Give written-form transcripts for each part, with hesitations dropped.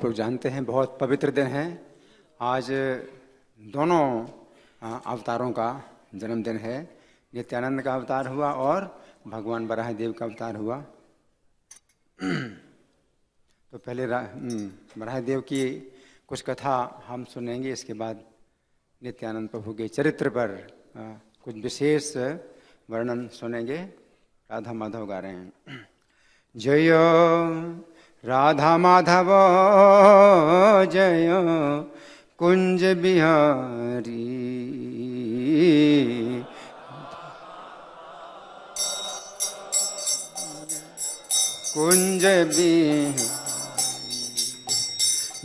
आप लोग जानते हैं बहुत पवित्र दिन है। आज दोनों अवतारों का जन्मदिन है। नित्यानंद का अवतार हुआ और भगवान वराहदेव का अवतार हुआ। तो पहले वराहदेव की कुछ कथा हम सुनेंगे, इसके बाद नित्यानंद प्रभु के चरित्र पर कुछ विशेष वर्णन सुनेंगे। राधा माधव गा रहे हैं। जय राधा माधव जय कुंज बिहारी, कुंज बिहारी।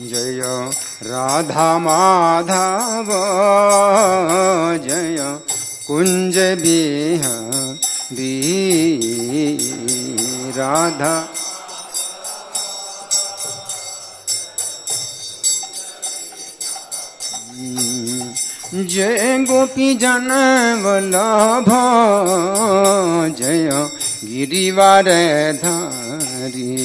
जय राधा माधव जय कुंज बिहारी, राधा जय गोपी जन वल्लभ जय गिरिवर धारी,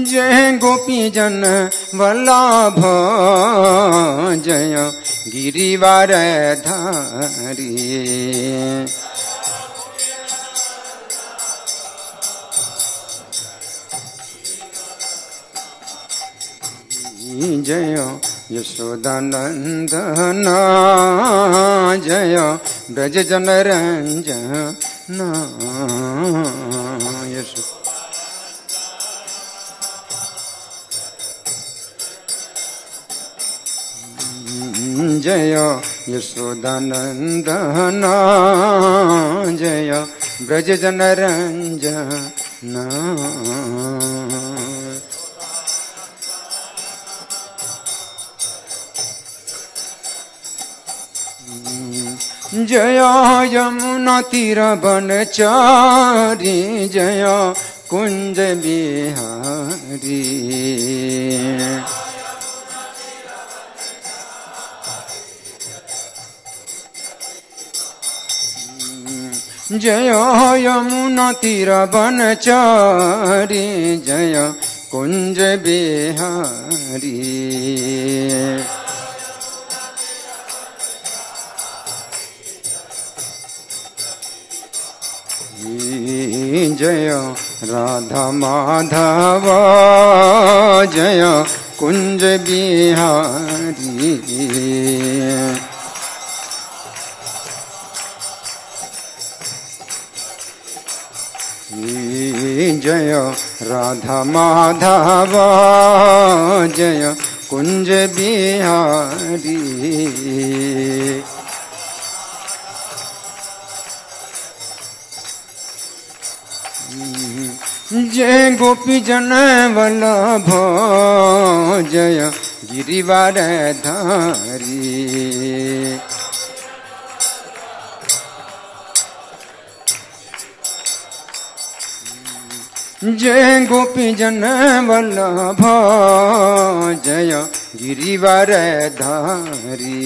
जय गोपी जन वल्लभ जय गिरिवर धारी, जय यशोदानंदन जय ब्रज जन रंजन, जय यशोदानंदन जय ब्रज जन रंजन, जय यमुना तीर बनचारी जय कुंज बिहारी, जय यमुना तीर बनचारी जय कुंज बिहारी, जय राधा माधव जय कुंज बिहारी, जय राधा माधव जय कुंज बिहारी, जय गोपी जन वल्लभ जय गिरिवर धारी, जय गोपी जन वल्लभ जय गिरिवर धारी,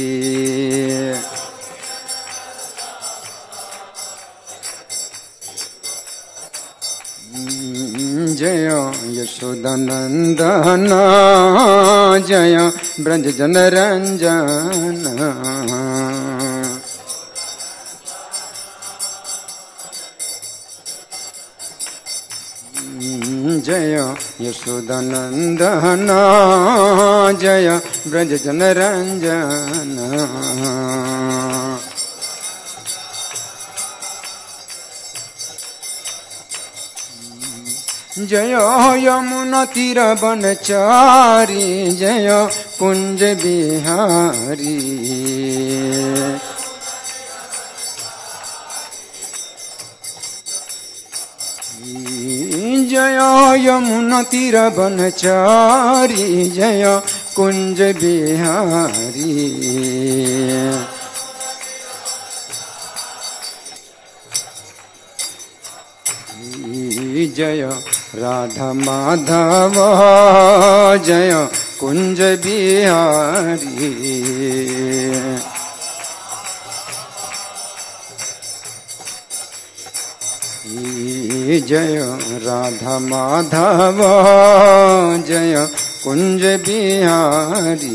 जय यशोदानंदन जय ब्रज जन रंजन, जय यशोदानंदन जय ब्रज जन रंजन, जय यमुना तीर बनचारी जय कुंज बिहारी, जय यमुना तीर बनचारी जय कुंज बिहारी, जय राधा माधव जय कुंज बिहारी, जय राधा माधव जय कुंज बिहारी।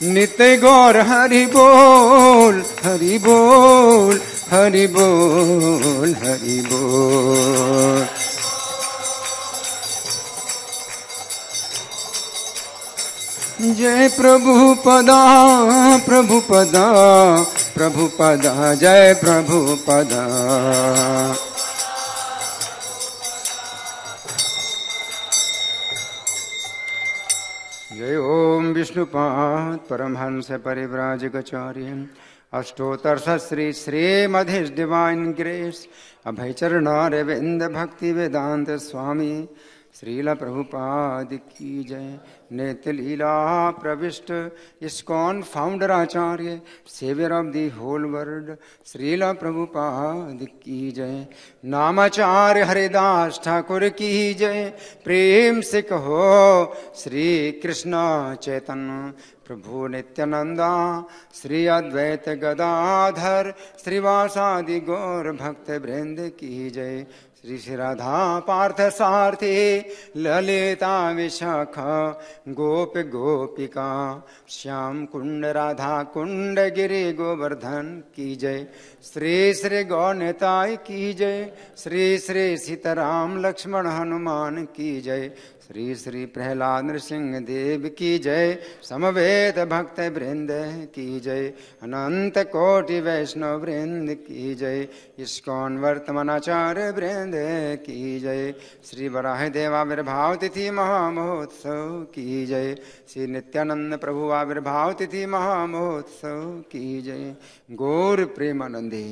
नित्य गौर हरि बोल हरि बोल हरि बोल हरि बोल। जय प्रभुपदा प्रभुपदा प्रभुपदा जय प्रभुपदा। जय ओम विष्णुपाद परमहंस परिव्राजकाचार्य अष्टोत्तर Shri Srimad his divine grace Abhaycharanaravinda Bhakti Vedanta स्वामी श्रील प्रभुपाद की जय। नित्य लीला प्रविष्ट इस्कॉन फाउंडर आचार्य saviour of the whole world Srila Prabhupada की जय। नामाचार्य हरिदास ठाकुर की जय। प्रेम से कहो श्री कृष्ण चैतन्य प्रभु नित्यानंदा श्री अद्वैत गदाधर श्रीवासादि गौर भक्त वृंद की जय। श्री श्री राधा पार्थ सारथी ललिता विशाखा गोप गोपिका श्याम कुंड राधा कुंड गिरि गोवर्धन की जय। श्री श्री गौरताई की जय। श्री श्री सीताराम लक्ष्मण हनुमान की जय। श्री श्री प्रहलाद नृसिंह देव की जय। समवेत भक्त वृंद की जय। अनंत कोटि वैष्णव वृंद की जय। इस्कॉन वर्तमानाचार्य वृंद की जय। श्री वराह देव आविर्भाव तिथि महामहोत्सव की जय। श्री नित्यानंद प्रभु आविर्भाव तिथि महामहोत्सव की जय। गौर प्रेमानंदे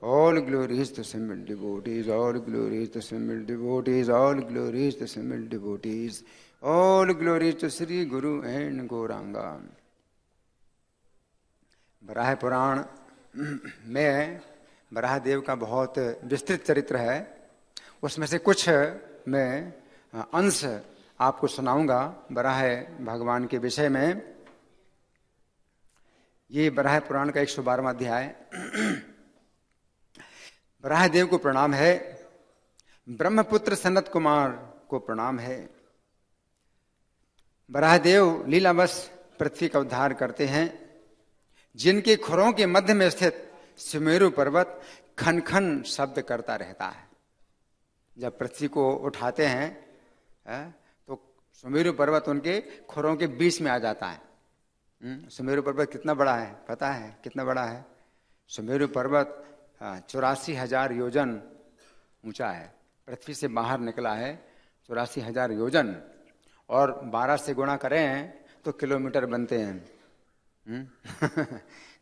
all glories to simple devotees, all glories to simple devotees, all glories to simple devotees, all glories to Sri Guru and Gauranga। बराह पुराण में बराह देव का बहुत विस्तृत चरित्र है। उसमें से कुछ मैं अंश आपको सुनाऊंगा बराह भगवान के विषय में। ये बराह पुराण का 112वां अध्याय। बराह देव को प्रणाम है। ब्रह्मपुत्र सनत कुमार को प्रणाम है। बराह देव लीलावश पृथ्वी का उद्धार करते हैं। जिनके खुरों के मध्य में स्थित सुमेरु पर्वत खन खन शब्द करता रहता है। जब पृथ्वी को उठाते हैं तो सुमेरु पर्वत उनके खुरों के बीच में आ जाता है। सुमेरु पर्वत कितना बड़ा है पता है? कितना बड़ा है सुमेरु पर्वत? 84,000 योजन ऊंचा है। पृथ्वी से बाहर निकला है 84,000 योजन, और 12 से गुणा करें तो किलोमीटर बनते हैं।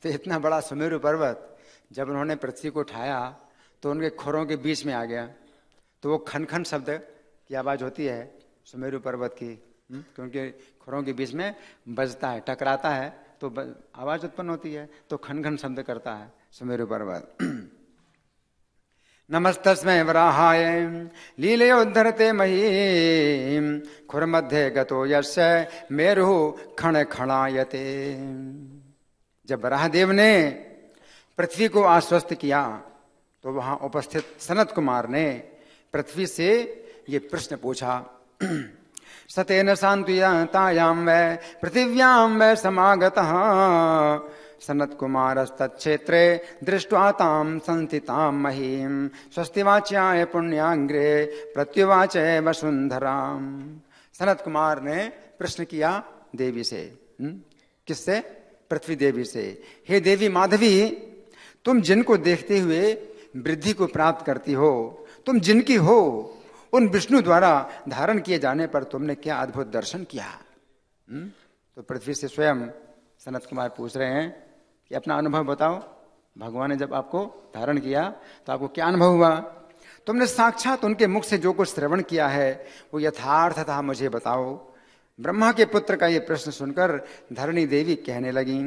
तो इतना बड़ा सुमेरु पर्वत जब उन्होंने पृथ्वी को उठाया तो उनके खुरों के बीच में आ गया। तो वो खन खन शब्द की आवाज होती है सुमेरु पर्वत की, क्योंकि खुरों के बीच में बजता है, टकराता है तो आवाज उत्पन्न होती है। तो खन खन शब्द करता है सुमेरु पर्वत। नमस्तस्मै वराहाय लीलयोद्धरते महीम खुरमध्ये गतो यस्य मेरुः खण खणायते। जब वराहदेव ने पृथ्वी को आश्वस्त किया तो वहां उपस्थित सनत कुमार ने पृथ्वी से ये प्रश्न पूछा। सतेन शांतुतायां वै पृथिव्यां वै समागतः सनत कुमारस्तच्छेत्रे दृष्ट्वा तां संस्थितां महीं स्वस्तिवाच्याय पुण्याग्रे प्रत्युवाच वसुंधराम। सनत कुमार ने प्रश्न किया देवी से। किससे? पृथ्वी देवी से। हे देवी माधवी, तुम जिनको देखते हुए वृद्धि को प्राप्त करती हो, तुम जिनकी हो, उन विष्णु द्वारा धारण किए जाने पर तुमने क्या अद्भुत दर्शन किया। तो पृथ्वी से स्वयं सनत कुमार पूछ रहे हैं कि अपना अनुभव बताओ। भगवान ने जब आपको धारण किया तो आपको क्या अनुभव हुआ? तुमने साक्षात उनके मुख से जो कुछ श्रवण किया है वो यथार्थ था, मुझे बताओ। ब्रह्मा के पुत्र का ये प्रश्न सुनकर धरणी देवी कहने लगी,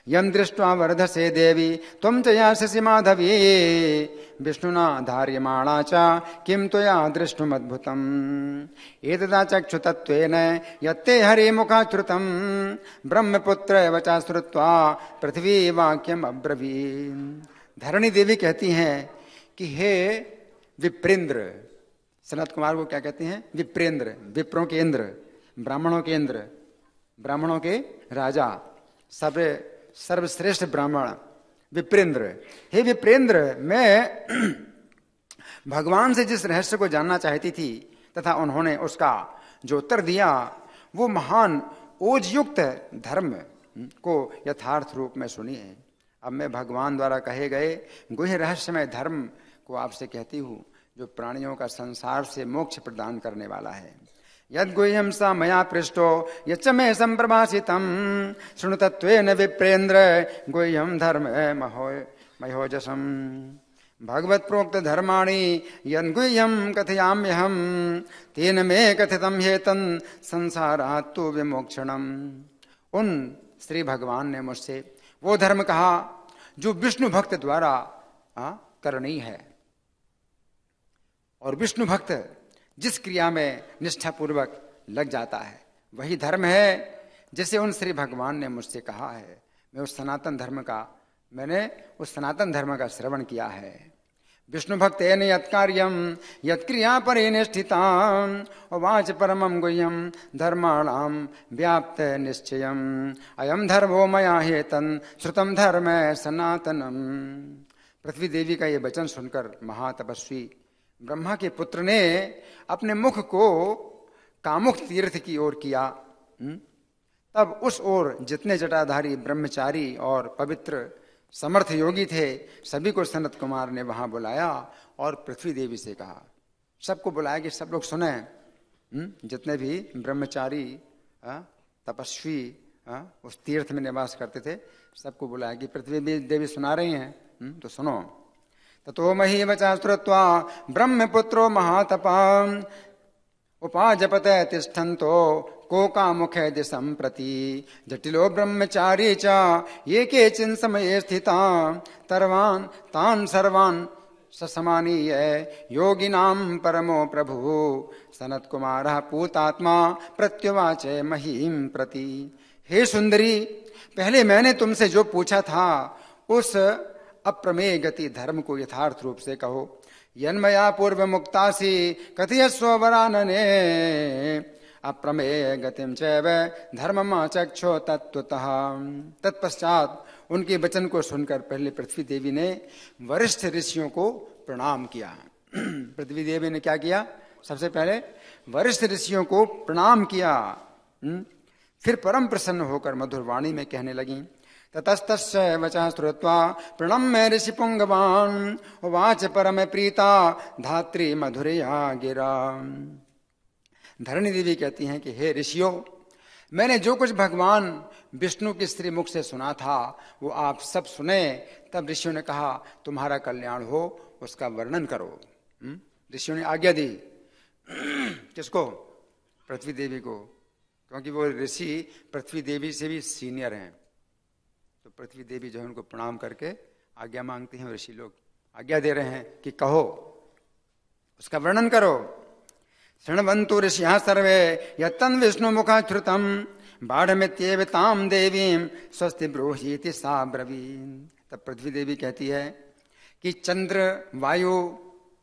यम दृष्ट्वा वर्धसे देवी त्वं च यास्यसि माधवी विष्णुना धार्यमाणा च किं त्वया दृष्टुमद्भुतम् एतदा चक्षुतत्वेन यत्ते हरिमुखाच्छ्रुतं ब्रह्मपुत्र वचा श्रुत्वा पृथ्वी वाक्यम अब्रवीत्। धरणी देवी कहती हैं कि हे विप्रेंद्र, सनत कुमार को क्या कहते हैं? विप्रेंद्र, विप्रों के इंद्र, ब्राह्मणों के इंद्र, ब्राह्मणों के राजा, सर्वश्रेष्ठ ब्राह्मण विप्रेंद्र। हे विप्रेंद्र, मैं भगवान से जिस रहस्य को जानना चाहती थी तथा उन्होंने उसका जो उत्तर दिया वो महान ओजयुक्त धर्म को यथार्थ रूप में सुनिए। अब मैं भगवान द्वारा कहे गए गुह्य रहस्यमय धर्म को आपसे कहती हूँ, जो प्राणियों का संसार से मोक्ष प्रदान करने वाला है। यद गुह्यम सा मया पृष्टो यच्च मे संप्रभाषितम शृणुतत्वेन विप्रेंद्र गुह्यम धर्म महोजसम भगवत प्रोक्त धर्माणि यन गुह्यम कथयाम्यहम तेन मे कथितम हेतन संसारात् तु विमोक्षणम। उन श्री भगवान ने मुझसे वो धर्म कहा जो विष्णु भक्त द्वारा करनी है, और विष्णु भक्त जिस क्रिया में निष्ठापूर्वक लग जाता है वही धर्म है जिसे उन श्री भगवान ने मुझसे कहा है। मैंने उस सनातन धर्म का श्रवण किया है। विष्णु भक्तेन यत्कार्यम यत्क्रिया परिनिष्ठितां वाच परमं गुह्यम धर्माणां व्याप्त निश्चयम अयम धर्मो मया हेतन श्रुतम धर्म सनातनम। पृथ्वी देवी का ये वचन सुनकर महातपस्वी ब्रह्मा के पुत्र ने अपने मुख को कामुक तीर्थ की ओर किया। तब उस ओर जितने जटाधारी ब्रह्मचारी और पवित्र समर्थ योगी थे सभी को सनत कुमार ने वहां बुलाया और पृथ्वी देवी से कहा, सबको बुलाया कि सब लोग सुने। जितने भी ब्रह्मचारी तपस्वी उस तीर्थ में निवास करते थे सबको बुलाया कि पृथ्वी देवी सुना रही हैं, तो सुनो। ततो मही वचा श्रुत्वा ब्रह्मपुत्रो महातपा उपाजपत तिष्ठन्तो कोकामुखे दिशं प्रति जटिलो ब्रह्मचारी च ये केचिन् समये स्थिता तरवान् तान् सर्वान् ससमानीय योगिनां परमो प्रभु सनत कुमारः पूतात्मा प्रत्युवाच महीं प्रति। हे सुंदरी, पहले मैंने तुमसे जो पूछा था उस अप्रमेय गति धर्म को यथार्थ रूप से कहो। यन्मया पूर्व मुक्तासी कथयस्व वरानने अप्रमेय गतिम चैव धर्मम चक्षो तत्वतः। तत्पश्चात उनके वचन को सुनकर पहले पृथ्वी देवी ने वरिष्ठ ऋषियों को प्रणाम किया। पृथ्वी देवी ने क्या किया? सबसे पहले वरिष्ठ ऋषियों को प्रणाम किया। फिर परम प्रसन्न होकर मधुर वाणी में कहने लगी, ततस्तस्य वचः श्रुत्वा प्रणम्य ऋषि पुंगवान् उवाच परम प्रीता धात्री मधुरया गिरा। धरणी देवी कहती हैं कि हे ऋषियों, मैंने जो कुछ भगवान विष्णु के श्री मुख से सुना था वो आप सब सुने। तब ऋषियों ने कहा, तुम्हारा कल्याण हो, उसका वर्णन करो। ऋषियों ने आज्ञा दी। किसको? पृथ्वी देवी को, क्योंकि वो ऋषि पृथ्वी देवी से भी सीनियर हैं। तो पृथ्वी देवी जो है उनको प्रणाम करके आज्ञा मांगती हैं। ऋषि लोग आज्ञा दे रहे हैं कि कहो, उसका वर्णन करो। शृण्वन्तु ऋषिः सर्वे यत्तन् विष्णु मुखाच्छ्रुतं बाढ़मित्येव तां देवीं स्वस्ति ब्रूहीति सा ब्रवीत्। तब पृथ्वी देवी कहती है कि चंद्र, वायु,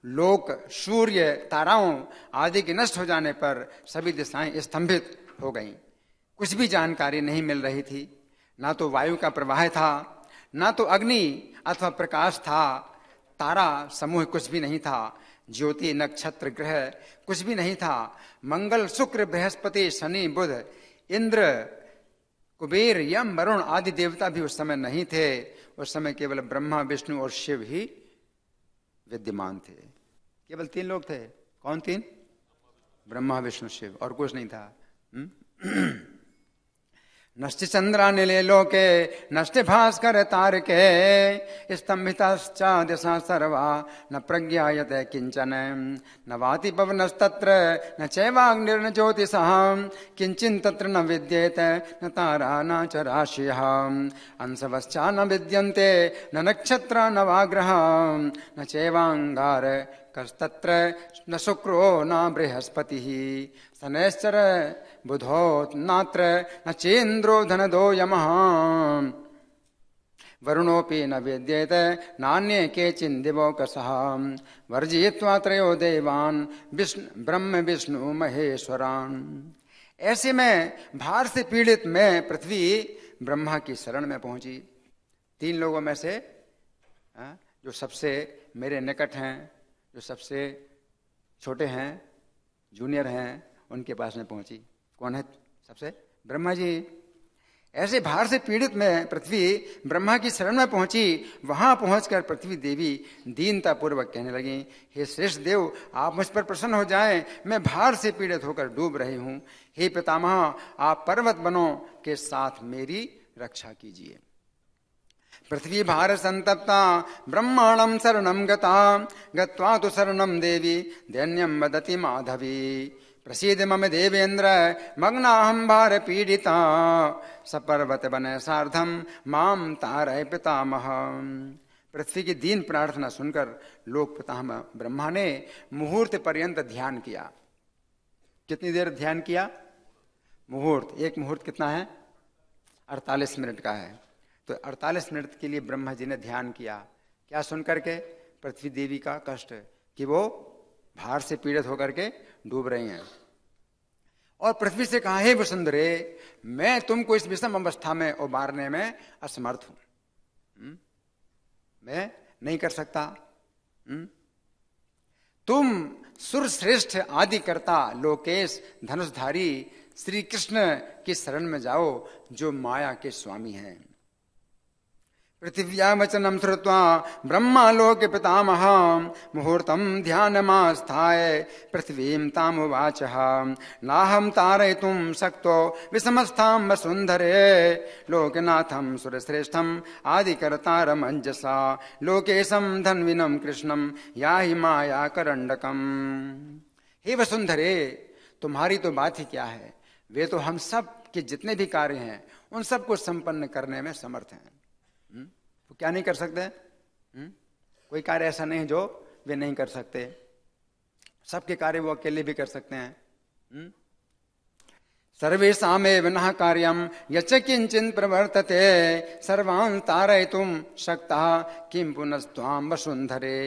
लोक, सूर्य, ताराओं आदि के नष्ट हो जाने पर सभी दिशाएं स्तंभित हो गईं। कुछ भी जानकारी नहीं मिल रही थी। ना तो वायु का प्रवाह था, ना तो अग्नि अथवा प्रकाश था, तारा समूह कुछ भी नहीं था, ज्योति, नक्षत्र, ग्रह कुछ भी नहीं था। मंगल, शुक्र, बृहस्पति, शनि, बुध, इंद्र, कुबेर, यम, वरुण आदि देवता भी उस समय नहीं थे। उस समय केवल ब्रह्मा, विष्णु और शिव ही विद्यमान थे। केवल 3 लोग थे। कौन 3? ब्रह्मा, विष्णु, शिव, और कुछ नहीं था। नष्ट चंद्रानिले लोके नष्ट भास्कर तारके स्तंभिताश्च दिशा सर्वा न प्रज्ञायते किंचन न वाति पवनस्तत्र न चैवाग्निर्न ज्योतिषः किंचिन् तत्र न विद्येते न तारा न च राशिः अंशवश्च न विद्यन्ते न नक्षत्रा न वा ग्रहा न चैवांगार कस्तत्र न शुक्रो न बृहस्पतिः शनैश्चर बुधो नात्र न चेन्द्रो धनदो यमः वरुणोऽपि न विद्येते नान्ये केचिन् दिवौकसः वर्जयित्वा त्रयो देवान् ब्रह्म विष्णु महेश्वरान्। ऐसे में भार से पीड़ित मैं पृथ्वी ब्रह्मा की शरण में पहुंची। 3 लोगों में से जो सबसे मेरे निकट हैं, जो सबसे छोटे हैं, जूनियर हैं, उनके पास में पहुंची। कौन है सबसे? ब्रह्मा जी। ऐसे भार से पीड़ित मैं पृथ्वी ब्रह्मा की शरण में पहुंची। वहां पहुंचकर पृथ्वी देवी दीनता पूर्वक कहने लगी, हे श्रेष्ठ देव, आप मुझ पर प्रसन्न हो जाएं, मैं भार से पीड़ित होकर डूब रही हूं। हे पितामह, आप पर्वत बनों के साथ मेरी रक्षा कीजिए। पृथ्वी भार संतप्ता ब्रह्माणं शरणं गत्वा तु शरणं देवी दैन्यं वदति माधवी प्रसीद मम देवेन्द्र मग्नाहं भार पीडिता सपर्वत बन सार्धम माम तारय पितामह। पृथ्वी की दीन प्रार्थना सुनकर लोक पितामह ब्रह्मा ने मुहूर्त पर्यंत ध्यान किया। कितनी देर ध्यान किया? मुहूर्त। एक मुहूर्त कितना है? 48 मिनट का है। तो 48 मिनट के लिए ब्रह्मा जी ने ध्यान किया। क्या सुनकर के? पृथ्वी देवी का कष्ट, कि वो भार से पीड़ित होकर के डूब रही हैं। और पृथ्वी से कहा, हे वसुंधरे, मैं तुमको इस विषम अवस्था में उबारने में असमर्थ हूं, मैं नहीं कर सकता। तुम सुरश्रेष्ठ आदि कर्ता लोकेश धनुषधारी श्री कृष्ण की शरण में जाओ, जो माया के स्वामी हैं। पृथिव्या वचनम श्रुत्वा ब्रह्मा लोक पितामह मुहूर्तम ध्यानमास्थाय पृथ्वीं तामुवाचः नाहं तारयितुं शक्तो विषमस्थां वसुन्धरे लोकनाथं सुरश्रेष्ठं आदिकर्तारमञ्जसा लोकेशं धन्विनं कृष्णं याहि माया करण्डकम्। हे वसुंधरे, तुम्हारी तो बात ही क्या है, वे तो हम सब के जितने भी कार्य हैं उन सबको संपन्न करने में समर्थ हैं। तो क्या नहीं कर सकते? कोई कार्य ऐसा नहीं जो वे नहीं कर सकते। सबके कार्य वो अकेले भी कर सकते हैं। सर्वेषामेव नः कार्यं यच्च किंचित् प्रवर्तते सर्वान् तारयितुं शक्तः किं पुनस्त्वां वसुन्धरे।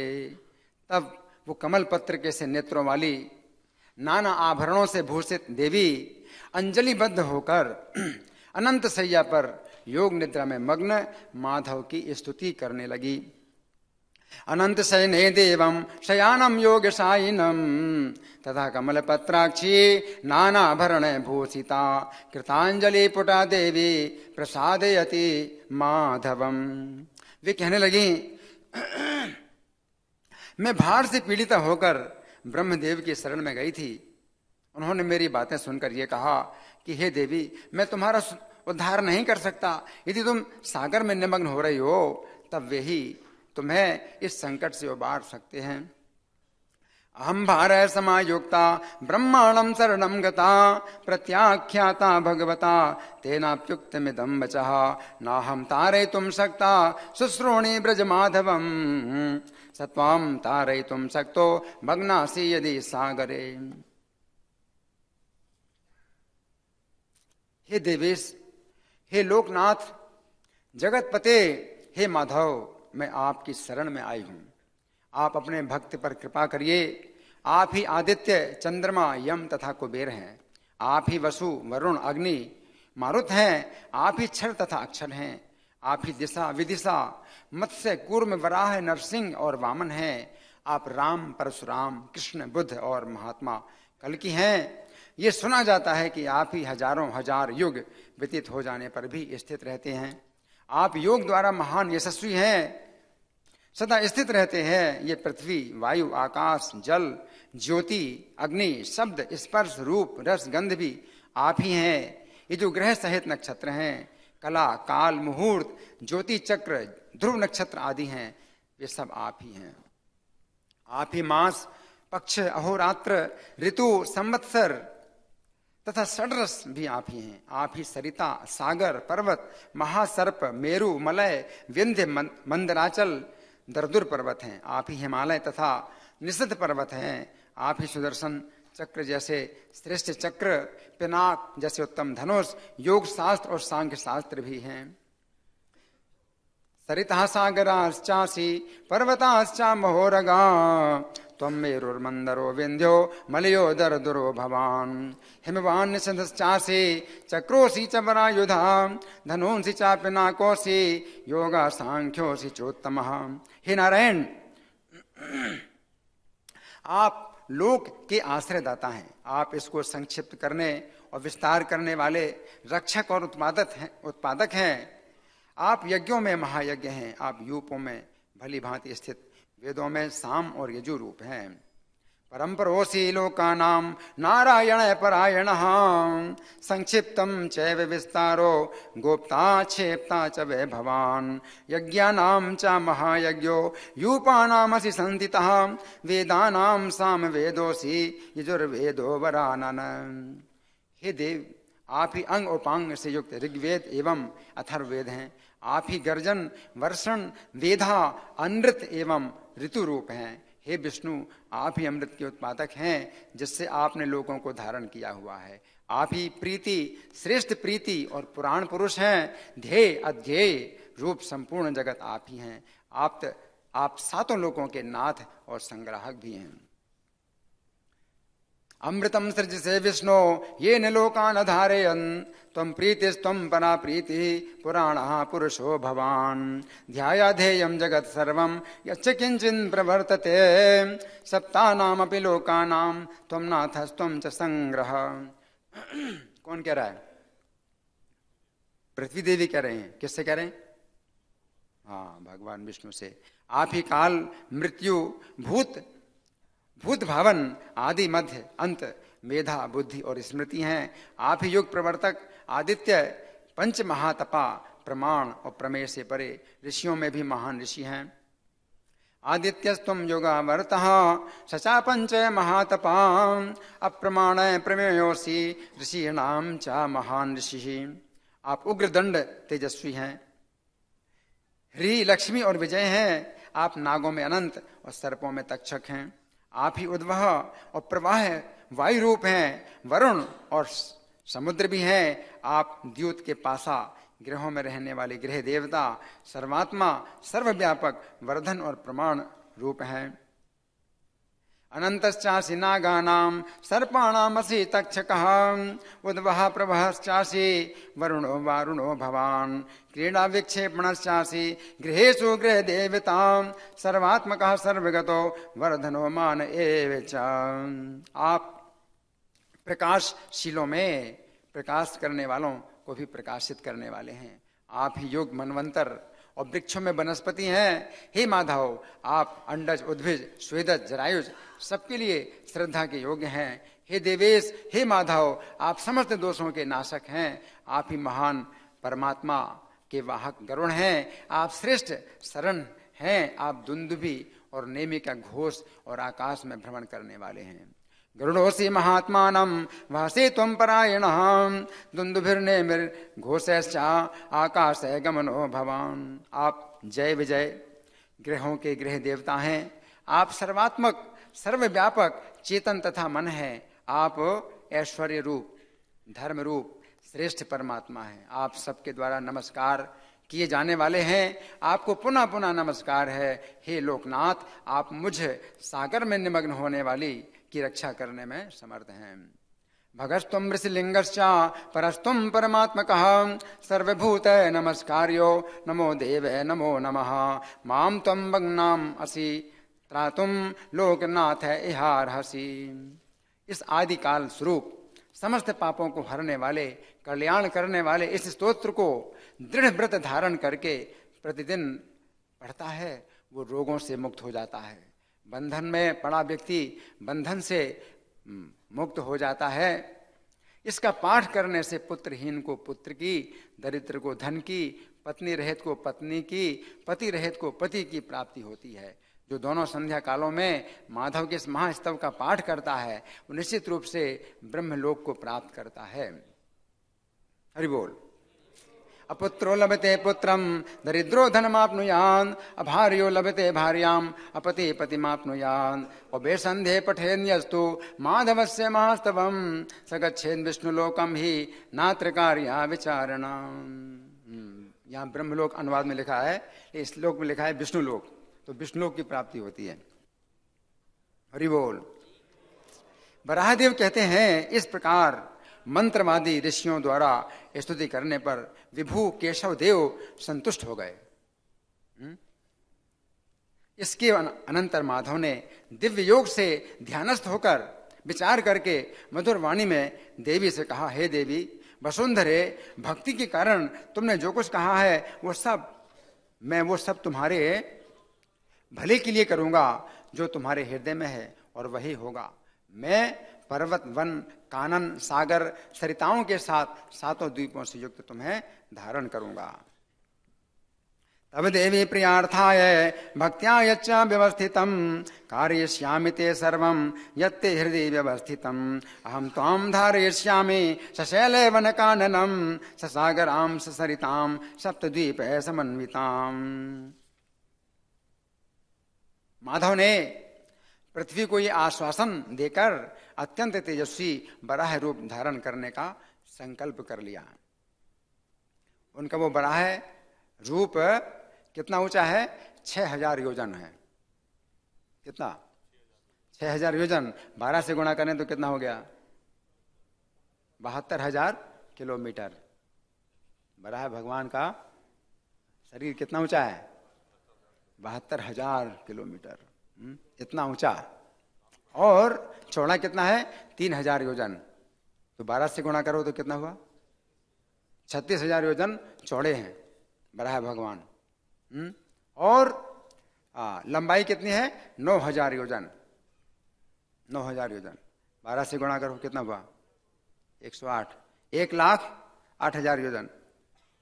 तब वो कमल पत्र के से नेत्रों वाली नाना आभरणों से भूषित देवी अंजलिबद्ध होकर अनंत सैया पर योग निद्रा में मग्न माधव की स्तुति करने लगी। अनंत शयने देवं शयानम योगशायिनम तथा कमल पत्राक्षी नानाभरण भूषिता कृतांजलि पुटा देवी प्रसादयति माधवम। वे कहने लगी, मैं भार से पीड़िता होकर ब्रह्मदेव की शरण में गई थी। उन्होंने मेरी बातें सुनकर ये कहा कि हे देवी, मैं तुम्हारा उद्धार नहीं कर सकता। यदि तुम सागर में निमग्न हो रही हो तब वे ही तुम्हें इस संकट से उबार सकते हैं। अहम भार समायुक्ता ब्रह्माणं शरणं गता प्रत्याख्याता भगवता तेनाप्युक्तमिदं वचः नाहं तारयितुं शक्ता शुश्रोणि ब्रजमाधवं सत्वां तारयितुं शक्तो भग्नासि यदि सागरे। हे देवेश, हे लोकनाथ, जगतपते, हे माधव, मैं आपकी शरण में आई हूं। आप अपने भक्त पर कृपा करिए। आप ही आदित्य, चंद्रमा, यम तथा कुबेर हैं। आप ही वसु, वरुण, अग्नि, मारुत हैं। आप ही क्षर तथा अक्षर हैं। आप ही दिशा, विदिशा, मत्स्य, कूर्म, वराह, नरसिंह और वामन हैं। आप राम, परशुराम, कृष्ण, बुद्ध और महात्मा कल्कि हैं। ये सुना जाता है कि आप ही हजारों हजार युग व्यतीत हो जाने पर भी स्थित रहते हैं। आप योग द्वारा महान यशस्वी हैं, सदा स्थित रहते हैं। ये पृथ्वी, वायु, आकाश, जल, ज्योति, अग्नि, शब्द, स्पर्श, रूप, रस, गंध भी आप ही हैं। ये जो ग्रह सहित नक्षत्र हैं, कला, काल, मुहूर्त, ज्योति चक्र, ध्रुव नक्षत्र आदि हैं, ये सब आप ही हैं। आप ही मास, पक्ष, अहोरात्र, ऋतु, संवत्सर तथा षड्रस भी आप ही हैं। आप ही सरिता, सागर, पर्वत, महासर्प, मेरु, मलय, विंध्य, मंदराचल, दरदुर पर्वत हैं। आप ही हिमालय तथा निषद पर्वत हैं। आप ही सुदर्शन चक्र जैसे श्रेष्ठ चक्र, पिनाक जैसे उत्तम धनुष, योग शास्त्र और सांख्य शास्त्र भी हैं। सरिता सागराश्चासी पर्वताश्चा महोरगा, त्वं मेरुर्मंदरो विंध्यो मलयो दरदुरो भवान्। हिमवान् निषदश्चासी चक्रोऽसि च वरायुधा, धनूंसि च पिनाकोऽसि योगा सांख्योऽसि चोत्तमः। हे नारायण, आप लोक के आश्रयदाता हैं। आप इसको संक्षिप्त करने और विस्तार करने वाले रक्षक और उत्पादक हैं। आप यज्ञों में महायज्ञ हैं। आप यूपों में भली भांति स्थित, वेदों में साम और यजु रूप हैं। परम्परोऽसि लोकानां नारायण परायणः, संक्षिप्तं चैव विस्तारो गोप्ता क्षेप्ता च वै भवान्। यज्ञानां च महायज्ञो यूपानामसि संस्थितः, वेदानां सामवेदोऽसि यजुर्वेदो वरानन। हे देव, आप ही अंग उपांग से युक्त ऋग्वेद एवं अथर्ववेद हैं। आप ही गर्जन, वर्षण, वेधा, अनृत एवं ऋतु रूप हैं। हे विष्णु, आप ही अमृत के उत्पादक हैं, जिससे आपने लोगों को धारण किया हुआ है। आप ही प्रीति, श्रेष्ठ प्रीति और पुराण पुरुष हैं। ध्येय अध्येय रूप संपूर्ण जगत आप ही हैं। आप सातों लोगों के नाथ और संग्राहक भी हैं। अमृतम सृजसे विष्णु ये न लोकान धारयन्, त्वं प्रीतिस्त्वं परा प्रीति पुराणः पुरुषो भवान्। ध्यायाध्येयं जगत् सर्वं यच्च किंचिन् प्रवर्तते, सप्तानामपि लोकानां त्वं नाथस्त्वं च संग्रह। कौन कह रहा है? पृथ्वी देवी कह रहे हैं। किससे कह रहे हैं? हाँ, भगवान विष्णु से। आप ही काल, मृत्यु, भूत भावन, आदि, मध्य, अंत, मेधा, बुद्धि और स्मृति हैं। आप ही युग प्रवर्तक, आदित्य, पंच महातपा, प्रमाण और प्रमेय से परे, ऋषियों में भी महान ऋषि हैं। आदित्यस्त्वं योगावर्तः सचा पंच महातपा, अप्रमाण प्रमेयोऽसि ऋषीणां च महान ऋषिः। आप उग्रदंड तेजस्वी हैं। ह्री, लक्ष्मी और विजय हैं। आप नागों में अनंत और सर्पों में तक्षक हैं। आप ही उद्वह और प्रवाह वायु रूप हैं। वरुण और समुद्र भी हैं। आप द्यूत के पासा, ग्रहों में रहने वाले ग्रह देवता, सर्वात्मा, सर्वव्यापक, वर्धन और प्रमाण रूप हैं। अनंतश्चासि नागानां सर्पाणामसि तक्षकः, उद्वह प्रवहश्चासि वरुणो वारुणो भवान्। क्रीडा विक्षेपणश्चासि गृहेषु गृह देवतां, सर्वात्मकः सर्वगतो वर्धनो मान एव च। आप प्रकाशशीलों में प्रकाश करने वालों को भी प्रकाशित करने वाले हैं। आप ही युग, मनवंतर और वृक्षों में वनस्पति हैं। हे माधव, आप अंडज, उद्भिज, स्वेदज, जरायुज सबके लिए श्रद्धा के योग्य हैं। हे देवेश, हे माधव, आप समस्त दोषों के नाशक हैं। आप ही महान परमात्मा के वाहक गरुण हैं। आप श्रेष्ठ शरण हैं। आप दुंदुभि और नेमि का घोष और आकाश में भ्रमण करने वाले हैं। गरुड़ोऽसि महात्मानं वासे त्वं परायणः, दुन्दुभिर्नेमिर्घोषैश्च आकाशे गमनो भवान्। आप जय विजय, ग्रहों के ग्रह देवता हैं। आप सर्वात्मक, सर्वव्यापक, चेतन तथा मन है। आप ऐश्वर्य रूप, धर्म रूप, श्रेष्ठ परमात्मा है। आप सबके द्वारा नमस्कार किए जाने वाले हैं। आपको पुनः पुनः नमस्कार है। हे लोकनाथ, आप मुझ सागर में निमग्न होने वाली की रक्षा करने में समर्थ हैं। भगस्त्वं ऋषिलिंगश्च परस्त्वं परमात्मकः, सर्वभूत नमस्कार्यो नमो देवे नमो नमः। मां त्वं भग्नाम् असि त्रातुं लोकनाथ इहार्हसि। इस आदिकाल स्वरूप समस्त पापों को हरने वाले, कल्याण करने वाले इस स्तोत्र को दृढ़ व्रत धारण करके प्रतिदिन पढ़ता है, वो रोगों से मुक्त हो जाता है। बंधन में पड़ा व्यक्ति बंधन से मुक्त हो जाता है। इसका पाठ करने से पुत्रहीन को पुत्र की, दरिद्र को धन की, पत्नी रहित को पत्नी की, पति रहित को पति की प्राप्ति होती है। जो दोनों संध्या कालों में माधव के इस महास्तव का पाठ करता है वो निश्चित रूप से ब्रह्मलोक को प्राप्त करता है। हरि बोल। अपुत्रो लभते पुत्रम दरिद्रो धनमाप्नुयान्, अभार्यो लभते भार्याम् अपति पतिमाप्नुयान्, अबेसन्धे पठेन्यस्तु माधवस्य महास्तवम् स गच्छेन् विष्णुलोकम ही नात्र कार्या विचारणम्। यहाँ ब्रह्मलोक अनुवाद में लिखा है, इस श्लोक में लिखा है विष्णुलोक, तो विष्णुलोक की प्राप्ति होती है। हरि बोल। वराहदेव कहते हैं इस प्रकार मंत्रवादी ऋषियों द्वारा स्तुति करने पर विभु केशव देव संतुष्ट हो गए। इसके अनंतर माधव ने दिव्य योग से ध्यानस्थ होकर विचार करके मधुर वाणी में देवी से कहा, हे देवी वसुंधरे, भक्ति के कारण तुमने जो कुछ कहा है वो सब तुम्हारे भले के लिए करूंगा, जो तुम्हारे हृदय में है और वही होगा। मैं पर्वत, वन, कानन, सागर, सरिताओं के साथ सातों द्वीपों से युक्त तुम्हें धारण करूंगा। तब देवी प्रियार्थाय भक्त्या यच्च व्यवस्थितम कारयिष्यामि ते सर्वं यत्ते हृदय व्यवस्थितम अहम त्वां धारयिष्यामि सशैले वनकाननं ससागरां ससरितां सप्तद्वीपे समन्विताम्। माधव ने पृथ्वी को ये आश्वासन देकर अत्यंत तेजस्वी बराह रूप धारण करने का संकल्प कर लिया। उनका वो बराह रूप कितना ऊंचा है? 6000 योजन है। कितना? 6000 योजन। 12 से गुणा करें तो कितना हो गया? 72,000 किलोमीटर। बराह भगवान का शरीर कितना ऊंचा है? 72,000 किलोमीटर, इतना ऊंचा। और चौड़ा कितना है? 3000 योजन। तो 12 से गुणा करो तो कितना हुआ? 36,000 योजन चौड़े हैं बराह भगवान। और लंबाई कितनी है? 9,000 योजन। 9,000 योजन 12 से गुणा करो कितना हुआ? 108। 1,08,000 योजन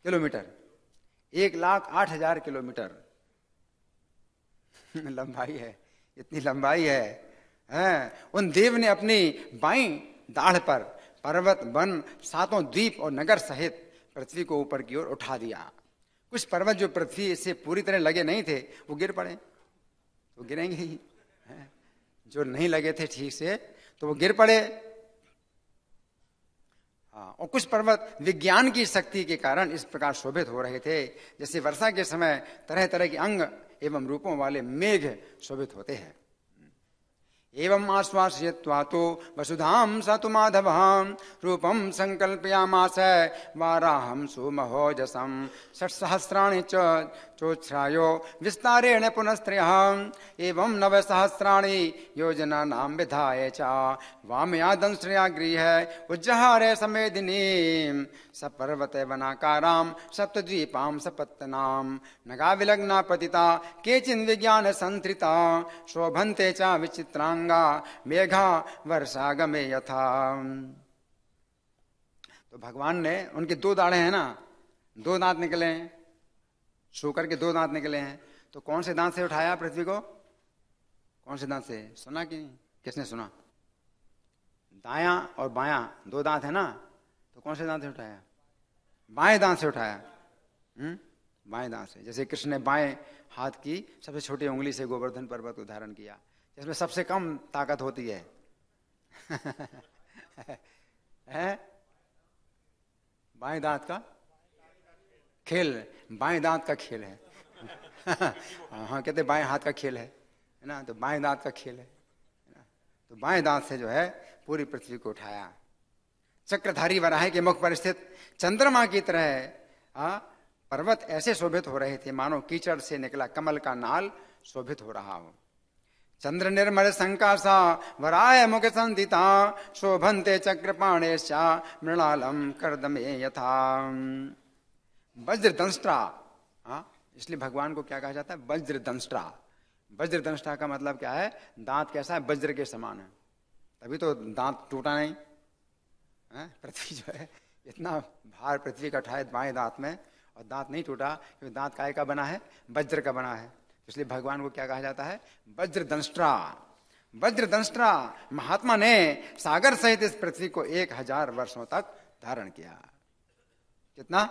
किलोमीटर। 1,08,000 किलोमीटर लंबाई है। इतनी लंबाई है। उन देव ने अपनी बाईं दाढ़ पर पर्वत, वन, सातों द्वीप और नगर सहित पृथ्वी को ऊपर की ओर उठा दिया। कुछ पर्वत जो पृथ्वी से पूरी तरह लगे नहीं थे वो गिर पड़े, वो गिरेंगे ही। जो नहीं लगे थे ठीक से तो वो गिर पड़े। और कुछ पर्वत विज्ञान की शक्ति के कारण इस प्रकार शोभित हो रहे थे जैसे वर्षा के समय तरह तरह के अंग एवं रूपों वाले मेघ शोभित होते हैं। एवं आश्वासयित्वा तो वसुधां स तु माधवं रूपं संकल्पयामास वाराहं सुमहोजसं 6,000 चोच्छ्रायो विस्तारेण पुनस्त्रयः एवं 9,000 योजनानां विधाय च वामयादंश्रया गृह उज्जहारे समेदिनीं सपर्वते वनाकारां सप्तद्वीपां सपत्तनां नगाविलग्ना पतिता केचिन् विज्ञान संत्रिता शोभन्ते च विचित्रांगा मेघा वर्षागमे यथा। तो भगवान ने, उनके 2 दाढ़े हैं ना, 2 दांत निकले हैं, शूकर के 2 दांत निकले हैं। तो कौन से दांत से उठाया पृथ्वी को? कौन से दांत से? सुना कि किसने सुना? दायां और बायां 2 दांत है ना, तो कौन से दांत से उठाया? बाएं दांत से उठाया। बाएं दांत से। जैसे कृष्ण ने बाएं हाथ की सबसे छोटी उंगली से गोवर्धन पर्वत को धारण किया, जिसमें सबसे कम ताकत होती है। बाएं दांत का खेल, बाएं दांत का खेल है। हाँ, कहते बाएं हाथ का खेल है ना, तो बाएं दांत का खेल है ना। तो बाएं दांत से जो है पूरी पृथ्वी को उठाया। चक्रधारी वराह के मुख पर स्थित चंद्रमा की तरह पर्वत ऐसे शोभित हो रहे थे मानो कीचड़ से निकला कमल का नाल शोभित हो रहा हो। चंद्र निर्मल संकासा वराय मुख संदिता शोभन्ते चक्रपाणेश्चा मृणालम कर्दमे यथा। वज्रदंष्ट्रा, इसलिए भगवान को क्या कहा जाता है? वज्रदंष्ट्रा। वज्रदंष्ट्रा का मतलब क्या है? दांत कैसा है? वज्र के समान है, तभी तो दांत टूटा नहीं। पृथ्वी जो है इतना भार पृथ्वी का उठाए बाएं दांत में, और दांत नहीं टूटा क्योंकि दांत काय का बना है? वज्र का बना है। इसलिए भगवान को क्या कहा जाता है? वज्रदंष्ट्रा। वज्रदंष्ट्रा महात्मा ने सागर सहित इस पृथ्वी को 1000 वर्षों तक धारण किया। कितना?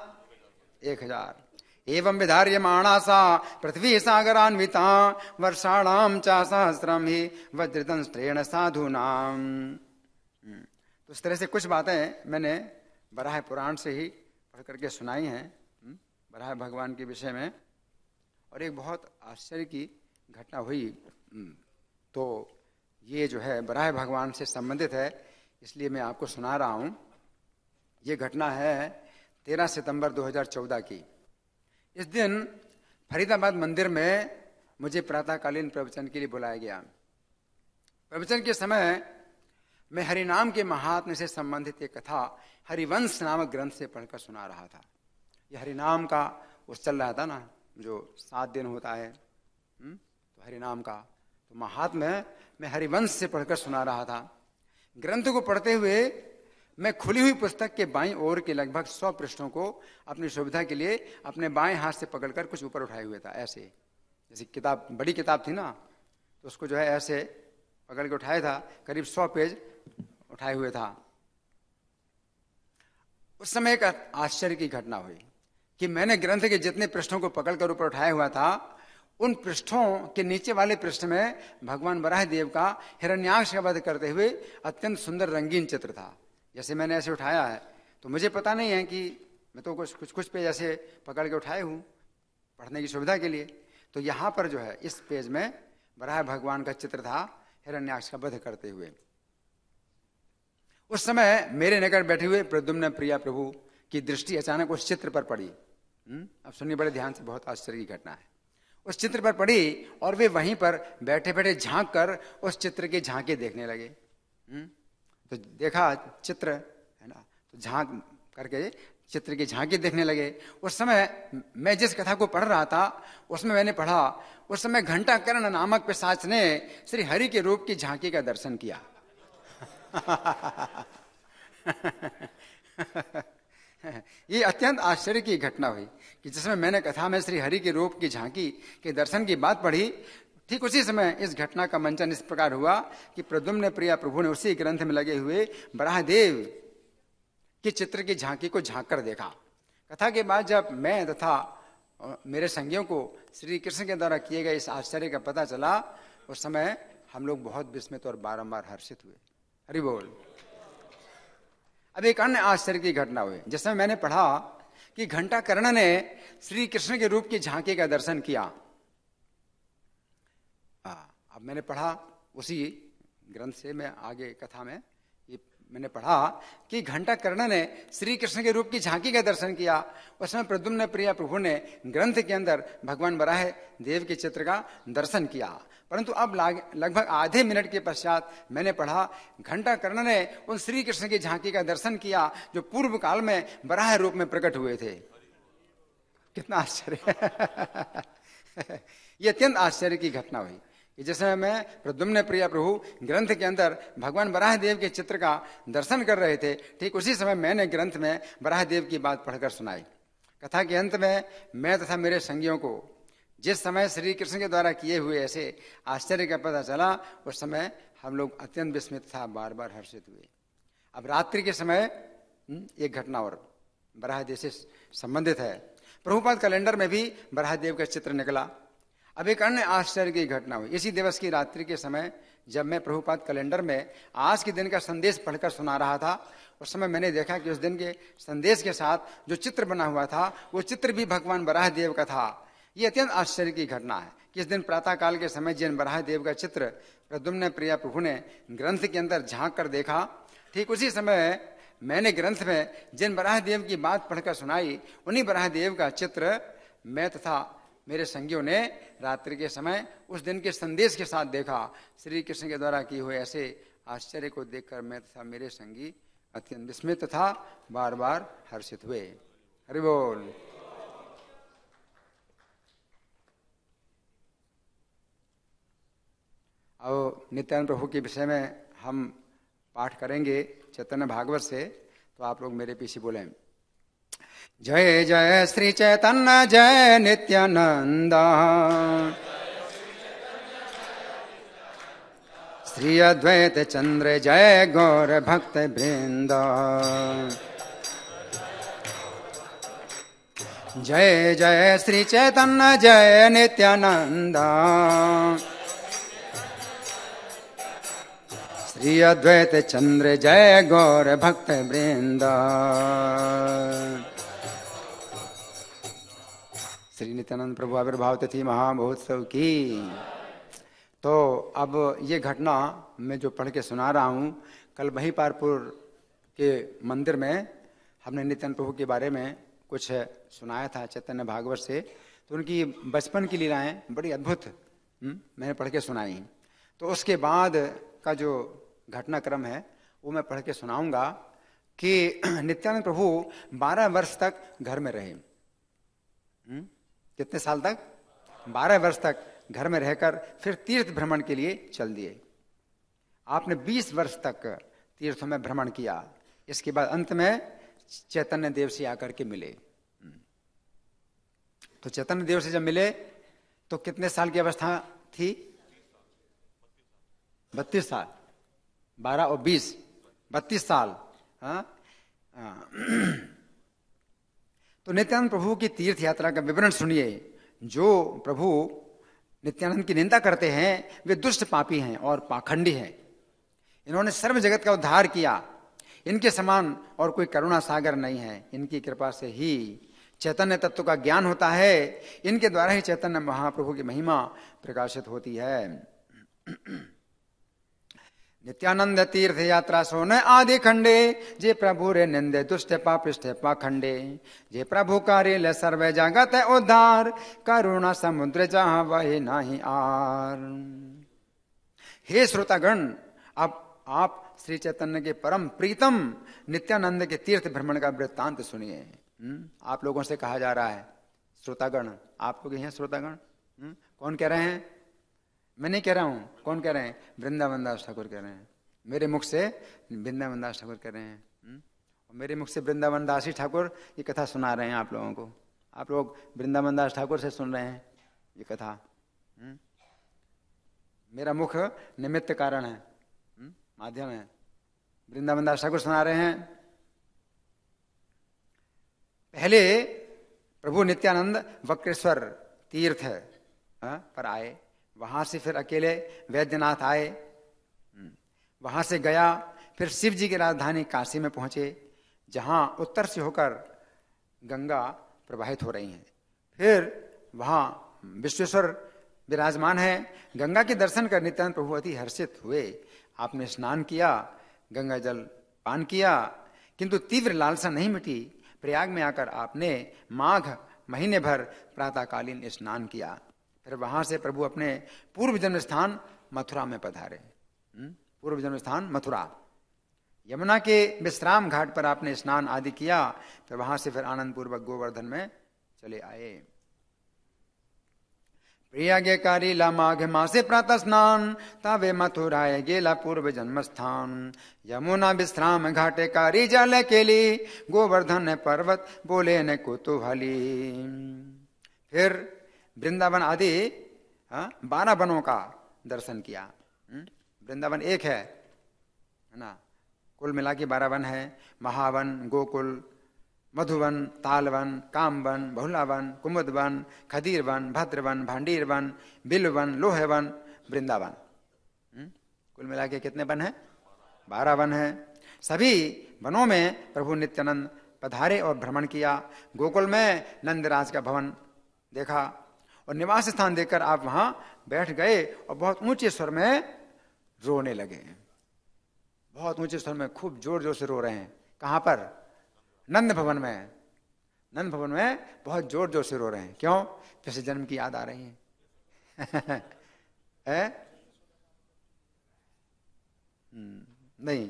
1000। एवं विधार्यमाणा सा पृथ्वी सागरान्विता वर्षाणाम चा सहस्रम ही वज्रदंष्ट्रेण साधुनाम। तो इस तरह से कुछ बातें मैंने वराह पुराण से ही पढ़ करके सुनाई हैं वराह भगवान के विषय में। और एक बहुत आश्चर्य की घटना हुई। तो ये जो है वराह भगवान से संबंधित है, इसलिए मैं आपको सुना रहा हूं। ये घटना है 13 सितंबर 2014 की। इस दिन फरीदाबाद मंदिर में मुझे प्रातःकालीन प्रवचन के लिए बुलाया गया। प्रवचन के समय मैं हरिनाम के महात्म्य से संबंधित एक कथा हरिवंश नामक ग्रंथ से पढ़कर सुना रहा था। ये हरिनाम का उस चल रहा था ना, जो 7 दिन होता है, तो हरिनाम का तो महात्म्य मैं हरिवंश से पढ़कर सुना रहा था। ग्रंथ को पढ़ते हुए मैं खुली हुई पुस्तक के बाईं ओर के लगभग 100 पृष्ठों को अपनी सुविधा के लिए अपने बाएं हाथ से पकड़कर कुछ ऊपर उठाए हुए था। ऐसे जैसे किताब, बड़ी किताब थी ना, तो उसको जो है ऐसे पकड़ के उठाया था, करीब 100 पेज उठाए हुए था। उस समय एक आश्चर्य की घटना हुई कि मैंने ग्रंथ के जितने पृष्ठों को पकड़कर ऊपर उठाया हुआ था, उन पृष्ठों के नीचे वाले पृष्ठ में भगवान वराह देव का हिरण्याक्ष का वध करते हुए अत्यंत सुंदर रंगीन चित्र था। जैसे मैंने ऐसे उठाया है, तो मुझे पता नहीं है कि मैं तो कुछ पेज ऐसे पकड़ के उठाए हूं पढ़ने की सुविधा के लिए। तो यहां पर जो है इस पेज में वराह भगवान का चित्र था हिरण्याक्ष का वध करते हुए। उस समय मेरे निकट बैठे हुए प्रद्युम्न प्रिया प्रभु की दृष्टि अचानक उस चित्र पर पड़ी। अब सुनिए बड़े ध्यान से, बहुत आश्चर्य की घटना है। उस चित्र पर पड़ी और वे वहीं पर बैठे बैठे झांक कर उस चित्र के झांके देखने लगे। तो देखा चित्र है ना, तो झांक करके चित्र की झांकी देखने लगे। उस समय मैं जिस कथा को पढ़ रहा था उसमें मैंने पढ़ा, उस समय घंटाकर्ण नामक पिशाच ने श्री हरि के रूप की झांकी का दर्शन किया। ये अत्यंत आश्चर्य की घटना हुई कि जिसमें मैंने कथा में श्री हरि के रूप की झांकी के दर्शन की बात पढ़ी, ठीक उसी समय इस घटना का मंचन इस प्रकार हुआ कि प्रद्युम्न प्रिया प्रभु ने उसी ग्रंथ में लगे हुए वराहदेव के चित्र की झांकी को झांक कर देखा। कथा के बाद जब मैं तथा मेरे संगियों को श्री कृष्ण के द्वारा किए गए इस आश्चर्य का पता चला, उस समय हम लोग बहुत विस्मित और बारंबार हर्षित हुए। हरि बोल। अब एक अन्य आश्चर्य की घटना हुई जिसमें मैंने पढ़ा कि घंटाकर्ण ने श्री कृष्ण के रूप की झांकी का दर्शन किया। अब मैंने पढ़ा उसी ग्रंथ से, मैं आगे कथा में ये मैंने पढ़ा कि घंटाकर्ण ने श्री कृष्ण के रूप की झांकी का दर्शन किया। उसमें प्रद्युम्न प्रिया प्रभु ने ग्रंथ के अंदर भगवान वराह देव के चित्र का दर्शन किया। परंतु अब लगभग आधे मिनट के पश्चात मैंने पढ़ा घंटाकर्ण ने उन श्री कृष्ण की झांकी का दर्शन किया जो पूर्व काल में वराह रूप में प्रकट हुए थे। कितना आश्चर्य। ये अत्यंत आश्चर्य की घटना हुई कि जिसमें मैं प्रद्युम्न प्रिया प्रभु ग्रंथ के अंदर भगवान वराह देव के चित्र का दर्शन कर रहे थे, ठीक उसी समय मैंने ग्रंथ में वराह देव की बात पढ़कर सुनाई। कथा के अंत में मैं तथा मेरे संगियों को जिस समय श्री कृष्ण के द्वारा किए हुए ऐसे आश्चर्य का पता चला, उस समय हम लोग अत्यंत विस्मित था, बार बार हर्षित हुए। अब रात्रि के समय एक घटना और वराह देव से संबंधित है। प्रभुपाद कैलेंडर में भी वराह देव का चित्र निकला। अब एक अन्य आश्चर्य की घटना हुई इसी दिवस की रात्रि के समय, जब मैं प्रभुपाद कैलेंडर में आज के दिन का संदेश पढ़कर सुना रहा था, उस समय मैंने देखा कि उस दिन के संदेश के साथ जो चित्र बना हुआ था वो चित्र भी भगवान वराह देव का था। ये अत्यंत आश्चर्य की घटना है कि इस दिन प्रातः काल के समय जिन वराह देव का चित्र प्रद्युम्न प्रिया प्रभु ने ग्रंथ के अंदर झांक कर देखा, ठीक उसी समय मैंने ग्रंथ में जिन वराह देव की बात पढ़कर सुनाई, उन्हीं वराह देव का चित्र मैं तथा मेरे संगियों ने रात्रि के समय उस दिन के संदेश के साथ देखा। श्री कृष्ण के द्वारा किए हुए ऐसे आश्चर्य को देखकर मैं तथा मेरे संगी अत्यंत विस्मित तथा बार बार हर्षित हुए। हरि बोल। अब नित्यानंद प्रभु के विषय में हम पाठ करेंगे चैतन्य भागवत से। तो आप लोग मेरे पीछे बोले, जय जय श्री चैतन्य जय नित्यानंद, श्री अद्वैत चंद्र जय गौर भक्त वृंद, जय जय श्री चैतन्य जय नित्यानंद, श्री अद्वैत चंद्र जय गौर भक्त वृंद। श्री नित्यानंद प्रभु आविर्भाव तिथि महामहोत्सव की। तो अब ये घटना मैं जो पढ़ के सुना रहा हूँ, कल महिपालपुर के मंदिर में हमने नित्यानंद प्रभु के बारे में कुछ सुनाया था चैतन्य भागवत से। तो उनकी बचपन की लीलाएं बड़ी अद्भुत मैंने पढ़ के सुनाई। तो उसके बाद का जो घटनाक्रम है वो मैं पढ़ के सुनाऊंगा कि नित्यानंद प्रभु 12 वर्ष तक घर में रहे। कितने साल तक? 12 वर्ष तक घर में रहकर फिर तीर्थ भ्रमण के लिए चल दिए। आपने 20 वर्ष तक तीर्थों में भ्रमण किया। इसके बाद अंत में चैतन्य देव से आकर के मिले। तो चैतन्य देव से जब मिले तो कितने साल की अवस्था थी? 32 साल। 12 और 20 32 साल। तो नित्यानंद प्रभु की तीर्थ यात्रा का विवरण सुनिए। जो प्रभु नित्यानंद की निंदा करते हैं वे दुष्ट पापी हैं और पाखंडी हैं। इन्होंने सर्व जगत का उद्धार किया। इनके समान और कोई करुणा सागर नहीं है। इनकी कृपा से ही चैतन्य तत्व का ज्ञान होता है। इनके द्वारा ही चैतन्य महाप्रभु की महिमा प्रकाशित होती है। नित्यानंद तीर्थ यात्रा सोन आदि खंडे, जे प्रभु रे निंदे दुष्ट पापिष्ठ पाखंडे, जे प्रभु कार्य सर्व जगत उद्धार, करुणा समुद्र जहां वही नाही आर। हे श्रोतागण, अब आप श्री चैतन्य के परम प्रीतम नित्यानंद के तीर्थ भ्रमण का वृत्तांत सुनिए। आप लोगों से कहा जा रहा है श्रोतागण। आप लोग हैं श्रोतागण? कौन कह रहे हैं? मैं नहीं कह रहा हूं। कौन कह रहे हैं? वृंदावन दास ठाकुर कह रहे हैं। मेरे मुख से वृंदावन दास ठाकुर कह रहे हैं। और मेरे मुख से वृंदावन दास ही ठाकुर ये कथा सुना रहे हैं आप लोगों को। आप लोग वृंदावन दास ठाकुर से सुन रहे हैं ये कथा। मेरा मुख निमित्त कारण है, माध्यम है। वृंदावन दास ठाकुर सुना रहे हैं। पहले प्रभु नित्यानंद वक्रेश्वर तीर्थ पर आए। वहां से फिर अकेले वैद्यनाथ आए। वहां से गया फिर शिव जी की राजधानी काशी में पहुंचे, जहां उत्तर से होकर गंगा प्रवाहित हो रही है। फिर वहां विश्वेश्वर विराजमान है। गंगा के दर्शन कर नित्यानंद प्रभु अति हर्षित हुए। आपने स्नान किया, गंगा जल पान किया, किंतु तीव्र लालसा नहीं मिटी। प्रयाग में आकर आपने माघ महीने भर प्रातःकालीन स्नान किया। फिर वहां से प्रभु अपने पूर्व जन्म स्थान मथुरा में पधारे। पूर्व जन्म स्थान मथुरा। यमुना के विश्राम घाट पर आपने स्नान आदि किया। फिर वहां से फिर आनंद पूर्वक गोवर्धन में चले आए। प्रयागे कारीला माघ मासे प्रातः स्नान, तावे मथुराए गेला पूर्व जन्म स्थान। यमुना विश्राम घाटे कारी जल केली, गोवर्धन पर्वत बोले न कुतूहली। फिर वृंदावन आदि 12 वनों का दर्शन किया। वृंदावन एक है ना, कुल मिला के 12 वन है। महावन, गोकुल, मधुवन, तालवन, कामवन, बहुलावन, कुमुदवन, खदीरवन, भद्रवन, भांडीरवन, बिलवन, लोहेवन, वृंदावन। कुल मिला के कितने वन है? 12 वन है। सभी वनों में प्रभु नित्यानंद पधारे और भ्रमण किया। गोकुल में नंदराज का भवन देखा और निवास स्थान देखकर आप वहां बैठ गए और बहुत ऊंचे स्वर में रोने लगे। बहुत ऊंचे स्वर में खूब जोर जोर से रो रहे हैं। कहां पर? नंद भवन में। नंद भवन में बहुत जोर जोर से रो रहे हैं। क्यों? पिछले जन्म की याद आ रही है? नहीं,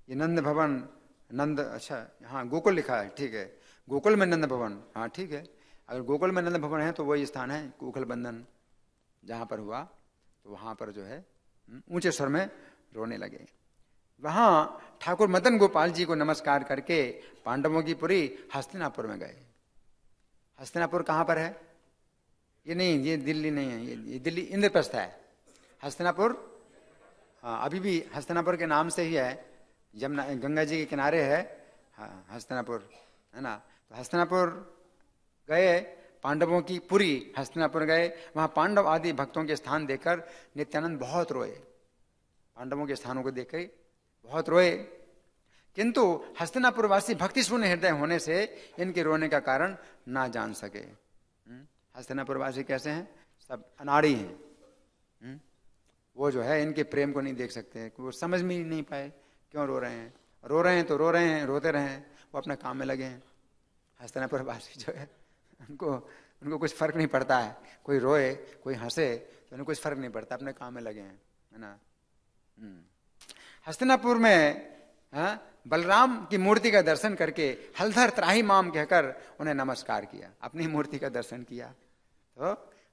ये नंद भवन, नंद, अच्छा हाँ गोकुल लिखा है, ठीक है। गोकुल में नंद भवन, हाँ ठीक है। अगर गोकुल में नंद भवन है तो वही स्थान है कुखल बंधन जहां पर हुआ। तो वहां पर जो है ऊंचे स्वर में रोने लगे। वहां ठाकुर मदन गोपाल जी को नमस्कार करके पांडवों की पुरी हस्तिनापुर में गए। हस्तिनापुर कहां पर है? ये नहीं, ये दिल्ली नहीं है, ये दिल्ली इंद्रप्रस्थ है। हस्तिनापुर, हाँ, अभी भी हस्तिनापुर के नाम से ही है, यमुना गंगा जी के किनारे है, हाँ, हस्तिनापुर है ना। तो हस्तिनापुर गए, पांडवों की पुरी हस्तिनापुर गए। वहां पांडव आदि भक्तों के स्थान देखकर नित्यानंद बहुत रोए। पांडवों के स्थानों को देखकर बहुत रोए, किंतु हस्तिनापुरवासी भक्ति शून्य हृदय होने से इनके रोने का कारण ना जान सके। हस्तिनापुरवासी कैसे हैं? सब अनाड़ी हैं। वो जो है इनके प्रेम को नहीं देख सकते, वो समझ में ही नहीं पाए क्यों रो रहे हैं। रो रहे हैं तो रो रहे हैं, रोते रहे, वो अपने काम में लगे हैं। हस्तिनापुरवासी जो है उनको कुछ फर्क नहीं पड़ता है, कोई रोए कोई हंसे तो उन्हें कुछ फर्क नहीं पड़ता, अपने काम में लगे हैं, है ना। हस्तिनापुर में बलराम की मूर्ति का दर्शन करके हलधर त्राही माम कहकर उन्हें नमस्कार किया। अपनी मूर्ति का दर्शन किया तो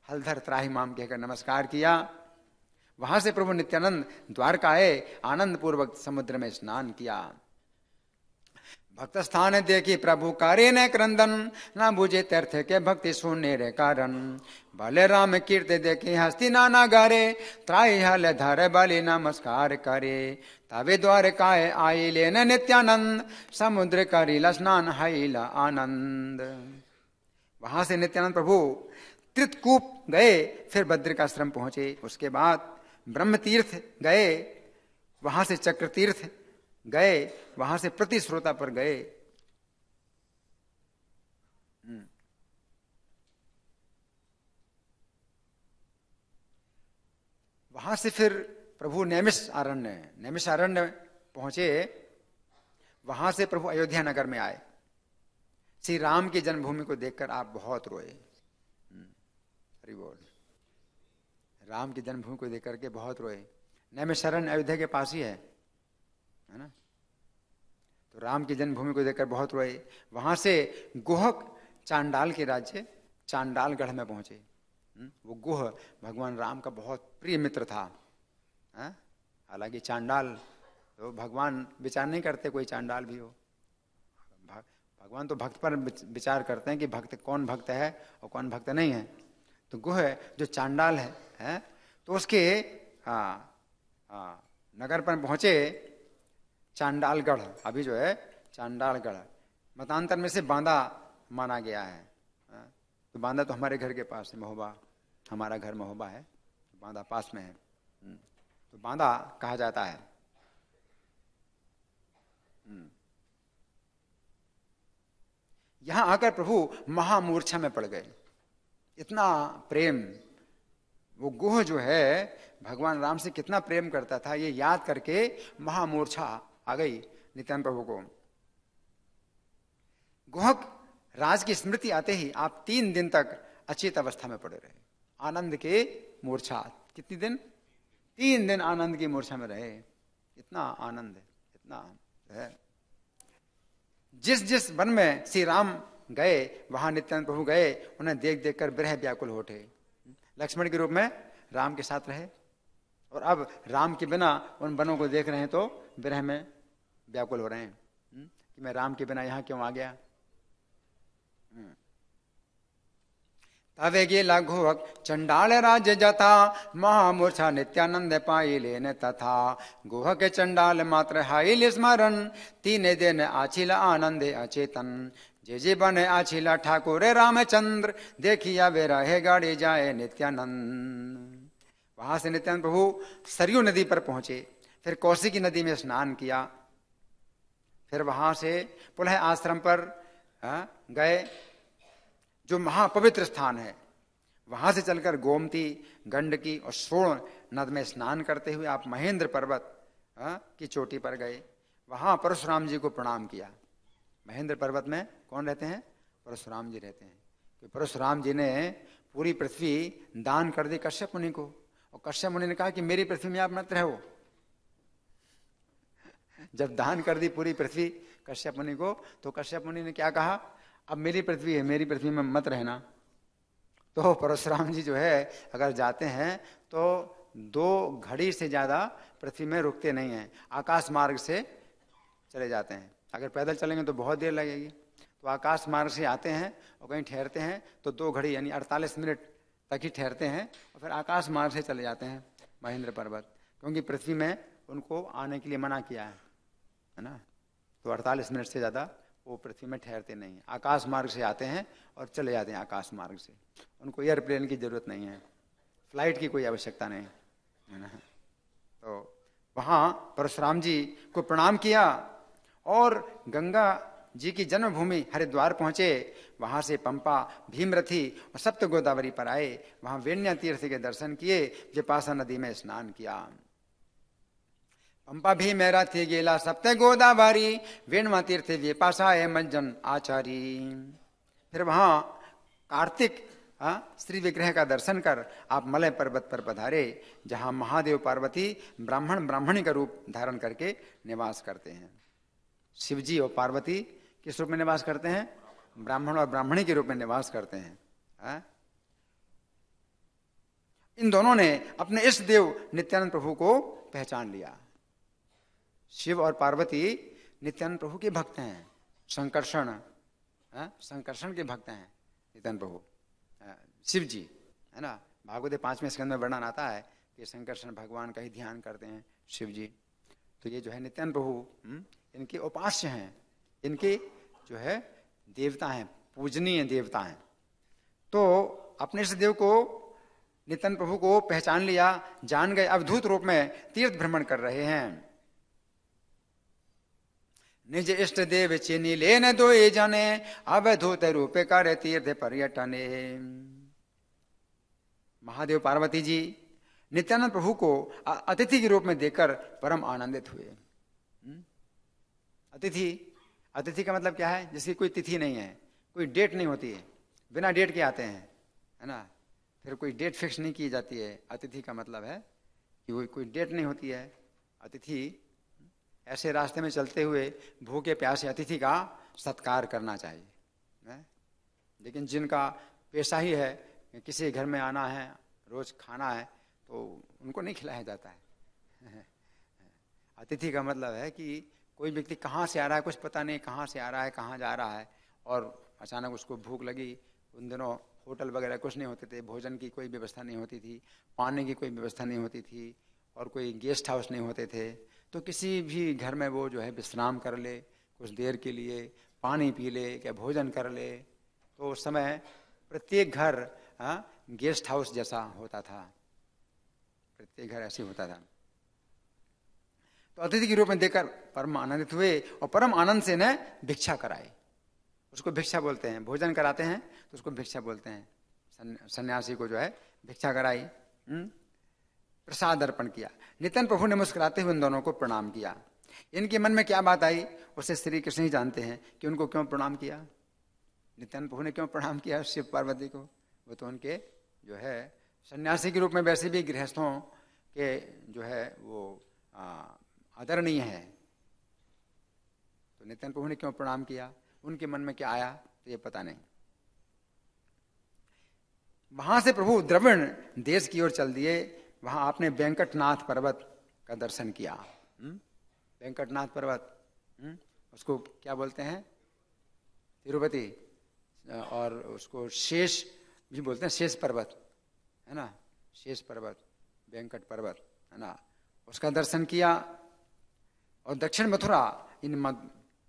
हलधर त्राही माम कहकर नमस्कार किया। वहां से प्रभु नित्यानंद द्वारका आए, आनंद पूर्वक समुद्र में स्नान किया। भक्त स्थान देखी प्रभु कार्य ने क्रंदन, ना बुझे तीर्थ के भक्ति शून्य रे कारण। भले राम कीर्ति देखी हस्ती नाना गारे, त्राही हल धर बलि नमस्कार करे। तवे द्वारकाए आई लेन नित्यानंद, समुद्र करीला स्नान हाइला आनंद। वहां से नित्यानंद प्रभु त्रितकूप गए, फिर बद्रिकाश्रम पहुंचे, उसके बाद ब्रह्म तीर्थ गए, वहां से चक्र तीर्थ गए, वहां से प्रतिश्रोता पर गए। वहां से फिर प्रभु नैमिषारण्य पहुंचे। वहां से प्रभु अयोध्या नगर में आए। श्री राम की जन्मभूमि को देखकर आप बहुत रोए। हरि बोल। राम की जन्मभूमि को देख करके बहुत रोए। नैमिषारण्य अयोध्या के पास ही है ना। तो राम की जन्मभूमि को देखकर बहुत रोए। वहां से गुहक चांडाल के राज्य चांडालगढ़ में पहुंचे। वो गुह भगवान राम का बहुत प्रिय मित्र था। हालांकि चांडाल तो भगवान विचार नहीं करते कोई चांडाल भी हो, भगवान तो भक्त पर विचार करते हैं कि भक्त कौन भक्त है और कौन भक्त नहीं है। तो गुह जो चांडाल है तो उसके नगर पर पहुंचे, चांडालगढ़ अभी जो है चांडालगढ़ मतांतर में से बांदा माना गया है। तो बांदा तो हमारे घर के पास है, महोबा, हमारा घर महोबा है, बांदा पास में है, तो बांदा कहा जाता है। यहां आकर प्रभु महामूर्छा में पड़ गए। इतना प्रेम, वो गुह जो है भगवान राम से कितना प्रेम करता था, ये याद करके महामूर्छा आ गई नित्यानंद प्रभु को। गुहक राज की स्मृति आते ही आप 3 दिन तक अचेत अवस्था में पड़े रहे। आनंद के मूर्छा, कितनी दिन? 3 दिन आनंद की मूर्छा में रहे। इतना आनंद है, इतना है। जिस जिस वन में श्री राम गए वहां नित्यानंद प्रभु गए, उन्हें देख देख कर विरह व्याकुल हो उठे। लक्ष्मण के रूप में राम के साथ रहे और अब राम के बिना उन वनों को देख रहे हैं तो विरह में व्याकुल हो रहे हैं कि मैं राम के बिना यहां क्यों आ गया। तवे गेला गुहक चंडाल राज्य जथा, महामूर्छा नित्यानंद पाई लेने तथा। गुहक चंडाल मात्र हाइल स्मरण, 3 दिन आछिला आनंद अचेतन। जे बने आछिला ठाकुर रामचंद्र, देखिया वे रहे गाड़ी जाए नित्यानंद। वहां से नित्यानंद प्रभु सरयू नदी पर पहुंचे, फिर कौशिकी नदी में स्नान किया, फिर वहां से पुनः आश्रम पर गए जो महापवित्र स्थान है। वहां से चलकर गोमती, गंडकी और सोण नद में स्नान करते हुए आप महेंद्र पर्वत की चोटी पर गए। वहां परशुराम जी को प्रणाम किया। महेंद्र पर्वत में कौन रहते हैं? परशुराम जी रहते हैं। तो परशुराम जी ने पूरी पृथ्वी दान कर दी कश्यप मुनि को, और कश्यप मुनि ने कहा कि मेरी पृथ्वी में आप मत रहो। जब दान कर दी पूरी पृथ्वी कश्यप मुनि को, तो कश्यप मुनि ने क्या कहा? अब मेरी पृथ्वी है, मेरी पृथ्वी में मत रहना। तो परशुराम जी जो है अगर जाते हैं तो 2 घड़ी से ज्यादा पृथ्वी में रुकते नहीं हैं, आकाश मार्ग से चले जाते हैं। अगर पैदल चलेंगे तो बहुत देर लगेगी, तो आकाश मार्ग से आते हैं और कहीं ठहरते हैं तो 2 घड़ी यानी 48 मिनट तक ही ठहरते हैं और फिर आकाश मार्ग से चले जाते हैं महेंद्र पर्वत, क्योंकि पृथ्वी में उनको आने के लिए मना किया है ना। तो 48 मिनट से ज़्यादा वो पृथ्वी में ठहरते नहीं हैं, आकाश मार्ग से आते हैं और चले जाते हैं आकाश मार्ग से। उनको एयरप्लेन की जरूरत नहीं है, फ्लाइट की कोई आवश्यकता नहीं है ना। तो वहाँ परशुराम जी को प्रणाम किया और गंगा जी की जन्मभूमि हरिद्वार पहुंचे। वहां से पंपा, भीमरथी और सप्त गोदावरी पर आए, वहां वेण्या तीर्थ के दर्शन किए, विपाशा नदी में स्नान किया। पंपा भीमरथी गेला सप्त गोदावरी, वेण्या तीर्थ विपाशाय मज्जन आचारी। फिर वहां कार्तिक श्री विग्रह का दर्शन कर आप मलय पर्वत पर पधारे, जहां महादेव पार्वती ब्राह्मण ब्राह्मणी का रूप धारण करके निवास करते हैं। शिवजी और पार्वती किस रूप में निवास करते हैं? ब्राह्मण और ब्राह्मणी के रूप में निवास करते हैं। इन दोनों ने अपने इष्ट देव नित्यानंद प्रभु को पहचान लिया। शिव और पार्वती नित्यानंद प्रभु के भक्त हैं, संकर्षण के भक्त हैं नित्यानंद प्रभु, शिव जी, है ना। भागवत 5वें स्कंद में वर्णन आता है कि संकर्षण भगवान का ही ध्यान करते हैं शिव जी। तो ये जो है नित्यानंद प्रभु इनके उपास्य हैं, इनके जो है देवता हैं, पूजनीय देवता हैं। तो अपने इस देव को नित्यानंद प्रभु को पहचान लिया, जान गए, अवधूत रूप में तीर्थ भ्रमण कर रहे हैं। निज इष्ट देव चिन्हि लेन दो ये जाने, अवधूत रूप कर तीर्थ पर्यटने। महादेव पार्वती जी नित्यानंद प्रभु को अतिथि के रूप में देखकर परम आनंदित हुए। अतिथि का मतलब क्या है? जिसकी कोई तिथि नहीं है, कोई डेट नहीं होती है, बिना डेट के आते हैं, है ना। फिर कोई डेट फिक्स नहीं की जाती है। अतिथि का मतलब है कि वो कोई डेट नहीं होती है। अतिथि ऐसे रास्ते में चलते हुए भूखे प्यासे अतिथि का सत्कार करना चाहिए। लेकिन जिनका पेशा ही है किसी घर में आना है, रोज खाना है, तो उनको नहीं खिलाया जाता है। अतिथि का मतलब है कि कोई व्यक्ति कहाँ से आ रहा है, कुछ पता नहीं कहाँ से आ रहा है, कहाँ जा रहा है, और अचानक उसको भूख लगी। उन दिनों होटल वगैरह कुछ नहीं होते थे, भोजन की कोई व्यवस्था नहीं होती थी, पानी की कोई व्यवस्था नहीं होती थी, और कोई गेस्ट हाउस नहीं होते थे। तो किसी भी घर में वो जो है विश्राम कर ले, कुछ देर के लिए पानी पी ले या भोजन कर ले। तो उस समय प्रत्येक घर गेस्ट हाउस जैसा होता था, प्रत्येक घर ऐसे होता था। तो अतिथि के रूप में देखकर परम आनंदित हुए और परम आनंद से न भिक्षा कराए। उसको भिक्षा बोलते हैं, भोजन कराते हैं तो उसको भिक्षा बोलते हैं। सन्यासी को जो है भिक्षा कराई, प्रसाद अर्पण किया। नित्यानंद प्रभु ने मुस्कुराते हुए इन दोनों को प्रणाम किया। इनके मन में क्या बात आई उसे श्री कृष्ण ही जानते हैं कि उनको क्यों प्रणाम किया, नित्यानंद प्रभु ने क्यों प्रणाम किया शिव पार्वती को। वो तो उनके जो है सन्यासी के रूप में वैसे भी गृहस्थों के जो है वो आदरणीय है। तो नित्यानंद प्रभु ने क्यों प्रणाम किया, उनके मन में क्या आया, तो ये पता नहीं। वहां से प्रभु द्रविड़ देश की ओर चल दिए। वहां आपने वेंकटनाथ पर्वत का दर्शन किया। वेंकटनाथ पर्वत, उसको क्या बोलते हैं? तिरुपति, और उसको शेष भी बोलते हैं, शेष पर्वत, है ना, शेष पर्वत, वेंकट पर्वत, है ना। उसका दर्शन किया और दक्षिण मथुरा इन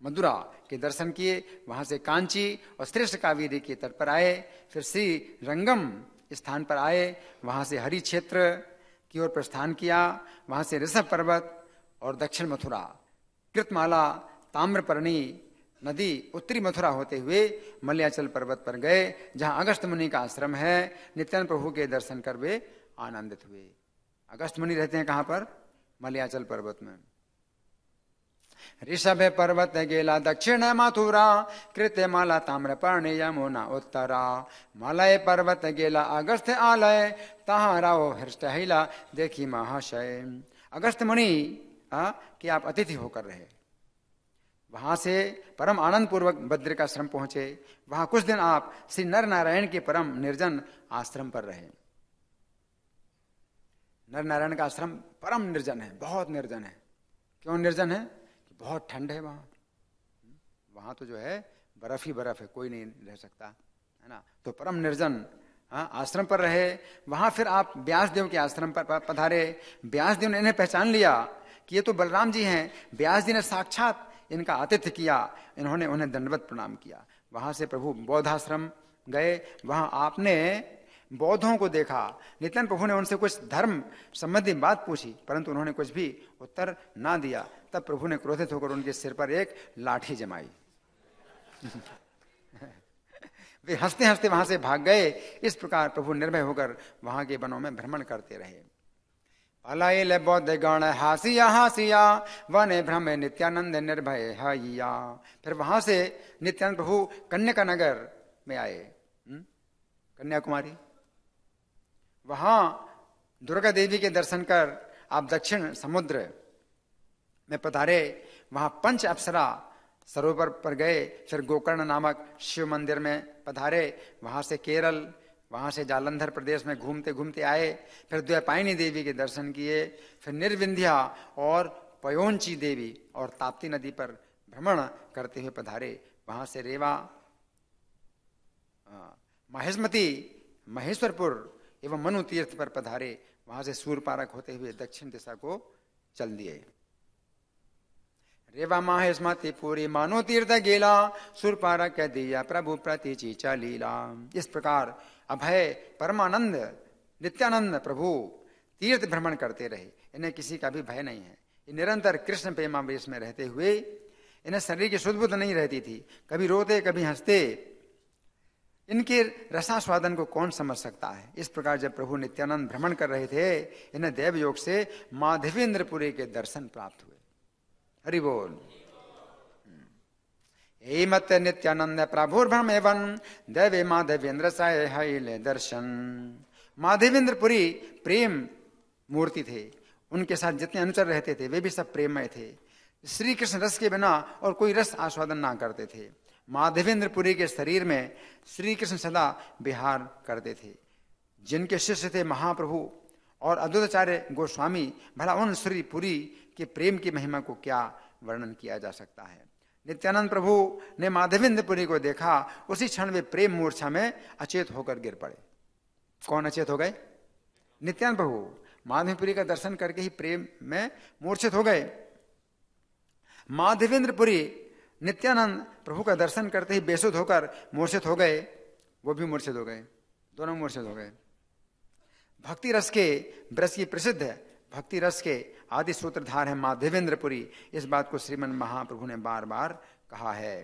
मदुरा के दर्शन किए। वहां से कांची और श्रेष्ठ कावेरी के तट पर आए। फिर श्री रंगम स्थान पर आए, वहां से हरि क्षेत्र की ओर प्रस्थान किया। वहां से ऋषभ पर्वत और दक्षिण मथुरा, कृतमाला, ताम्रपर्णी नदी, उत्तरी मथुरा होते हुए मलयाचल पर्वत पर गए, जहां अगस्त मुनि का आश्रम है। नित्यानंद प्रभु के दर्शन कर वे आनंदित हुए। अगस्त मुनि रहते हैं कहां पर? मलयाचल पर्वत में। ऋषभ पर्वत गेला दक्षिण मथुरा, कृत्यमाला ताम्रपर्णी यमुना उत्तरा। मलय पर्वत गेला अगस्त आलय, तहां राव हृष्ट हिला देखी महाशय। अगस्त मुनि कि आप अतिथि होकर रहे। वहां से परम आनंद पूर्वक बद्रिकाश्रम पहुंचे। वहां कुछ दिन आप श्री नर नारायण के परम निर्जन आश्रम पर रहे। नर नारायण का आश्रम परम निर्जन है, बहुत निर्जन है। क्यों निर्जन है? कि बहुत ठंड है वहां। वहां तो जो है बर्फ ही बर्फ है, कोई नहीं रह सकता, है ना। तो परम निर्जन आश्रम पर रहे। वहां फिर आप व्यासदेव के आश्रम पर पधारे। व्यासदेव ने इन्हें पहचान लिया कि ये तो बलराम जी हैं। व्यास जी ने साक्षात इनका आतिथ्य किया, इन्होंने उन्हें दंडवत प्रणाम किया। वहां से प्रभु बौद्धाश्रम गए। वहां आपने बौद्धों को देखा। नित्यानंद प्रभु ने उनसे कुछ धर्म संबंधी बात पूछी, परंतु उन्होंने कुछ भी उत्तर ना दिया। तब प्रभु ने क्रोधित होकर उनके सिर पर एक लाठी जमाई। वे हंसते हंसते वहां से भाग गए। इस प्रकार प्रभु निर्भय होकर वहां के वनों में भ्रमण करते रहे। पलायिले बौद्ध गण हासिया हासिया, वने भ्रमे नित्यानंद निर्भय हइया। फिर वहां से नित्यानंद प्रभु कन्या नगर में आए, कन्याकुमारी। वहां दुर्गा देवी के दर्शन कर आप दक्षिण समुद्र में पधारे। वहां पंच अप्सरा सरोवर पर गए। फिर गोकर्ण नामक शिव मंदिर में पधारे। वहां से केरल, वहां से जालंधर प्रदेश में घूमते घूमते आए। फिर द्वैपायनी देवी के दर्शन किए। फिर निर्विंध्या और पयोंची देवी और ताप्ती नदी पर भ्रमण करते हुए पधारे। वहां से रेवा, माहिष्मती, महेश्वरपुर एवं मनु तीर्थ पर पधारे। वहां से सूरपारक होते हुए दक्षिण दिशा को चल दिए। रेवा माहेश्मती पूरी मानो तीर्थ गेला, सूरपारक कह दिया प्रभु प्रति चीचा लीला। इस प्रकार अभय परमानंद नित्यानंद प्रभु तीर्थ भ्रमण करते रहे। इन्हें किसी का भी भय नहीं है। ये निरंतर कृष्ण प्रेमावेश में रहते हुए इन्हें शरीर की सुध बुध नहीं रहती थी। कभी रोते कभी हंसते। इनके रसास्वादन को कौन समझ सकता है। इस प्रकार जब प्रभु नित्यानंद भ्रमण कर रहे थे, इन्हें देव योग से माधवेंद्रपुरी के दर्शन प्राप्त हुए। हरि बोल। हे मत नित्यानंद प्रभु भ्रम एवं देवे माधवेंद्र साय हईले दर्शन। माधवेंद्रपुरी प्रेम मूर्ति थे। उनके साथ जितने अनुचर रहते थे वे भी सब प्रेममय थे। श्री कृष्ण रस के बिना और कोई रस आस्वादन ना करते थे। माधवेंद्रपुरी के शरीर में श्री कृष्ण सदा विहार करते थे। जिनके शिष्य थे महाप्रभु और अद्वैताचार्य गोस्वामी, भला उन श्री पुरी के प्रेम की महिमा को क्या वर्णन किया जा सकता है। नित्यानंद प्रभु ने माधवेंद्रपुरी को देखा। उसी क्षण वे प्रेम मूर्छा में अचेत होकर गिर पड़े। कौन अचेत हो गए? नित्यानंद प्रभु माधवेंद्रपुरी का दर्शन करके ही प्रेम में मूर्छित हो गए। माधवेंद्रपुरी नित्यानंद प्रभु का दर्शन करते ही बेसुध होकर मूर्छित हो गए। वो भी मूर्छित हो गए, दोनों मूर्छित हो गए। भक्ति रस के ब्रज की प्रसिद्ध भक्ति रस के आदि सूत्रधार है माधवेंद्रपुरी। इस बात को श्रीमन महाप्रभु ने बार बार कहा है।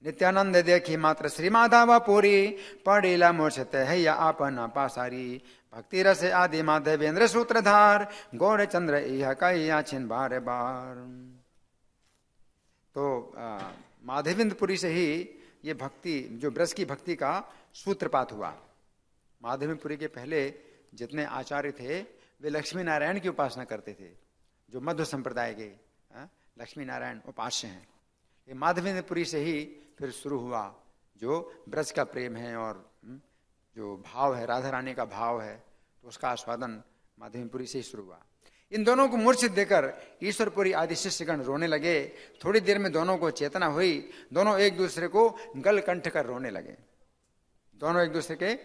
नित्यानंद देखी मात्र श्री माधव पुरी, पड़ीला मूर्छित है या आपना पासारी। भक्ति रस आदि माधवेंद्र सूत्रधार, गौर चंद्र यह कई छिन बार बार। तो माधवेंद्रपुरी से ही ये भक्ति, जो ब्रज की भक्ति का सूत्रपात हुआ। माधवेंद्रपुरी के पहले जितने आचार्य थे वे लक्ष्मी नारायण की उपासना करते थे, जो मध्व संप्रदाय के लक्ष्मी नारायण उपास्य हैं। ये माधवेंद्रपुरी से ही फिर शुरू हुआ जो ब्रज का प्रेम है और जो भाव है, राधा रानी का भाव है, तो उसका आस्वादन माधवेंद्रपुरी से ही शुरू हुआ। इन दोनों को मूर्छित देकर ईश्वरपुरी आदि शिष्यगण रोने लगे। थोड़ी देर में दोनों को चेतना हुई। दोनों एक दूसरे को गल कंठ कर रोने लगे। दोनों एक दूसरे के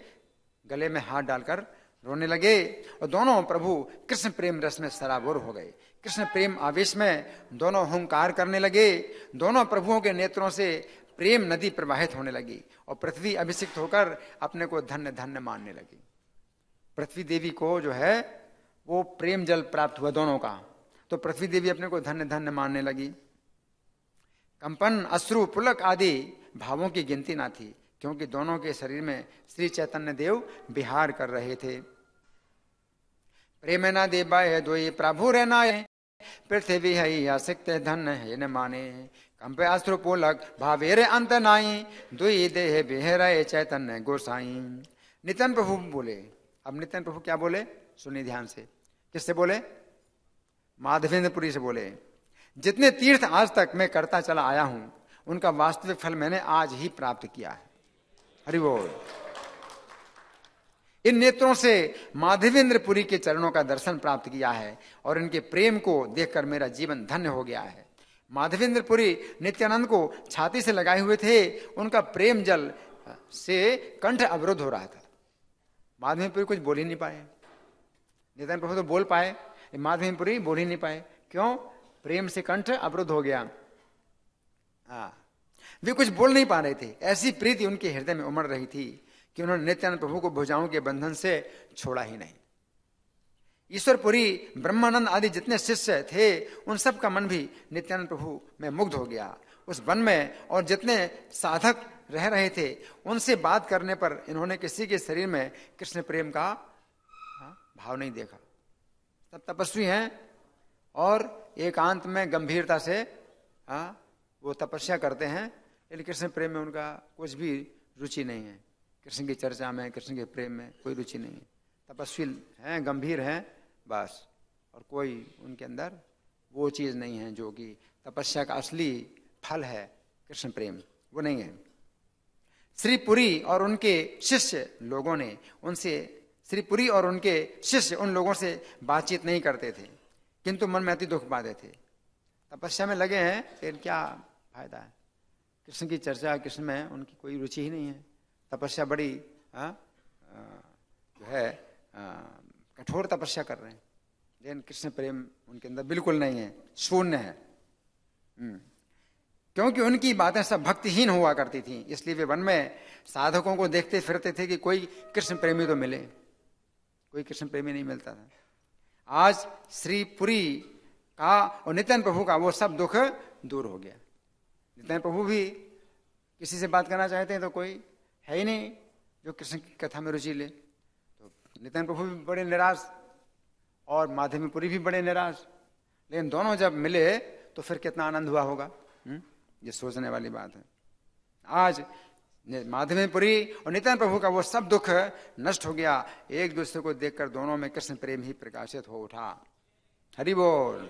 गले में हाथ डालकर रोने लगे और दोनों प्रभु कृष्ण प्रेम रस में सराबोर हो गए। कृष्ण प्रेम आवेश में दोनों हुंकार करने लगे। दोनों प्रभुओं के नेत्रों से प्रेम नदी प्रवाहित होने लगी और पृथ्वी अभिषिक्त होकर अपने को धन्य धन्य मानने लगी। पृथ्वी देवी को जो है वो प्रेम जल प्राप्त हुआ दोनों का, तो पृथ्वी देवी अपने को धन्य धन्य मानने लगी। कंपन, अश्रु, पुलक आदि भावों की गिनती ना थी, क्योंकि दोनों के शरीर में श्री चैतन्य देव विहार कर रहे थे। प्रेम न देवाय द्वयी प्रभु रहनाय, पृथ्वी है आसक्त धन है न माने। कंपे अश्रु पुलक भावेर अंत नाई, द्वयी देह बिहरय चैतन्य गोसाई। नित्यानंद प्रभु बोले। अब नित्यानंद प्रभु क्या बोले सुनिए ध्यान से। किससे बोले? माधवेंद्रपुरी से बोले। जितने तीर्थ आज तक मैं करता चला आया हूं उनका वास्तविक फल मैंने आज ही प्राप्त किया है। हरि बोल। इन नेत्रों से माधवेंद्रपुरी के चरणों का दर्शन प्राप्त किया है और इनके प्रेम को देखकर मेरा जीवन धन्य हो गया है। माधवेंद्रपुरी नित्यानंद को छाती से लगाए हुए थे, उनका प्रेम जल से कंठ अवरुद्ध हो रहा था। माधवेंद्रपुरी कुछ बोल ही नहीं पाए। नित्यानंद प्रभु तो बोल पाए, माधवेंद्रपुरी बोल ही नहीं पाए। क्यों? प्रेम से कंठ अवरुद्ध हो गया। वे कुछ बोल नहीं पा रहे थे। ऐसी प्रीति उनके हृदय में उमड़ रही थी कि उन्होंने नित्यानंद प्रभु को भुजाओं के बंधन से छोड़ा ही नहीं। ईश्वरपुरी, ब्रह्मानंद आदि जितने शिष्य थे, उन सब का मन भी नित्यानंद प्रभु में मुग्ध हो गया। उस वन में और जितने साधक रह रहे थे, उनसे बात करने पर इन्होंने किसी के शरीर में कृष्ण प्रेम का भाव नहीं देखा। सब तपस्वी हैं और एकांत में गंभीरता से वो तपस्या करते हैं, लेकिन कृष्ण प्रेम में उनका कुछ भी रुचि नहीं है। कृष्ण की चर्चा में, कृष्ण के प्रेम में कोई रुचि नहीं है। तपस्वी हैं, गंभीर हैं बस, और कोई उनके अंदर वो चीज नहीं है जो कि तपस्या का असली फल है। कृष्ण प्रेम वो नहीं है। श्री पुरी और उनके शिष्य लोगों ने उनसे, श्री पुरी और उनके शिष्य उन लोगों से बातचीत नहीं करते थे, किंतु मन में अति दुख पाते थे। तपस्या में लगे हैं, फिर क्या फायदा है? कृष्ण की चर्चा, कृष्ण में उनकी कोई रुचि ही नहीं है। तपस्या बड़ी जो है कठोर तपस्या कर रहे हैं, लेकिन कृष्ण प्रेम उनके अंदर बिल्कुल नहीं है, शून्य है। क्योंकि उनकी बातें सब भक्तिहीन हुआ करती थी, इसलिए वे वन में साधकों को देखते फिरते थे कि कोई कृष्ण प्रेमी तो मिले। कोई कृष्ण प्रेमी नहीं मिलता था। आज श्री पुरी का और नित्यानंद प्रभु का वो सब दुख दूर हो गया। नित्यानंद प्रभु भी किसी से बात करना चाहते हैं तो कोई है ही नहीं जो कृष्ण की कथा में रुचि ले। तो नित्यानंद प्रभु भी बड़े निराश और माधवेंद्रपुरी भी बड़े निराश, लेकिन दोनों जब मिले तो फिर कितना आनंद हुआ होगा। ये सोचने वाली बात है। आज माधवेंद्रपुरी और नित्यानंद प्रभु का वो सब दुख नष्ट हो गया। एक दूसरे को देखकर दोनों में कृष्ण प्रेम ही प्रकाशित हो उठा। हरि बोल।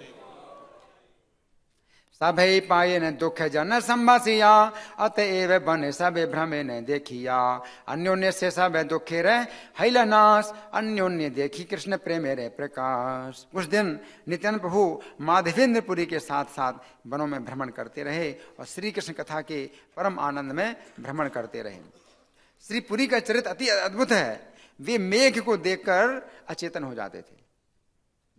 सभे पाए न दुख जन संभासिया, अतएव बने सबे भ्रमे न देखिया। अन्योन्य से सब दुखे रह हैलनाश, अन्योन्य देखी कृष्ण प्रेमे रे प्रकाश। उस दिन नित्यानंद प्रभु माधवेंद्रपुरी के साथ साथ वनों में भ्रमण करते रहे और श्री कृष्ण कथा के परम आनंद में भ्रमण करते रहे। श्री पुरी का चरित्र अति अद्भुत है। वे मेघ को देखकर अचेतन हो जाते थे।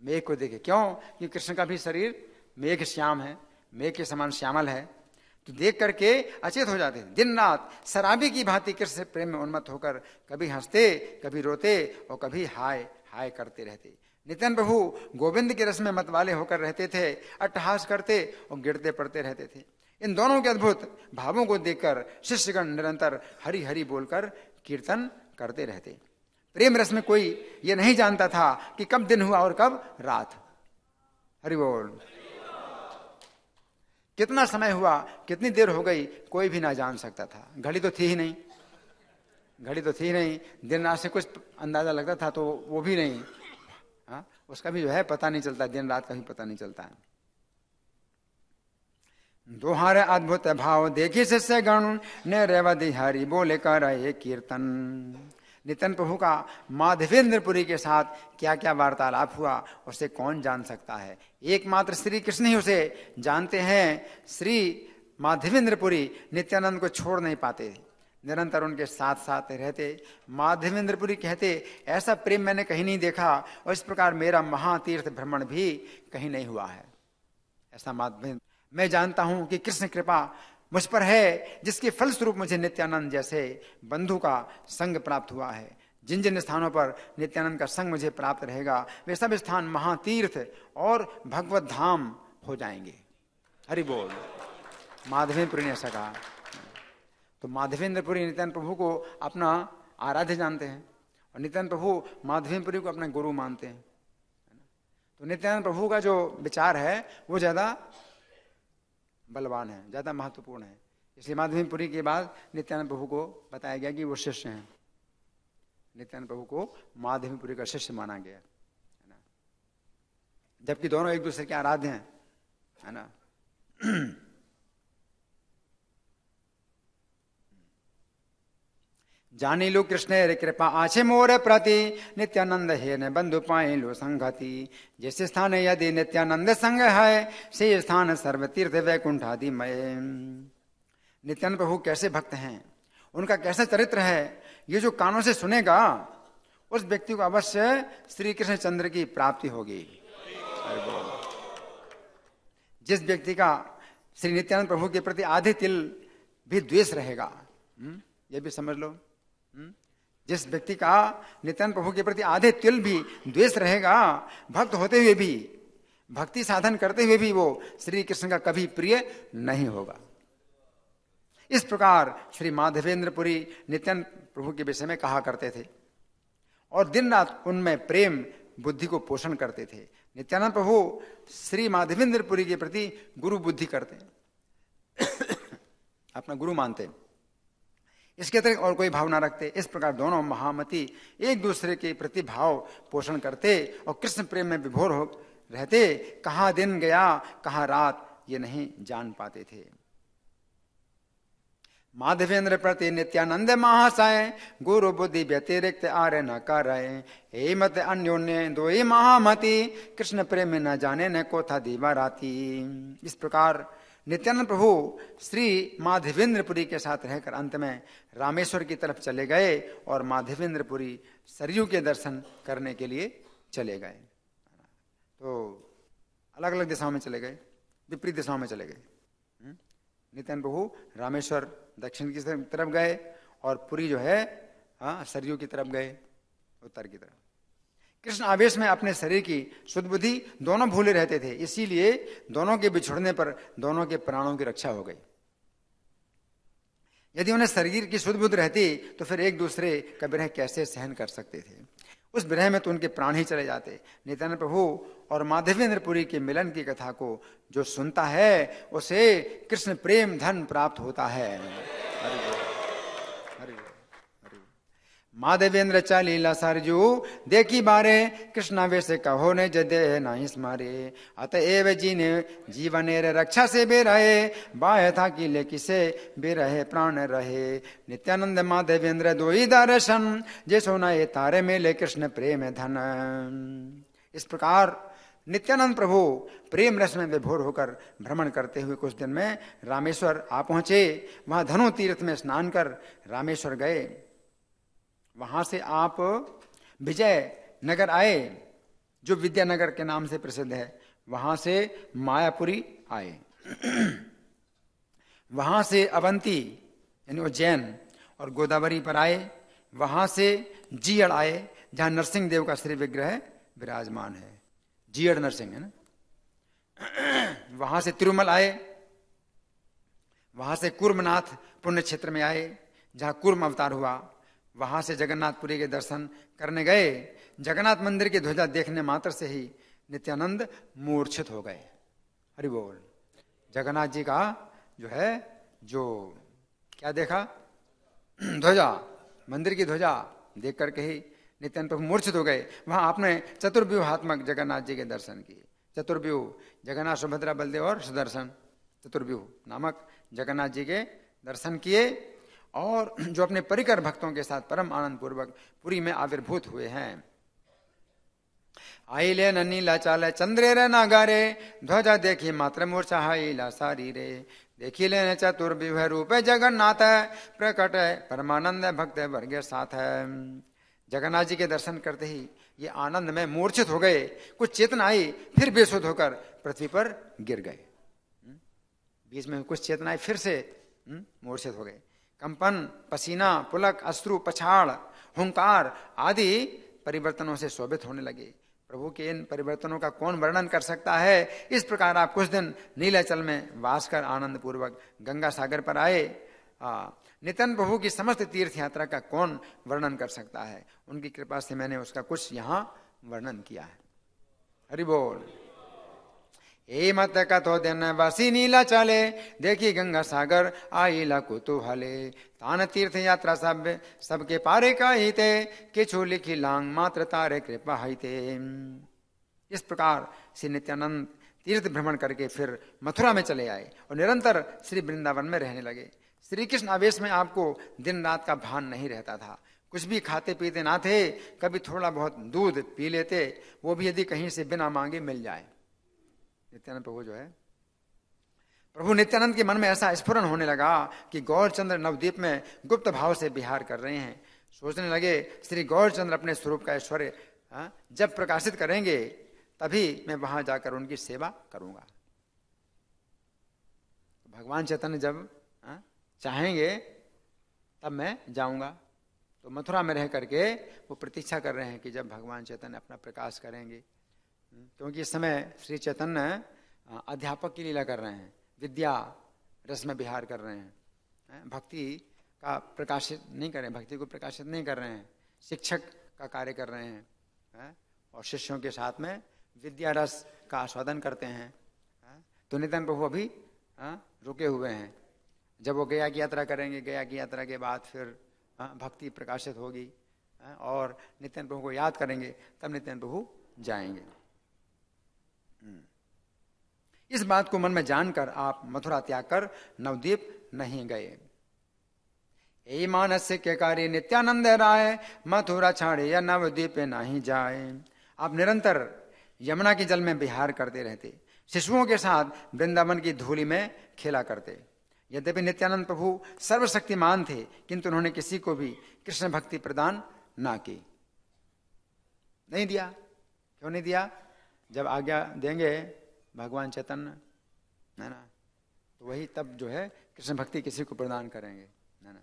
मेघ को देखे, क्यों? कि कृष्ण का भी शरीर मेघ श्याम है, मेघ के समान श्यामल है, तो देख करके अचेत हो जाते थे। दिन रात शराबी की भांति कृष्ण प्रेम में उन्मत्त होकर कभी हंसते, कभी रोते और कभी हाय हाय करते रहते। नित्यानंद प्रभु गोविंद के रस में मतवाले होकर रहते थे, अट्टहास करते और गिरते पड़ते रहते थे। इन दोनों के अद्भुत भावों को देखकर शिष्यगण निरंतर हरि हरि बोलकर कीर्तन करते रहते। प्रेम रस में कोई ये नहीं जानता था कि कब दिन हुआ और कब रात। हरि बोल। कितना समय हुआ, कितनी देर हो गई, कोई भी ना जान सकता था। घड़ी तो थी ही नहीं, घड़ी तो थी नहीं। दिन रात से कुछ अंदाजा लगता था तो वो भी नहीं। उसका भी जो है पता नहीं चलता, दिन रात का भी पता नहीं चलता है। दोहारे अद्भुत भाव देखी शिष्य गण ने रेवदी हरि बोले कर ये कीर्तन। नित्यानंद प्रभु का माधवेंद्रपुरी के साथ क्या क्या वार्तालाप हुआ उसे कौन जान सकता है? एकमात्र श्री कृष्ण ही उसे जानते हैं। श्री माधवेंद्रपुरी नित्यानंद को छोड़ नहीं पाते, निरंतर उनके साथ साथ रहते। माधवेंद्रपुरी कहते, ऐसा प्रेम मैंने कहीं नहीं देखा और इस प्रकार मेरा महातीर्थ भ्रमण भी कहीं नहीं हुआ है। ऐसा माधवेंद्र, मैं जानता हूं कि कृष्ण कृपा मुझ पर है, जिसके फलस्वरूप मुझे नित्यानंद जैसे बंधु का संग प्राप्त हुआ है। जिन जिन स्थानों पर नित्यानंद का संग मुझे प्राप्त रहेगा, वे सब स्थान महातीर्थ और भगवत धाम हो जाएंगे। हरि बोल। माधवेंद्रपुरी ने ऐसा कहा। तो माधवेंद्रपुरी नित्यानंद प्रभु को अपना आराध्य जानते हैं और नित्यानंद प्रभु माधवेंद्रपुरी को अपना गुरु मानते हैं। तो नित्यानंद प्रभु का जो विचार है वो ज्यादा बलवान है, ज्यादा महत्वपूर्ण है। इसलिए माधवेंद्रपुरी के बाद नित्यानंद प्रभु को बताया गया कि वो शिष्य हैं। नित्यानंद प्रभु को माधवेंद्रपुरी का शिष्य माना गया, है ना, जबकि दोनों एक दूसरे के आराध्य हैं, है ना। जानी लो कृष्ण रे कृपा आछे मोर प्रति, नित्यानंद है न बंधु पाए लो संगति। जिस स्थान यदि नित्यानंद संग है, से स्थान सर्व तीर्थ वैकुंठादि मय। नित्यानंद प्रभु कैसे भक्त हैं, उनका कैसा चरित्र है, ये जो कानों से सुनेगा उस व्यक्ति को अवश्य श्री कृष्ण चंद्र की प्राप्ति होगी। जिस व्यक्ति का श्री नित्यानंद प्रभु के प्रति आधे तिल भी द्वेष रहेगा, ये भी समझ लो। जिस व्यक्ति का नित्यानंद प्रभु के प्रति आधे तिल भी द्वेष रहेगा, भक्त होते हुए भी, भक्ति साधन करते हुए भी वो श्री कृष्ण का कभी प्रिय नहीं होगा। इस प्रकार श्री माधवेंद्रपुरी नित्यानंद प्रभु के विषय में कहा करते थे और दिन रात उनमें प्रेम बुद्धि को पोषण करते थे। नित्यानंद प्रभु श्री माधवेंद्रपुरी के प्रति गुरु बुद्धि करते, अपना गुरु मानते, इसके अतिरिक्त और कोई भाव ना रखते। इस प्रकार दोनों महामती एक दूसरे के प्रति भाव पोषण करते और कृष्ण प्रेम में विभोर हो रहते। कहाँ दिन गया कहाँ रात ये नहीं जान पाते थे। माधवेंद्र प्रति नित्यानंद महाशय, गुरु बुद्धि व्यतिरिक्त आर्य न कर। हे मत अन्योन्य दो ही महामती, कृष्ण प्रेम न जाने न को था दीवा राती। इस प्रकार नित्यानंद प्रभु श्री माधवेंद्रपुरी के साथ रहकर अंत में रामेश्वर की तरफ चले गए और माधवेंद्रपुरी सरयू के दर्शन करने के लिए चले गए। तो अलग अलग दिशाओं में चले गए, विपरीत दिशाओं में चले गए। नित्यानंद प्रभु रामेश्वर दक्षिण की तरफ गए और पुरी जो है सरयू की तरफ गए, उत्तर की तरफ। कृष्ण आवेश में अपने शरीर की शुद्ध बुद्धि दोनों भूले रहते थे, इसीलिए दोनों के बिछुड़ने पर दोनों के प्राणों की रक्षा हो गई। यदि उन्हें शरीर की शुद्ध बुद्धि रहती तो फिर एक दूसरे का विरह कैसे सहन कर सकते थे। उस विरह में तो उनके प्राण ही चले जाते। नित्यानंद प्रभु और माधवेंद्रपुरी के मिलन की कथा को जो सुनता है उसे कृष्ण प्रेम धन प्राप्त होता है। माधवेंद्र चालीला सरजू देखी बारे, कृष्णावेश कहो ने जदे नहीं स्मारे। अतएव जीने जीवनेर रक्षा से बेरहे, बाह्य था कि ले किसे बेरहे प्राण रहे। नित्यानंद माधवेंद्र दो ही दर्शन, जे सोना ये तारे मेले कृष्ण प्रेम धन। इस प्रकार नित्यानंद प्रभु प्रेम रस में विभोर होकर भ्रमण करते हुए कुछ दिन में रामेश्वर आ पहुंचे। वहां धनु तीर्थ में स्नान कर रामेश्वर गए। वहां से आप विजय नगर आए, जो विद्यानगर के नाम से प्रसिद्ध है। वहां से मायापुरी आए, वहां से अवंती यानी उज्जैन और गोदावरी पर आए। वहां से जीअड़ आए, जहां नरसिंह देव का श्री विग्रह विराजमान है। जीअड़ नरसिंह है ना। वहां से तिरुमल आए, वहां से कुर्मनाथ पुण्य क्षेत्र में आए, जहां कुर्म अवतार हुआ। वहां से जगन्नाथपुरी के दर्शन करने गए। जगन्नाथ मंदिर की ध्वजा देखने मात्र से ही नित्यानंद मूर्छित हो गए। हरि बोल। जगन्नाथ जी का जो है, जो क्या देखा, ध्वजा, मंदिर की ध्वजा देख करके ही नित्यानंद प्रभु मूर्छित हो गए। वहां आपने चतुर्व्यूहात्मक जगन्नाथ जी के दर्शन किए। चतुर्व्यूह जगन्नाथ सुभद्रा बलदेव और सुदर्शन, चतुर्व्यूह नामक जगन्नाथ जी के दर्शन किए और जो अपने परिकर भक्तों के साथ परम आनंद पूर्वक पुरी में आविर्भूत हुए हैं। आइले नीला चाले चंद्रे रे नागारे, ध्वजा देखी मात्र मूर्छा हाइला सारी रे। देखी लेने चतुर्व्यूह रूप जगन्नाथ, प्रकट परमानंद भक्त वर्ग साथ है। जगन्नाथ जी के दर्शन करते ही ये आनंद में मूर्छित हो गए। कुछ चेतना आई, फिर बेसुध होकर पृथ्वी पर गिर गए। बीच में कुछ चेतना आई, फिर से मूर्छित हो गए। कंपन, पसीना, पुलक, अश्रु, पछाड़, हुंकार आदि परिवर्तनों से शोभित होने लगे। प्रभु के इन परिवर्तनों का कौन वर्णन कर सकता है। इस प्रकार आप कुछ दिन नीलाचल में वास कर आनंद पूर्वक गंगा सागर पर आए। नित्यानंद प्रभु की समस्त तीर्थ यात्रा का कौन वर्णन कर सकता है। उनकी कृपा से मैंने उसका कुछ यहाँ वर्णन किया है। हरि बोल। ए मत कथो दिन वासी नीला चले, देखी गंगा सागर आईला कुतूहले। तान तीर्थ यात्रा सबके पारे का ही थे, किछु लिखी लांग मात्र तारे कृपा हिते। इस प्रकार श्री नित्यानंद तीर्थ भ्रमण करके फिर मथुरा में चले आए और निरंतर श्री वृंदावन में रहने लगे। श्री कृष्ण आवेश में आपको दिन रात का भान नहीं रहता था, कुछ भी खाते पीते ना थे, कभी थोड़ा बहुत दूध पी लेते, वो भी यदि कहीं से बिना मांगे मिल जाए। नित्यानंद प्रभु जो है, प्रभु नित्यानंद के मन में ऐसा स्फुरन होने लगा कि गौरचंद्र नवद्वीप में गुप्त भाव से विहार कर रहे हैं। सोचने लगे श्री गौरचंद्र अपने स्वरूप का ऐश्वर्य जब प्रकाशित करेंगे तभी मैं वहां जाकर उनकी सेवा करूंगा। भगवान चैतन्य जब चाहेंगे तब मैं जाऊंगा। तो मथुरा में रह करके वो प्रतीक्षा कर रहे हैं कि जब भगवान चैतन्य अपना प्रकाश करेंगे, क्योंकि इस समय श्री चैतन्य अध्यापक की लीला कर रहे हैं, विद्या रस में विहार कर रहे हैं, भक्ति का प्रकाशित नहीं कर रहे हैं, भक्ति को प्रकाशित नहीं कर रहे हैं, शिक्षक का कार्य कर रहे हैं और शिष्यों के साथ में विद्या रस का आस्वादन करते हैं। तो नित्यानंद प्रभु अभी रुके हुए हैं। जब वो गया की यात्रा करेंगे, गया की यात्रा के बाद फिर भक्ति प्रकाशित होगी और नित्यानंद प्रभु को याद करेंगे, तब नित्यानंद प्रभु जाएंगे। इस बात को मन में जानकर आप मथुरा त्याग कर नवद्वीप नहीं गए। ए मानस के कार्य नित्यानंद राय, मथुरा छाड़े या नवद्वीप नहीं जाए। आप निरंतर यमुना के जल में विहार करते रहते, शिशुओं के साथ वृंदावन की धूलि में खेला करते। यद्यपि नित्यानंद प्रभु सर्वशक्तिमान थे, किंतु उन्होंने किसी को भी कृष्ण भक्ति प्रदान ना की, नहीं दिया। क्यों नहीं दिया? जब आज्ञा देंगे भगवान चैतन्य, है ना, तो वही तब जो है कृष्ण भक्ति किसी को प्रदान करेंगे, है ना।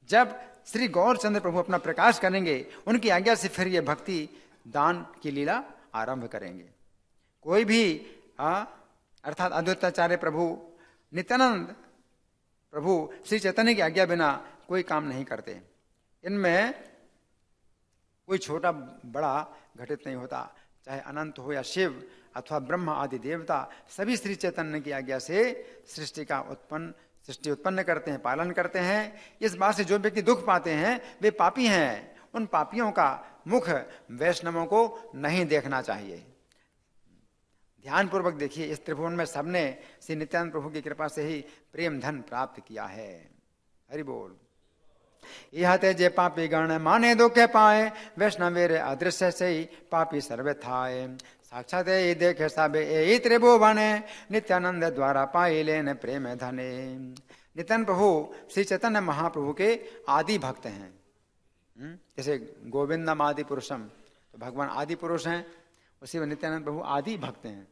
जब श्री गौरचंद्र प्रभु अपना प्रकाश करेंगे, उनकी आज्ञा से फिर ये भक्ति दान की लीला आरंभ करेंगे। कोई भी अर्थात अद्वैताचार्य प्रभु, नित्यानंद प्रभु श्री चैतन्य की आज्ञा बिना कोई काम नहीं करते। इनमें कोई छोटा बड़ा घटित नहीं होता, चाहे अनंत हो या शिव अथवा ब्रह्म आदि देवता, सभी श्री चैतन्य की आज्ञा से सृष्टि उत्पन्न करते हैं, पालन करते हैं। इस बात से जो व्यक्ति दुख पाते हैं वे पापी हैं। उन पापियों का मुख वैष्णवों को नहीं देखना चाहिए। ध्यान पूर्वक देखिए, इस त्रिभुवन में सबने श्री नित्यानंद प्रभु की कृपा से ही प्रेम धन प्राप्त किया है। हरि बोल। यह ते जे पापी गण माने दुखे पाए, वैष्णवेर अदृश्य से ही पापी सर्वे थाए। साक्षात ये देखे सबे ये त्रिभुवने, नित्यानंद द्वारा पाई लेने प्रेम धने। नित्यानंद प्रभु श्री चैतन्य महाप्रभु के आदि भक्त हैं। जैसे गोविंदम आदि पुरुषम, तो भगवान आदि पुरुष हैं, उसी में नित्यानंद प्रभु आदि भक्त हैं।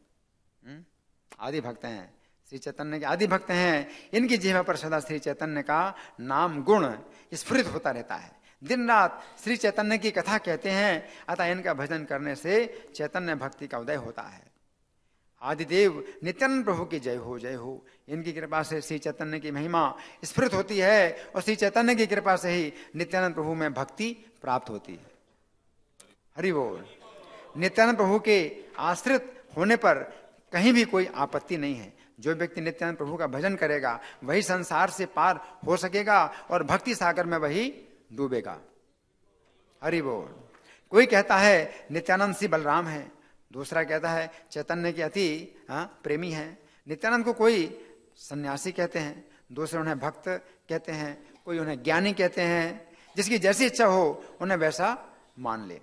आदि भक्त हैं, श्री चैतन्य के आदि भक्त हैं। इनकी जीवा पर सदा श्री चैतन्य का नाम गुण स्फुरित होता रहता है। दिन रात श्री चैतन्य की कथा कहते हैं, अतः इनका भजन करने से चैतन्य भक्ति का उदय होता है। आदिदेव नित्यानंद प्रभु की जय हो, जय हो। इनकी कृपा से श्री चैतन्य की महिमा स्फुरित होती है और श्री चैतन्य की कृपा से ही नित्यानंद प्रभु में भक्ति प्राप्त होती है। हरि बोल। नित्यानंद प्रभु के आश्रित होने पर कहीं भी कोई आपत्ति नहीं है। जो व्यक्ति नित्यानंद प्रभु का भजन करेगा वही संसार से पार हो सकेगा और भक्ति सागर में वही डूबेगा। हरि बोल। कोई कहता है नित्यानंद सी बलराम है, दूसरा कहता है चैतन्य के अति प्रेमी है। नित्यानंद को कोई सन्यासी कहते हैं, दूसरे उन्हें भक्त कहते हैं, कोई उन्हें ज्ञानी कहते हैं। जिसकी जैसी इच्छा हो उन्हें वैसा मान ले।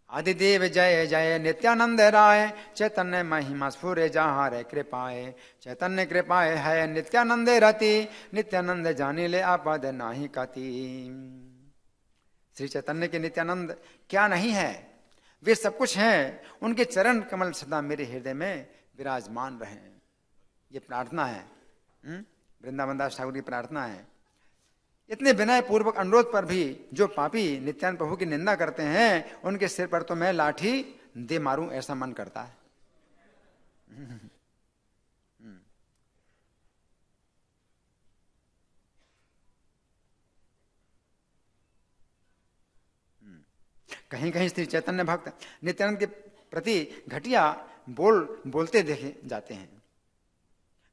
आदिदेव जय जय नित्यानंद राय, चैतन्य महिमा स्फुरे जहाँ रे कृपाए। चैतन्य कृपाए है नित्यानंद रति, नित्यानंद जानी ले आपद नाही कति। श्री चैतन्य के नित्यानंद क्या नहीं है, वे सब कुछ हैं। उनके चरण कमल सदा मेरे हृदय में विराजमान रहे। ये प्रार्थना है, वृंदावन दास ठाकुर की प्रार्थना है। इतने विनय पूर्वक अनुरोध पर भी जो पापी नित्यानंद प्रभु की निंदा करते हैं, उनके सिर पर तो मैं लाठी दे मारूं ऐसा मन करता है। कहीं कहीं श्री चैतन्य भक्त नित्यानंद के प्रति घटिया बोलते देखे जाते हैं।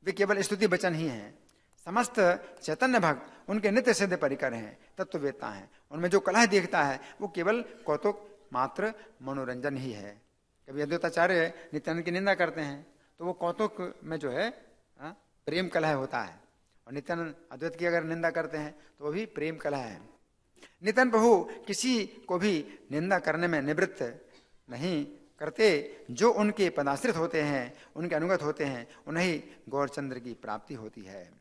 वे केवल स्तुति वचन ही हैं। समस्त चैतन्य भक्त उनके नित्य सिद्ध परिकर हैं, तत्ववेत्ता हैं। उनमें जो कलह देखता है वो केवल कौतुक मात्र मनोरंजन ही है। कभी अद्वैताचार्य नित्यानंद की निंदा करते हैं तो वो कौतुक में जो है हाँ? प्रेम कलह होता है। और नित्यानंद अद्वैत की अगर निंदा करते हैं तो वो भी प्रेम कलह है। नित्यानंद प्रभु किसी को भी निंदा करने में निवृत्त नहीं करते। जो उनके पदाश्रित होते हैं, उनके अनुगत होते हैं, उन्हें गौरचंद्र की प्राप्ति होती है।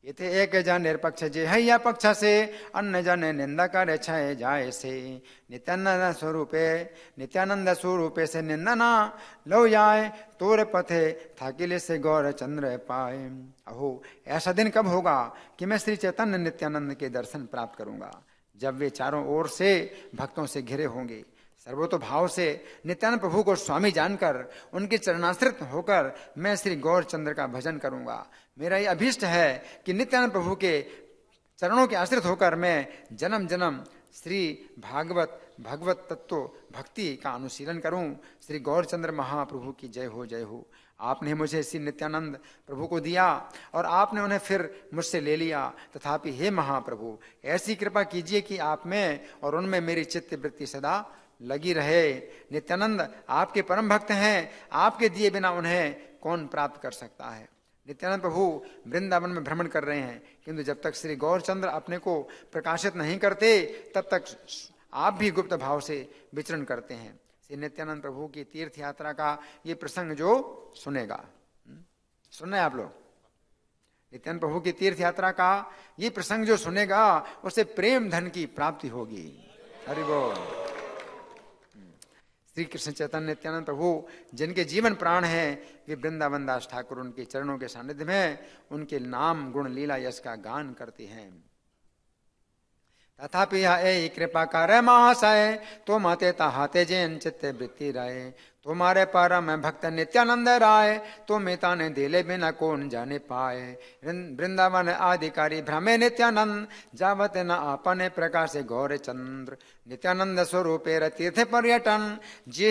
इथे एक जन निरपक्ष जे हैया पक्ष से अन्य जन निंदा कर छय जाए से नित्यानंद स्वरूपे से निंदना लो जाए तोर पथे थाकिले से गौर चंद्र पाए। अहो ऐसा दिन कब होगा कि मैं श्री चैतन्य नित्यानंद के दर्शन प्राप्त करूंगा, जब वे चारों ओर से भक्तों से घिरे होंगे। सर्वतो भाव से नित्यानंद प्रभु को स्वामी जानकर उनके चरणाश्रित होकर मैं श्री गौरचंद्र का भजन करूंगा। मेरा यह अभीष्ट है कि नित्यानंद प्रभु के चरणों के आश्रित होकर मैं जन्म जन्म श्री भगवत तत्व भक्ति का अनुशीलन करूं। श्री गौरचंद्र महाप्रभु की जय हो, जय हो। आपने मुझे श्री नित्यानंद प्रभु को दिया और आपने उन्हें फिर मुझसे ले लिया, तथापि हे महाप्रभु ऐसी कृपा कीजिए कि आप में और उनमें मेरी चित्त वृत्ति सदा लगी रहे। नित्यानंद आपके परम भक्त हैं, आपके दिए बिना उन्हें कौन प्राप्त कर सकता है। नित्यानंद प्रभु वृंदावन में भ्रमण कर रहे हैं, किंतु जब तक श्री गौरचंद्र अपने को प्रकाशित नहीं करते तब तक आप भी गुप्त भाव से विचरण करते हैं। श्री नित्यानंद प्रभु की तीर्थ यात्रा का ये प्रसंग जो सुनेगा, सुनना है आप लोग, नित्यानंद प्रभु की तीर्थ यात्रा का ये प्रसंग जो सुनेगा उसे प्रेम धन की प्राप्ति होगी। हरि बोल। श्री कृष्ण चैतन्य नित्यानंद प्रभु जिनके जीवन प्राण हैं, वे वृंदावन दास ठाकुर उनके चरणों के सानिध्य में उनके नाम गुण लीला यश का गान करते हैं। तथापि यह कृपा कर महाशय तो माते ताहाते जैन चित्ते वृत्ति राय तुम्हारे परम भक्त नित्यानंद राय तो मेता ने दिले बिना कौन जाने पाए। वृंदावन आधिकारी भ्रमे नित्यानंद जावत न आपने प्रकाश गौर चंद्र नित्यानंद स्वरूपे तीर्थ पर्यटन जे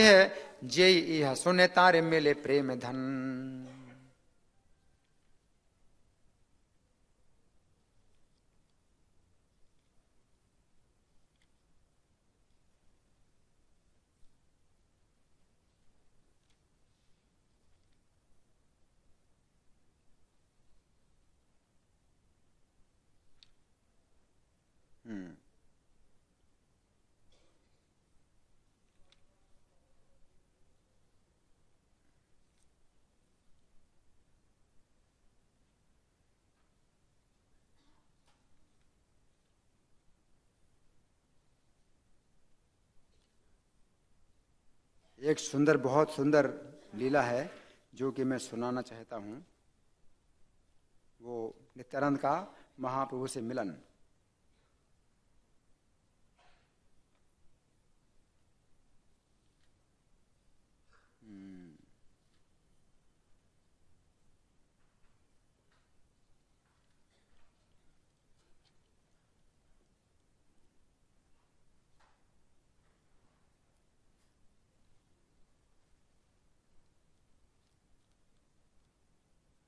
यह सुने तारे मिले प्रेम धन। एक सुंदर, बहुत सुंदर लीला है जो कि मैं सुनाना चाहता हूं। वो नित्यानंद का महाप्रभु से मिलन।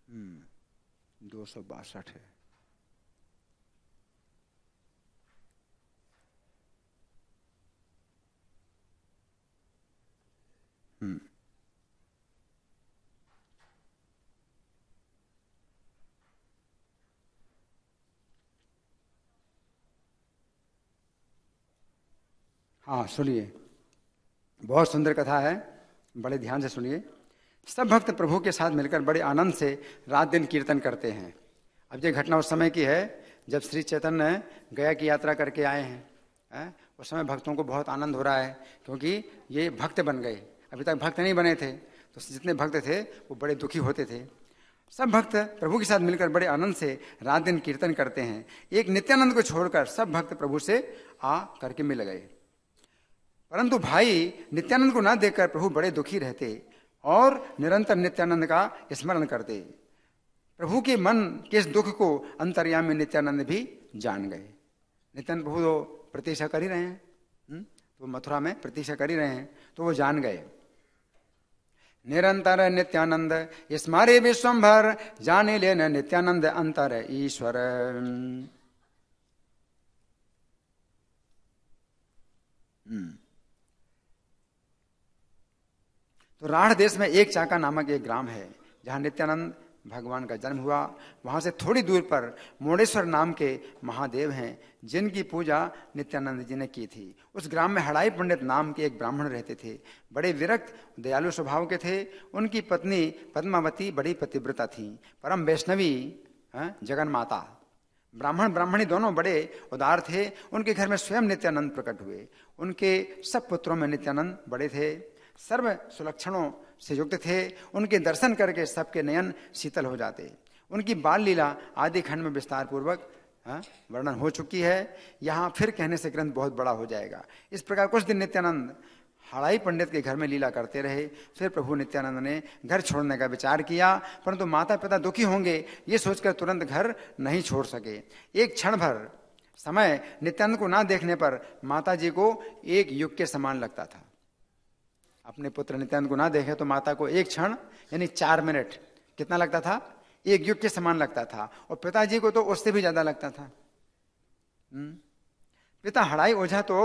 हम्म 262 है। हाँ सुनिए, बहुत सुंदर कथा है, बड़े ध्यान से सुनिए। सब भक्त प्रभु के साथ मिलकर बड़े आनंद से रात दिन कीर्तन करते हैं। अब ये घटना उस समय की है जब श्री चैतन्य गया की यात्रा करके आए हैं। उस समय भक्तों को बहुत आनंद हो रहा है क्योंकि ये भक्त बन गए, अभी तक भक्त नहीं बने थे। तो जितने भक्त थे वो बड़े दुखी होते थे। सब भक्त प्रभु के साथ मिलकर बड़े आनंद से रात दिन कीर्तन करते हैं। एक नित्यानंद को छोड़कर सब भक्त प्रभु से आ करके मिल गए, परंतु भाई नित्यानंद को ना देखकर प्रभु बड़े दुखी रहते और निरंतर नित्यानंद का स्मरण करते। प्रभु के मन के इस दुख को अंतर्यामी नित्यानंद भी जान गए। नित्यानंद प्रभु तो प्रतीक्षा कर ही रहे हैं, तो मथुरा में प्रतीक्षा कर ही रहे हैं, तो वो जान गए। निरंतर नित्यानंद स्मारे विश्वंभर जाने लेन नित्यानंद अंतर ईश्वर। तो राढ़ देश में एक चाका नामक एक ग्राम है जहां नित्यानंद भगवान का जन्म हुआ। वहाँ से थोड़ी दूर पर मोड़ेश्वर नाम के महादेव हैं, जिनकी पूजा नित्यानंद जी ने की थी। उस ग्राम में हड़ाई पंडित नाम के एक ब्राह्मण रहते थे। बड़े विरक्त दयालु स्वभाव के थे। उनकी पत्नी पद्मावती बड़ी पतिव्रता थी, परम वैष्णवी जगन माता। ब्राह्मण ब्राह्मणी दोनों बड़े उदार थे। उनके घर में स्वयं नित्यानंद प्रकट हुए। उनके सब पुत्रों में नित्यानंद बड़े थे, सर्व सुलक्षणों से युक्त थे। उनके दर्शन करके सबके नयन शीतल हो जाते। उनकी बाल लीला आदि खंड में विस्तार पूर्वक वर्णन हो चुकी है। यहाँ फिर कहने से ग्रंथ बहुत बड़ा हो जाएगा। इस प्रकार कुछ दिन नित्यानंद हड़ाई पंडित के घर में लीला करते रहे। फिर प्रभु नित्यानंद ने घर छोड़ने का विचार किया, परंतु माता पिता दुखी होंगे ये सोचकर तुरंत घर नहीं छोड़ सके। एक क्षण भर समय नित्यानंद को ना देखने पर माता जी को एक युग के समान लगता था। अपने पुत्र नित्यानंद को ना देखे तो माता को एक क्षण यानी 4 मिनट कितना लगता था? एक युग के समान लगता था। और पिताजी को तो उससे भी ज्यादा लगता था। पिता हड़ाई ओझा तो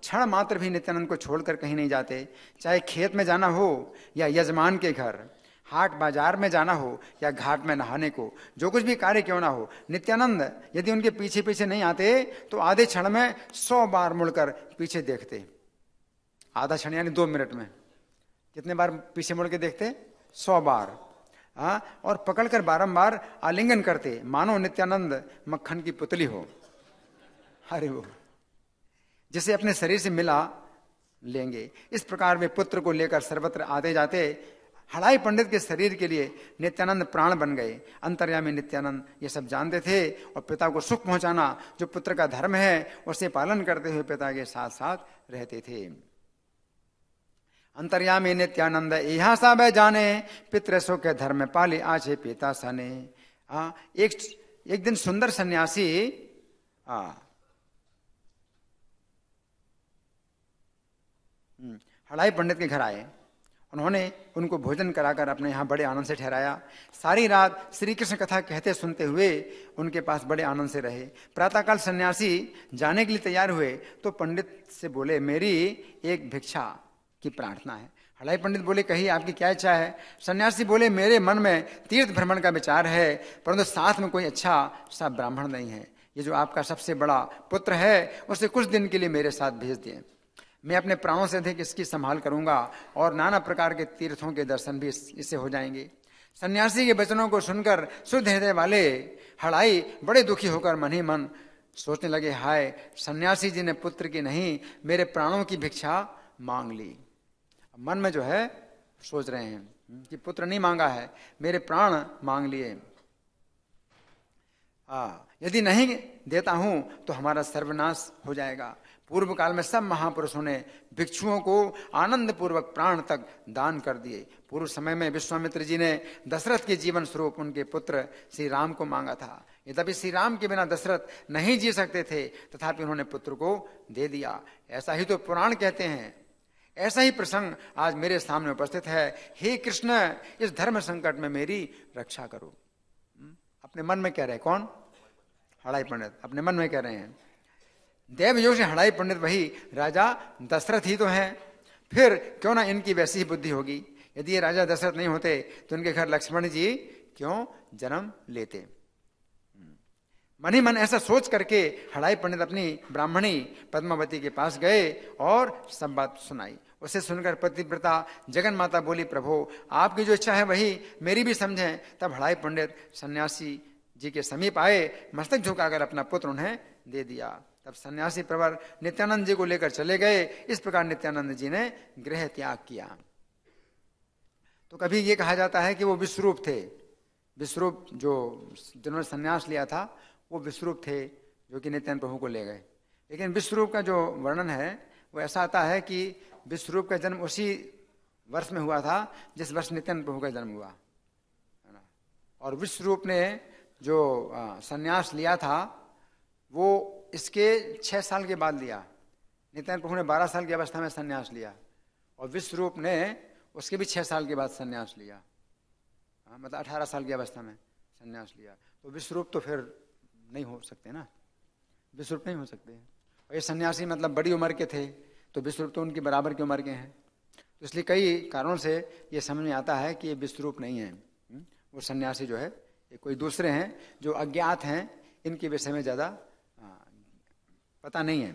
क्षण मात्र भी नित्यानंद को छोड़कर कहीं नहीं जाते। चाहे खेत में जाना हो या यजमान के घर, हाट बाजार में जाना हो या घाट में नहाने को, जो कुछ भी कार्य क्यों ना हो, नित्यानंद यदि उनके पीछे पीछे नहीं आते तो आधे क्षण में 100 बार मुड़कर पीछे देखते। आधा क्षण यानी 2 मिनट में कितने बार पीछे मुड़ के देखते? 100 बार। और पकड़कर बारंबार आलिंगन करते, मानो नित्यानंद मक्खन की पुतली हो। अरे वो जिसे अपने शरीर से मिला लेंगे। इस प्रकार वे पुत्र को लेकर सर्वत्र आते जाते। हड़ाई पंडित के शरीर के लिए नित्यानंद प्राण बन गए। अंतर्यामी नित्यानंद ये सब जानते थे और पिता को सुख पहुंचाना जो पुत्र का धर्म है उसे पालन करते हुए पिता के साथ साथ रहते थे। अंतर्यामी नित्यानंद यहाँ सब जाने, पितृ सुख धर्म पाले आछे पिता सने। एक दिन सुंदर सन्यासी हड़ाई पंडित के घर आए। उन्होंने उनको भोजन कराकर अपने यहाँ बड़े आनंद से ठहराया। सारी रात श्री कृष्ण कथा कहते सुनते हुए उनके पास बड़े आनंद से रहे। प्रातःकाल सन्यासी जाने के लिए तैयार हुए तो पंडित से बोले, मेरी एक भिक्षा की प्रार्थना है। हड़ाई पंडित बोले, कही आपकी क्या इच्छा है? सन्यासी बोले, मेरे मन में तीर्थ भ्रमण का विचार है, परंतु साथ में कोई अच्छा सा ब्राह्मण नहीं है। ये जो आपका सबसे बड़ा पुत्र है उसे कुछ दिन के लिए मेरे साथ भेज दिए। मैं अपने प्राणों से अधिक इसकी संभाल करूंगा और नाना प्रकार के तीर्थों के दर्शन भी इससे हो जाएंगे। सन्यासी के वचनों को सुनकर शुद्ध हृदय वाले हड़ाई बड़े दुखी होकर मन ही मन सोचने लगे, हाय, सन्यासी जी ने पुत्र की नहीं मेरे प्राणों की भिक्षा मांग ली। मन में जो है सोच रहे हैं कि पुत्र नहीं मांगा है, मेरे प्राण मांग लिए। यदि नहीं देता हूं तो हमारा सर्वनाश हो जाएगा। पूर्व काल में सब महापुरुषों ने भिक्षुओं को आनंद पूर्वक प्राण तक दान कर दिए। पूर्व समय में विश्वामित्र जी ने दशरथ के जीवन स्वरूप उनके पुत्र श्री राम को मांगा था। यद्यपि श्री राम के बिना दशरथ नहीं जी सकते थे, तथापि उन्होंने पुत्र को दे दिया। ऐसा ही तो पुराण कहते हैं। ऐसा ही प्रसंग आज मेरे सामने उपस्थित है। हे कृष्ण, इस धर्म संकट में मेरी रक्षा करो। अपने मन में कह रहे, कौन? हड़ाई पंडित अपने मन में कह रहे हैं। देवयोग से हड़ाई पंडित वही राजा दशरथ ही तो हैं। फिर क्यों ना इनकी वैसी ही बुद्धि होगी। यदि ये राजा दशरथ नहीं होते तो इनके घर लक्ष्मण जी क्यों जन्म लेते? मन ही मन ऐसा सोच करके हड़ाई पंडित अपनी ब्राह्मणी पद्मावती के पास गए और सब बात सुनाई। उसे सुनकर पतिव्रता जगन माता बोली, प्रभु आपकी जो इच्छा है वही मेरी भी समझें। तब हड़ाई पंडित सन्यासी जी के समीप आए, मस्तक झुकाकर अपना पुत्र उन्हें दे दिया। तब सन्यासी प्रवर नित्यानंद जी को लेकर चले गए। इस प्रकार नित्यानंद जी ने गृह त्याग किया। तो कभी ये कहा जाता है कि वो विश्वरूप थे। विश्वरूप जो जिन्होंने सन्यास लिया था वो विश्वरूप थे जो कि नित्यानंद प्रभु को ले गए। लेकिन विश्वरूप का जो वर्णन है वो ऐसा आता है कि विश्वरूप का जन्म उसी वर्ष में हुआ था जिस वर्ष नित्यानंद प्रभु का जन्म हुआ, है ना। और विश्वरूप ने जो सन्यास लिया था वो इसके 6 साल के बाद लिया। नित्यानंद प्रभु ने 12 साल की अवस्था में सन्यास लिया और विश्वरूप ने उसके भी 6 साल के बाद सन्यास लिया। मतलब 18 साल की अवस्था में सन्यास लिया। तो विश्वरूप तो फिर नहीं हो सकते ना, विश्वरूप नहीं हो सकते। और ये सन्यासी मतलब बड़ी उम्र के थे, तो विश्वरूप तो उनकी बराबर की उम्र के हैं। तो इसलिए कई कारणों से ये समझ में आता है कि ये विश्वरूप नहीं है, वो सन्यासी जो है ये कोई दूसरे हैं जो अज्ञात हैं, इनके विषय में ज्यादा पता नहीं है।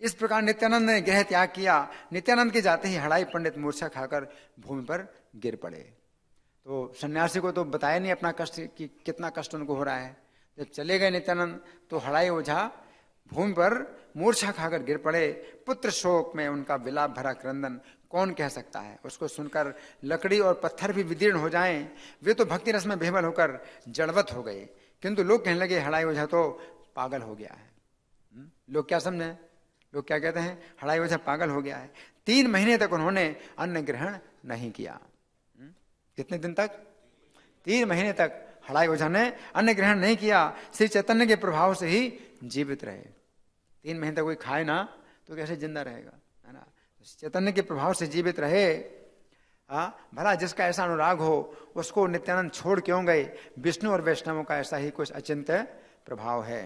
इस प्रकार नित्यानंद ने गृह त्याग किया। नित्यानंद के जाते ही हड़ाई पंडित मूर्छा खाकर भूमि पर गिर पड़े। तो सन्यासी को तो बताया नहीं अपना कष्ट कि कितना कष्ट उनको हो रहा है। जब चले गए नित्यानंद तो हड़ाई ओझा भूमि पर मूर्छा खाकर गिर पड़े। पुत्र शोक में उनका विलाप भरा क्रंदन कौन कह सकता है। उसको सुनकर लकड़ी और पत्थर भी विदीर्ण हो जाएं। वे तो भक्ति रस में बेहल होकर जड़वत हो गए, किंतु लोग कहने लगे हड़ाई ओझा तो पागल हो गया है। लोग क्या समझे, लोग क्या कहते हैं, हड़ाई ओझा पागल हो गया है। 3 महीने तक उन्होंने अन्न ग्रहण नहीं किया। कितने दिन तक? 3 महीने तक हड़ाई ओझा ने अन्न ग्रहण नहीं किया। श्री चैतन्य के प्रभाव से ही जीवित रहे। 3 महीने तक कोई खाए ना तो कैसे जिंदा रहेगा, है ना। चैतन्य के प्रभाव से जीवित रहे। भला जिसका ऐसा अनुराग हो उसको नित्यानंद छोड़ क्यों गए। विष्णु और वैष्णवों का ऐसा ही कुछ अचिंत्य प्रभाव है।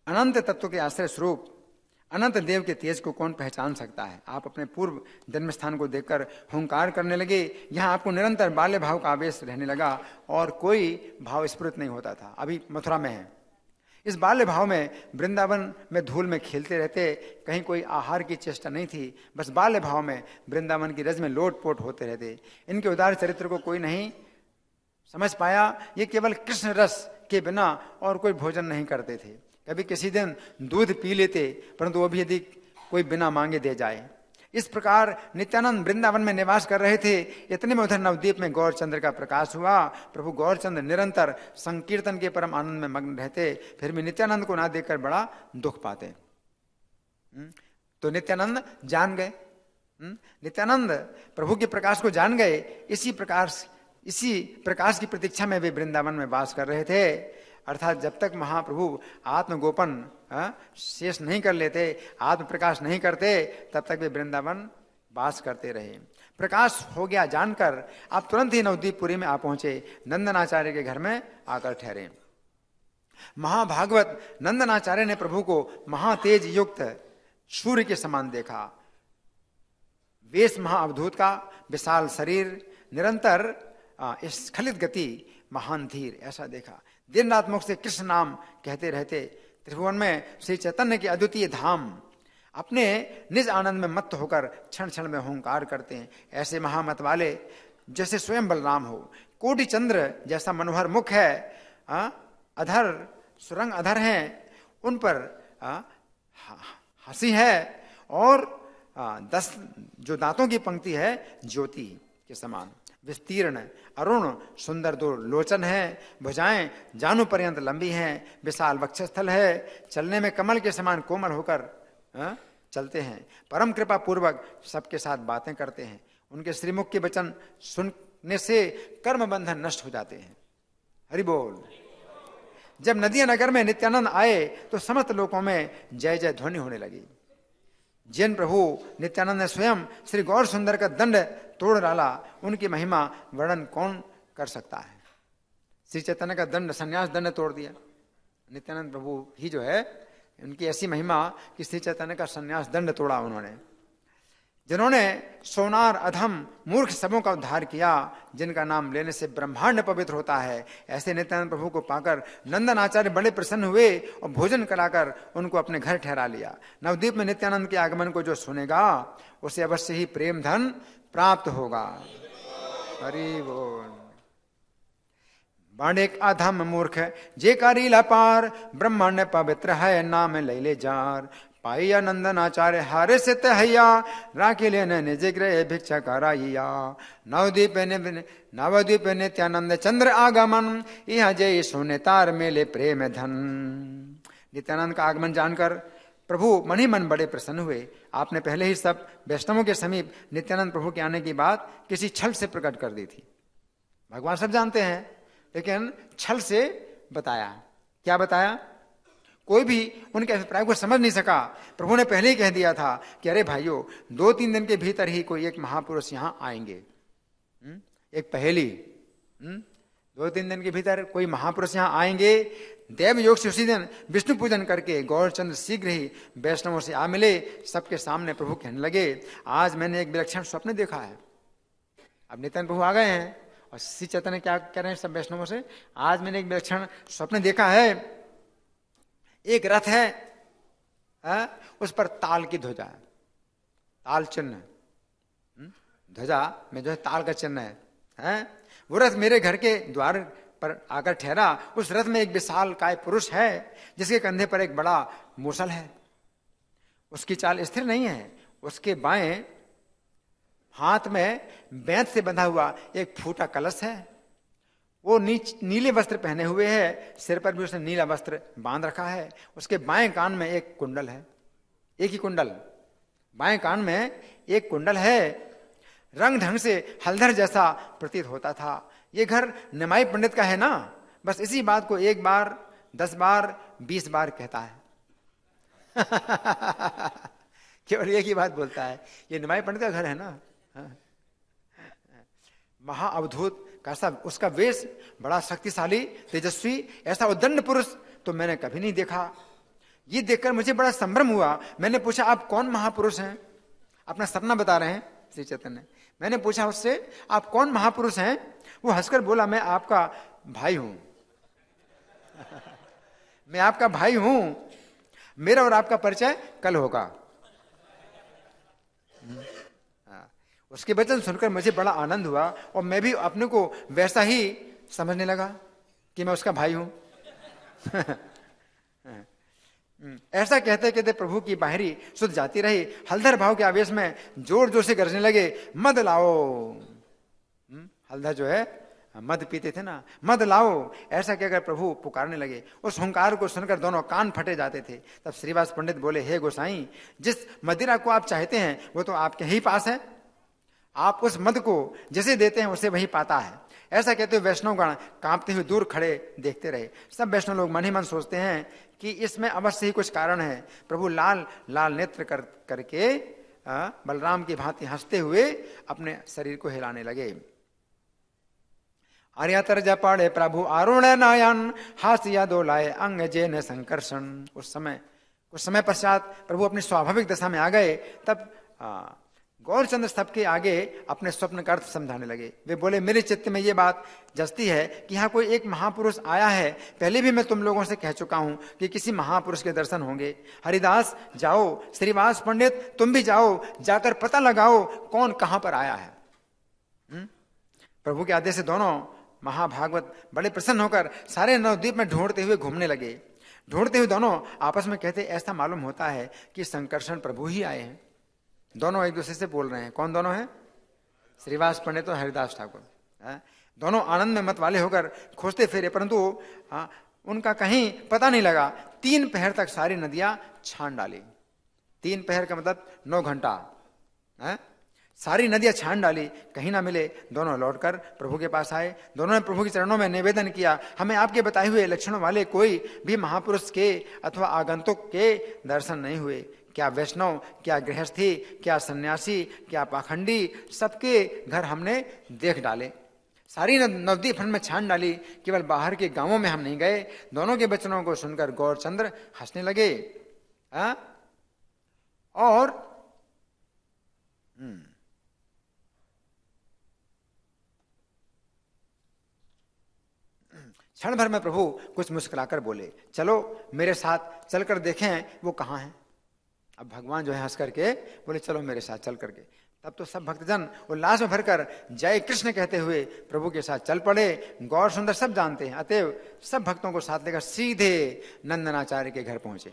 अनंत तत्व के आश्रय स्वरूप अनंत देव के तेज को कौन पहचान सकता है। आप अपने पूर्व जन्म स्थान को देखकर हुंकार करने लगे। यहाँ आपको निरंतर बाल्य भाव का आवेश रहने लगा और कोई भाव स्फुरित नहीं होता था। अभी मथुरा में है। इस बाल्य भाव में वृंदावन में धूल में खेलते रहते, कहीं कोई आहार की चेष्टा नहीं थी। बस बाल्य भाव में वृंदावन की रज में लोटपोट होते रहते। इनके उदार चरित्र को कोई नहीं समझ पाया। ये केवल कृष्ण रस के बिना और कोई भोजन नहीं करते थे। कभी किसी दिन दूध पी लेते, परंतु वो भी यदि कोई बिना मांगे दे जाए। इस प्रकार नित्यानंद वृंदावन में निवास कर रहे थे। इतने में उधर नवद्वीप में गौरचंद्र का प्रकाश हुआ। प्रभु गौरचंद्र निरंतर संकीर्तन के परम आनंद में मग्न रहते, फिर भी नित्यानंद को ना देखकर बड़ा दुख पाते। तो नित्यानंद जान गए, नित्यानंद प्रभु के प्रकाश को जान गए। इसी प्रकाश की प्रतीक्षा में वे वृंदावन में वास कर रहे थे। अर्थात जब तक महाप्रभु आत्मगोपन शेष नहीं कर लेते, आत्म प्रकाश नहीं करते, तब तक वे वृंदावन वास करते रहे। प्रकाश हो गया जानकर आप तुरंत ही नवद्वीपपुरी में आ पहुंचे। नंदनाचार्य के घर में आकर ठहरे। महाभागवत नंदनाचार्य ने प्रभु को महातेज युक्त सूर्य के समान देखा। वेश महाअवधूत का, विशाल शरीर, निरंतर स्खलित गति, महान धीर, ऐसा देखा। दिन रात मुख से कृष्ण नाम कहते रहते। त्रिभुवन में श्री चैतन्य के अद्वितीय धाम अपने निज आनंद में मत्त होकर क्षण क्षण में हुंकार करते हैं। ऐसे महामत वाले जैसे स्वयं बलराम हो। कोटि चंद्र जैसा मनोहर मुख है, अधर सुरंग अधर हैं, उन पर हंसी है और 10 जो दांतों की पंक्ति है ज्योति के समान। विस्तीर्ण अरुण सुंदर 2 लोचन है। भुजाएं जानु पर्यंत लंबी हैं। विशाल वक्षस्थल है। चलने में कमल के समान कोमल होकर चलते हैं। परम कृपा पूर्वक सबके साथ बातें करते हैं। उनके श्रीमुख के वचन सुनने से कर्म बंधन नष्ट हो जाते हैं। हरि बोल। जब नदिया नगर में नित्यानंद आए तो समस्त लोकों में जय जय ध्वनि होने लगी। जिन प्रभु नित्यानंद ने स्वयं श्री गौर सुंदर का दंड तोड़ डाला, उनकी महिमा वर्णन कौन कर सकता है। श्री चैतन्य का दंड, संन्यास दंड तोड़ दिया। नित्यानंद प्रभु ही जो है, उनकी ऐसी महिमा कि श्री चैतन्य का संन्यास दंड तोड़ा उन्होंने। जिन्होंने सोनार अधम मूर्ख सबों का उद्धार किया, जिनका नाम लेने से ब्रह्मांड पवित्र होता है, ऐसे नित्यानंद प्रभु को पाकर नंदन आचार्य बड़े प्रसन्न हुए और भोजन कराकर उनको अपने घर ठहरा लिया। नवद्वीप में नित्यानंद के आगमन को जो सुनेगा उसे अवश्य ही प्रेम धन प्राप्त होगा। हरि बोल। बाणिक अधम मूर्ख जे करीला पार, ब्रह्मांड पवित्र है नाम लैले जार। पाइया नंदनाचार्य हारे से तहैया, राखी लेने निज ग्रह भिक्षा कराइया। नवद्वीप नित्यानंद चंद्र आगमन, यह जय सुने तार मेले प्रेम धन। नित्यानंद का आगमन जानकर प्रभु मन ही मन बड़े प्रसन्न हुए। आपने पहले ही सब वैष्णवों के समीप नित्यानंद प्रभु के आने की बात किसी छल से प्रकट कर दी थी। भगवान सब जानते हैं, लेकिन छल से बताया। क्या बताया? कोई भी उनके अभिप्राय को समझ नहीं सका। प्रभु ने पहले ही कह दिया था कि अरे भाइयों, 2-3 दिन के भीतर ही कोई एक महापुरुष यहां आएंगे। एक पहेली 2-3 दिन के भीतर कोई महापुरुष यहाँ आएंगे, देव योग से उसी दिन विष्णु पूजन करके गौरचंद्र शीघ्र ही वैष्णवों से आ मिले। सबके सामने प्रभु कहने लगे, आज मैंने एक विलक्षण स्वप्न देखा है। अब नित्यानंद प्रभु आ गए हैं और श्री चैतन्य क्या कह रहे हैं सब वैष्णवों से, आज मैंने एक विलक्षण स्वप्न देखा है। एक रथ है, उस पर ताल की ध्वजा है, ताल चिन्ह, ध्वजा में जो है ताल का चिन्ह है। वो रथ मेरे घर के द्वार पर आकर ठहरा। उस रथ में एक विशाल काय पुरुष है जिसके कंधे पर एक बड़ा मूसल है। उसकी चाल स्थिर नहीं है। उसके बाएं हाथ में बेंत से बंधा हुआ एक फूटा कलश है। वो नीले वस्त्र पहने हुए है, सिर पर भी उसने नीला वस्त्र बांध रखा है। उसके बाएं कान में एक कुंडल है, एक ही कुंडल, बाएं कान में एक कुंडल है। रंग ढंग से हलधर जैसा प्रतीत होता था। ये घर निमाई पंडित का है ना, बस इसी बात को 1 बार, 10 बार, 20 बार कहता है। केवल एक ही बात बोलता है, ये निमाई पंडित का घर है ना। महाअवधूत कैसा उसका वेश, बड़ा शक्तिशाली तेजस्वी, ऐसा उद्दंड पुरुष तो मैंने कभी नहीं देखा। ये देखकर मुझे बड़ा संभ्रम हुआ। मैंने पूछा, आप कौन महापुरुष हैं? अपना सपना बता रहे हैं श्री चैतन्य। मैंने पूछा उससे, आप कौन महापुरुष हैं? वो हंसकर बोला, मैं आपका भाई हूं। मैं आपका भाई हूं। मेरा और आपका परिचय कल होगा। उसके वचन सुनकर मुझे बड़ा आनंद हुआ और मैं भी अपने को वैसा ही समझने लगा कि मैं उसका भाई हूं। ऐसा कहते कहते प्रभु की बाहरी सुध जाती रही। हलधर भाव के आवेश में जोर जोर से गरजने लगे, मद लाओ। हलधर जो है मद पीते थे ना, मद लाओ। ऐसा कहकर प्रभु पुकारने लगे। उस हुंकार को सुनकर दोनों कान फटे जाते थे। तब श्रीवास पंडित बोले, हे गोसाई, जिस मदिरा को आप चाहते हैं वो तो आपके ही पास है। आप उस मद को जिसे देते हैं उसे वही पाता है। ऐसा कहते हुए वैष्णवगण कांपते हुए दूर खड़े देखते रहे। सब वैष्णव लोग मन ही मन सोचते हैं कि इसमें अवश्य ही कुछ कारण है। प्रभु लाल लाल नेत्र करके बलराम की भांति हंसते हुए अपने शरीर को हिलाने लगे। आर्यातर जपाड़े प्रभु आरुण नयन, हास्य दोलाए अंग जेन संकर्षण। कुछ समय पश्चात प्रभु अपनी स्वाभाविक दशा में आ गए। तब गौरचंद्र सबके आगे अपने स्वप्न का अर्थ समझाने लगे। वे बोले, मेरे चित्त में ये बात जचती है कि यहाँ कोई एक महापुरुष आया है। पहले भी मैं तुम लोगों से कह चुका हूं कि किसी महापुरुष के दर्शन होंगे। हरिदास जाओ, श्रीवास पंडित तुम भी जाओ, जाकर पता लगाओ कौन कहां पर आया है। प्रभु के आदेश से दोनों महाभागवत बड़े प्रसन्न होकर सारे नवद्वीप में ढूंढते हुए घूमने लगे। ढूंढते हुए दोनों आपस में कहते, ऐसा मालूम होता है कि संकर्षण प्रभु ही आए हैं। दोनों एक दूसरे से बोल रहे हैं। कौन दोनों हैं? श्रीवास पंडित और हरिदास ठाकुर। दोनों आनंद में मत वाले होकर खोजते फिरे, परंतु उनका कहीं पता नहीं लगा। 3 पहर तक सारी नदियां छान डाली। 3 पहर का मतलब 9 घंटा। सारी नदियां छान डाली, कहीं ना मिले। दोनों लौटकर प्रभु के पास आए। दोनों ने प्रभु के चरणों में निवेदन किया, हमें आपके बताए हुए लक्षणों वाले कोई भी महापुरुष के अथवा आगंतुक के दर्शन नहीं हुए। क्या वैष्णव, क्या गृहस्थी, क्या सन्यासी, क्या पाखंडी, सबके घर हमने देख डाले। सारी नवद्वीप में छान डाली, केवल बाहर के गांवों में हम नहीं गए। दोनों के वचनों को सुनकर गौरचंद्र हंसने लगे। और क्षण भर में प्रभु कुछ मुस्कुराकर बोले, चलो मेरे साथ चलकर देखें वो कहां है। अब भगवान जो है हंस करके बोले, चलो मेरे साथ चल करके। तब तो सब भक्तजन उल्लास में भरकर जय कृष्ण कहते हुए प्रभु के साथ चल पड़े। गौर सुंदर सब जानते हैं, अतएव सब भक्तों को साथ लेकर सीधे नंदनाचार्य के घर पहुंचे।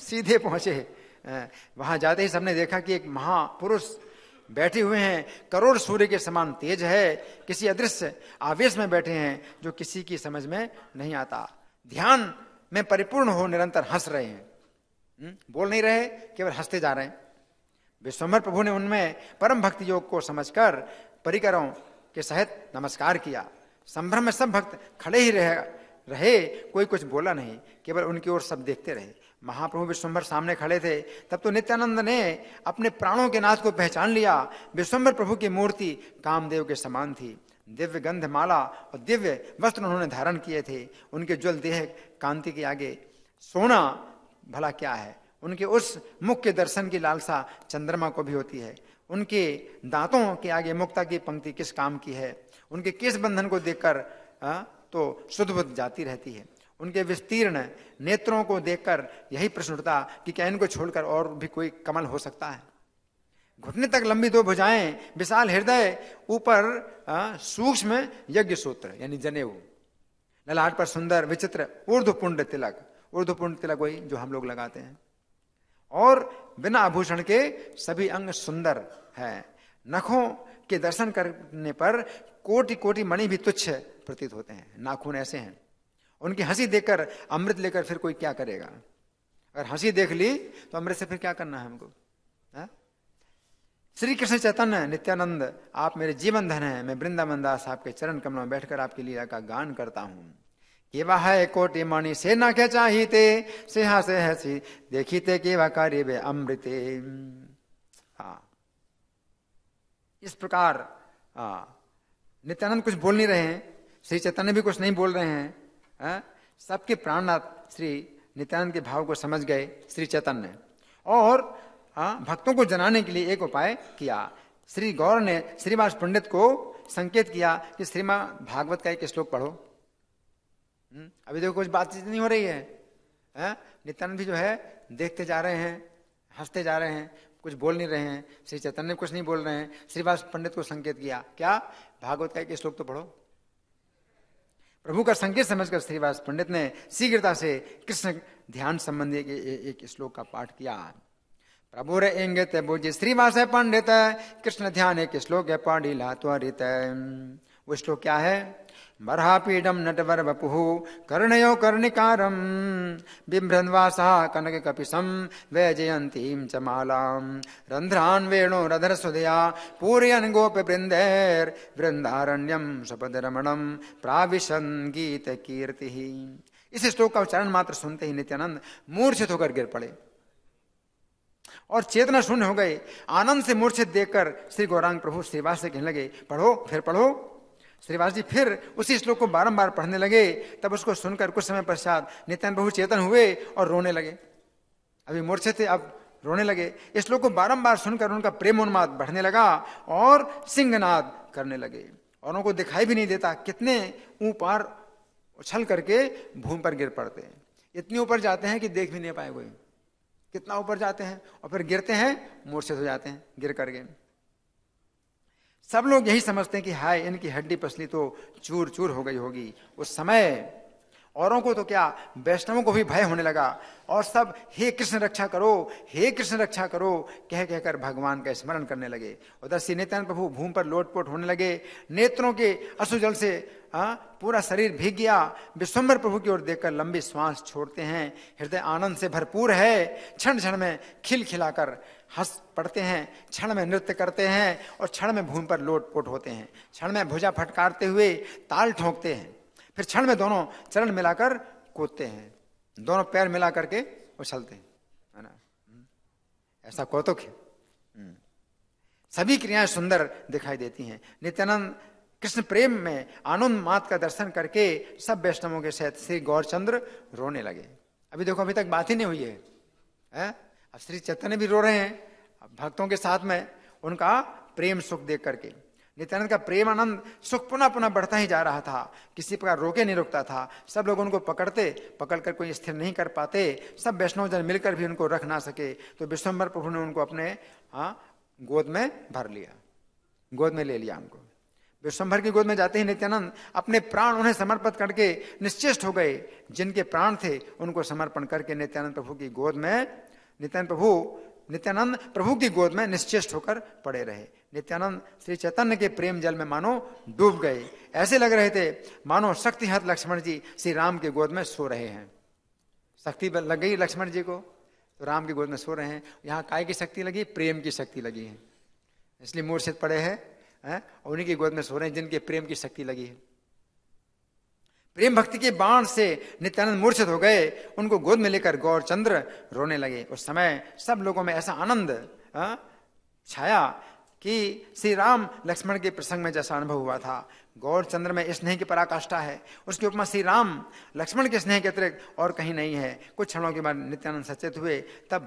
सीधे पहुंचे। वहां जाते ही सबने देखा कि एक महापुरुष बैठे हुए हैं, करोड़ सूर्य के समान तेज है, किसी अदृश्य आवेश में बैठे हैं जो किसी की समझ में नहीं आता। ध्यान में परिपूर्ण हो निरंतर हंस रहे हैं, बोल नहीं रहे, केवल हंसते जा रहे हैं। विश्वम्भर प्रभु ने उनमें परम भक्ति योग को समझकर परिकरों के सहित नमस्कार किया। संभ्रम में सब भक्त खड़े ही रहे, कोई कुछ बोला नहीं, केवल उनकी ओर सब देखते रहे। महाप्रभु विश्वम्भर सामने खड़े थे। तब तो नित्यानंद ने अपने प्राणों के नाथ को पहचान लिया। विश्वम्भर प्रभु की मूर्ति कामदेव के समान थी। दिव्य गंध माला और दिव्य वस्त्र उन्होंने धारण किए थे। उनके ज्वल देह कांति के आगे सोना भला क्या है। उनके उस मुख के दर्शन की लालसा चंद्रमा को भी होती है। उनके दांतों के आगे मुक्ता की पंक्ति किस काम की है। उनके केश बंधन को देखकर तो शुद्ध बुद्ध जाती रहती है। उनके विस्तीर्ण नेत्रों को देखकर यही प्रश्न उठता कि क्या इनको छोड़कर और भी कोई कमल हो सकता है। घुटने तक लंबी 2 भुजाएं, विशाल हृदय, ऊपर सूक्ष्म यज्ञ सूत्र यानी जनेऊ, ललाट पर सुंदर विचित्र ऊर्ध्वपुंड तिलक। ऊर्ध्वपुंड तिलक वही जो हम लोग लगाते हैं। और बिना आभूषण के सभी अंग सुंदर है। नखों के दर्शन करने पर कोटि कोटि मणि भी तुच्छ प्रतीत होते हैं। नाखून ऐसे हैं। उनकी हंसी देखकर अमृत लेकर फिर कोई क्या करेगा। अगर हंसी देख ली तो अमृत से फिर क्या करना है हमको। श्री कृष्ण चैतन्य नित्यानंद, आप मेरे जीवन धन है। मैं वृंदावन दास आपके चरण कमलों में बैठकर आपकी लीला का गान करता हूं। केवा है कोटि मणि से न क्या चाहिते, सिंहा से हसी देखीते केवा कार्य वे अमृते। इस प्रकार नित्यानंद कुछ बोल नहीं रहे हैं, श्री चैतन्य भी कुछ नहीं बोल रहे हैं। सबके प्राणनाथ श्री नित्यानंद के भाव को समझ गए श्री चैतन्य, और भक्तों को जनाने के लिए एक उपाय किया। श्री गौर ने श्रीवास पंडित को संकेत किया कि श्रीमद् भागवत का एक श्लोक पढ़ो। अभी देखो कुछ बातचीत नहीं हो रही है। नित्यानंद भी जो है देखते जा रहे हैं, हंसते जा रहे हैं, कुछ बोल नहीं रहे हैं। श्री चैतन्य कुछ नहीं बोल रहे हैं। श्रीवास पंडित को संकेत किया, क्या भागवत का एक श्लोक तो पढ़ो। प्रभु का संकेत समझकर श्रीवास पंडित ने शीघ्रता से कृष्ण ध्यान संबंधी एक श्लोक का पाठ किया। प्रभु रे इंगित बुझि श्रीवास पंडित, कृष्ण ध्यान एक श्लोक पाढ़िला त्वरित। वो श्लोक क्या है। बर्हापीडम नटवर वपुः कर्णयो कर्णिकारम बिभ्रन्वासा कनक कपिशम वैजयंतीं च मालाम रंध्रान वेणु रधर सुधया पूरयन गोप वृंदैर वृंदारण्यम सपद रमणम प्राविशन गीत कीर्ति। इस श्लोक का उच्चारण मात्र सुनते ही नित्यानंद मूर्छित होकर गिर पड़े और चेतना शून्य हो गए। आनंद से मूर्छित देखकर श्री गौरांग प्रभु श्रीवास से कहने लगे, पढ़ो फिर पढ़ो। श्रीवास जी फिर उसी श्लोक को बारंबार पढ़ने लगे। तब उसको सुनकर कुछ समय पश्चात नित्यानंद प्रभु चेतन हुए और रोने लगे। अभी मूर्छित थे, अब रोने लगे। इस श्लोक को बारंबार सुनकर उनका प्रेमोन्माद बढ़ने लगा और सिंहनाद करने लगे। और उनको दिखाई भी नहीं देता कितने ऊपर उछल करके भूमि पर गिर पड़ते हैं। इतने ऊपर जाते हैं कि देख भी नहीं पाए कोई, कितना ऊपर जाते हैं और फिर गिरते हैं, मूर्छित हो जाते हैं गिर करके। सब लोग यही समझते हैं कि हाय इनकी हड्डी पसली तो चूर चूर हो गई होगी। उस समय औरों को तो क्या, वैष्णवों को भी भय होने लगा और सब हे कृष्ण रक्षा करो, हे कृष्ण रक्षा करो कह कहकर भगवान का स्मरण करने लगे। उधर श्री नित्यानंद प्रभु भूमि पर लोटपोट होने लगे। नेत्रों के अश्रुजल से पूरा शरीर भीग गया। विश्वम्भर प्रभु की ओर देखकर लंबी श्वास छोड़ते हैं। हृदय आनंद से भरपूर है। क्षण क्षण में खिलखिलाकर हंस पड़ते हैं, क्षण में नृत्य करते हैं और क्षण में भूमि पर लोटपोट होते हैं। क्षण में भुजा फटकारते हुए ताल ठोंकते हैं, फिर क्षण में दोनों चरण मिलाकर कूदते हैं, दोनों पैर मिला करके उछलते हैं, है ना। ऐसा कौतुक है। सभी क्रियाएं सुंदर दिखाई देती हैं। नित्यानंद कृष्ण प्रेम में आनंद मात का दर्शन करके सब वैष्णवों के साथ श्री गौरचंद्र रोने लगे। अभी देखो अभी तक बात ही नहीं हुई है। अब श्री चैतन्य भी रो रहे हैं भक्तों के साथ में, उनका प्रेम सुख देख करके। नित्यानंद का प्रेम आनंद सुख पुनः पुनः बढ़ता ही जा रहा था, किसी प्रकार रोके नहीं रुकता था। सब लोग उनको पकड़कर कोई स्थिर नहीं कर पाते। सब वैष्णव जन मिलकर भी उनको रख ना सके, तो विश्वम्भर प्रभु ने उनको अपने गोद में भर लिया, गोद में ले लिया उनको। विश्वम्भर की गोद में जाते ही नित्यानंद अपने प्राण उन्हें समर्पित करके निश्चेष्ट हो गए। जिनके प्राण थे उनको समर्पण करके नित्यानंद प्रभु की गोद में नित्यानंद प्रभु की गोद में निश्चेष्ट होकर पड़े रहे। नित्यानंद श्री चैतन्य के प्रेम जल में मानो डूब गए। ऐसे लग रहे थे मानो शक्तिहत लक्ष्मण जी श्री राम के गोद में सो रहे हैं। शक्ति लग गई लक्ष्मण जी को, तो राम की गोद में सो रहे हैं। यहाँ काय की शक्ति लगी, प्रेम की शक्ति लगी है, इसलिए मूर्छित पड़े हैं और उन्हीं की गोद में सो रहे हैं जिनके प्रेम की शक्ति लगी है। प्रेम भक्ति के बाण से नित्यानंद मूर्छित हो गए। उनको गोद में लेकर गौरचंद्र रोने लगे। उस समय सब लोगों में ऐसा आनंद छाया कि श्री राम लक्ष्मण के प्रसंग में जैसा अनुभव हुआ था, गौरचंद्र में स्नेह की पराकाष्ठा है, उसकी उपमा श्री राम लक्ष्मण के स्नेह के अतिरिक्त और कहीं नहीं है। कुछ क्षणों के बाद नित्यानंद सचेत हुए, तब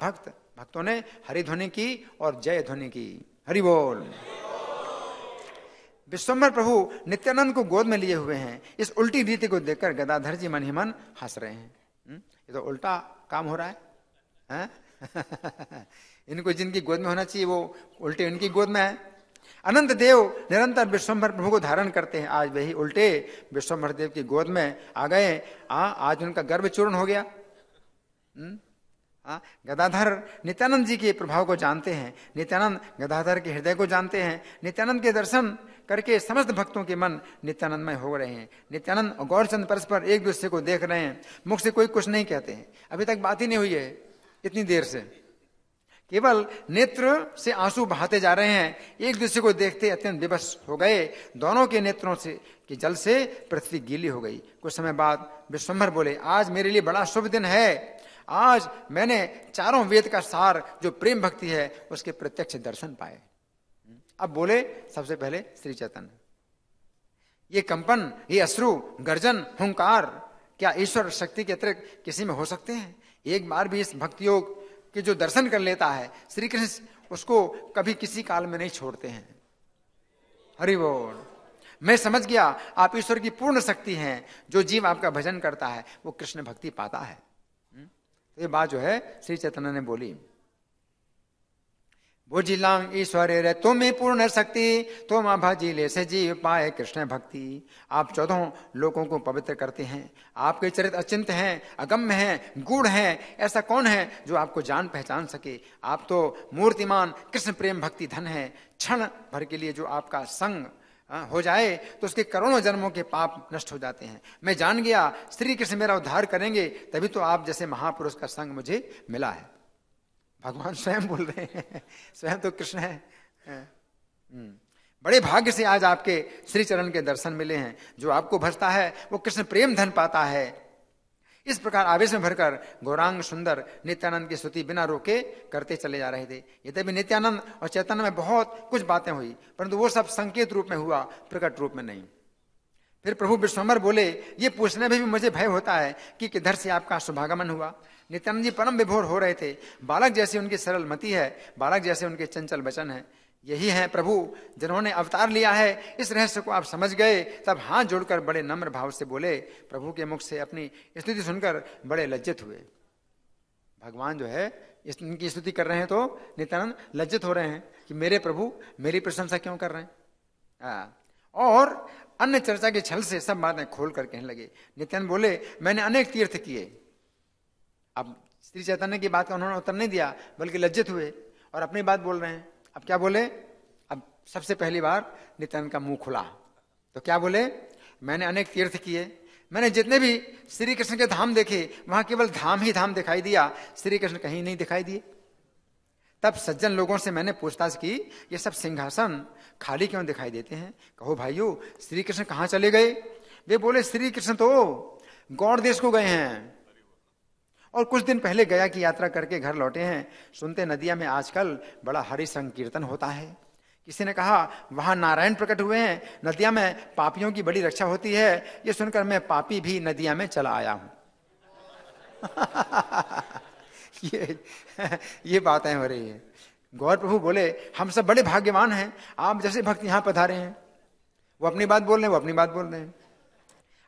भक्तों ने हरि ध्वनि की और जय ध्वनि की। हरि बोल। विश्वम्भर प्रभु नित्यानंद को गोद में लिए हुए हैं। इस उल्टी रीति को देखकर गदाधर जी मन ही मन हंस रहे हैं। ये तो उल्टा काम हो रहा है? इनको जिनकी गोद में होना चाहिए वो उल्टे इनकी गोद में है। अनंत देव निरंतर विश्वम्भर प्रभु को धारण करते हैं, आज वही उल्टे विश्वम्भर देव की गोद में आ गए। आज उनका गर्भ चूर्ण हो गया। गदाधर नित्यानंद जी के प्रभाव को जानते हैं, नित्यानंद गदाधर के हृदय को जानते हैं। नित्यानंद के दर्शन करके समस्त भक्तों के मन नित्यानंदमय हो रहे हैं। नित्यानंद और गौरचंद परस्पर एक दूसरे को देख रहे हैं, मुख से कोई कुछ नहीं कहते हैं। अभी तक बात ही नहीं हुई है इतनी देर से, केवल नेत्र से आंसू बहाते जा रहे हैं। एक दूसरे को देखते अत्यंत विवश हो गए। दोनों के नेत्रों से कि जल से पृथ्वी गीली हो गई। कुछ समय बाद विश्वम्भर बोले, आज मेरे लिए बड़ा शुभ दिन है। आज मैंने चारों वेद का सार जो प्रेम भक्ति है उसके प्रत्यक्ष दर्शन पाए। अब बोले सबसे पहले श्री चैतन्य। ये कंपन, ये अश्रु, गर्जन, हुंकार क्या ईश्वर शक्ति के अतिरिक्त किसी में हो सकते हैं? एक बार भी इस भक्ति योग के जो दर्शन कर लेता है श्री कृष्ण, उसको कभी किसी काल में नहीं छोड़ते हैं। हरि बोल। मैं समझ गया आप ईश्वर की पूर्ण शक्ति हैं। जो जीव आपका भजन करता है वो कृष्ण भक्ति पाता है। तो ये बात जो है श्री चैतन्य ने बोली। बुझिलांग ईश्वर रे तुम्हें पूर्ण शक्ति, तुम भजिले से जीव पाए कृष्ण भक्ति। आप 14 लोगों को पवित्र करते हैं। आपके चरित्र अचिंत्य हैं, अगम्य हैं, गूढ़ हैं। ऐसा कौन है जो आपको जान पहचान सके? आप तो मूर्तिमान कृष्ण प्रेम भक्ति धन है। क्षण भर के लिए जो आपका संग हो जाए तो उसके करोड़ों जन्मों के पाप नष्ट हो जाते हैं। मैं जान गया श्री कृष्ण मेरा उद्धार करेंगे, तभी तो आप जैसे महापुरुष का संग मुझे मिला है। भगवान स्वयं बोल रहे हैं, स्वयं तो कृष्ण है। बड़े भाग्य से आज आपके श्री चरण के दर्शन मिले हैं। जो आपको भजता है वो कृष्ण प्रेम धन पाता है। इस प्रकार आवेश में भरकर गौरांग सुंदर नित्यानंद की स्तुति बिना रोके करते चले जा रहे थे। यद्यपि नित्यानंद और चैतन्य में बहुत कुछ बातें हुई, परंतु वो सब संकेत रूप में हुआ, प्रकट रूप में नहीं। फिर प्रभु विश्वम्भर बोले, ये पूछने में भी मुझे भय होता है कि किधर से आपका शुभागमन हुआ। नित्यानंद जी परम विभोर हो रहे थे। बालक जैसे उनकी सरल मति है, बालक जैसे उनके चंचल वचन है। यही है प्रभु जिन्होंने अवतार लिया है। इस रहस्य को आप समझ गए, तब हाथ जोड़कर बड़े नम्र भाव से बोले। प्रभु के मुख से अपनी स्तुति सुनकर बड़े लज्जित हुए। भगवान जो है इनकी स्तुति कर रहे हैं तो नित्यानंद लज्जित हो रहे हैं कि मेरे प्रभु मेरी प्रशंसा क्यों कर रहे हैं। और अन्य चर्चा के छल से सब बातें खोल कर कहने लगे। नित्यानंद बोले, मैंने अनेक तीर्थ किए। अब श्री चैतन्य की बात का उन्होंने उत्तर नहीं दिया, बल्कि लज्जित हुए और अपनी बात बोल रहे हैं। अब क्या बोले? अब सबसे पहली बार नित्यानंद का मुंह खुला तो क्या बोले? मैंने अनेक तीर्थ किए, मैंने जितने भी श्री कृष्ण के धाम देखे वहां केवल धाम ही धाम दिखाई दिया, श्री कृष्ण कहीं नहीं दिखाई दिए। तब सज्जन लोगों से मैंने पूछताछ की, ये सब सिंहासन खाली क्यों दिखाई देते हैं? कहो भाइयों, श्री कृष्ण कहाँ चले गए? वे बोले, श्री कृष्ण तो गौड़ देश को गए हैं और कुछ दिन पहले गया की यात्रा करके घर लौटे हैं। सुनते नदिया में आजकल बड़ा हरि संकीर्तन होता है। किसी ने कहा वहां नारायण प्रकट हुए हैं, नदिया में पापियों की बड़ी रक्षा होती है। ये सुनकर मैं पापी भी नदिया में चला आया हूं। ये बातें हो रही है। गौर प्रभु बोले, हम सब बड़े भाग्यवान हैं, आप जैसे भक्त यहां पधारे हैं। वो अपनी बात बोल रहे हैं, वो अपनी बात बोल रहे हैं।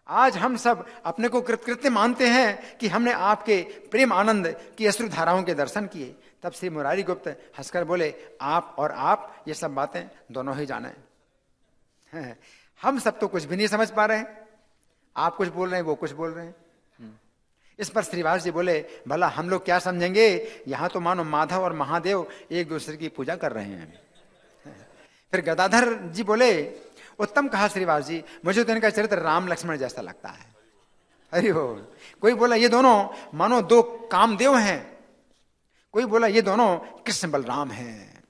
आज हम सब अपने को कृतकृत्य मानते हैं कि हमने आपके प्रेम आनंद की अश्रु धाराओं के दर्शन किए। तब श्री मुरारी गुप्त हंसकर बोले, आप और आप ये सब बातें दोनों ही जाने। हम सब तो कुछ भी नहीं समझ पा रहे हैं। आप कुछ बोल रहे हैं, वो कुछ बोल रहे हैं। इस पर श्रीवास जी बोले, भला हम लोग क्या समझेंगे? यहां तो मानो माधव और महादेव एक दूसरे की पूजा कर रहे हैं। फिर गदाधर जी बोले, उत्तम कहा श्रीवास जी, मुझे तो इनका चरित्र राम लक्ष्मण जैसा लगता है। हरि हो। कोई बोला ये दोनों मानो दो कामदेव हैं, कोई बोला ये दोनों कृष्ण बलराम हैं,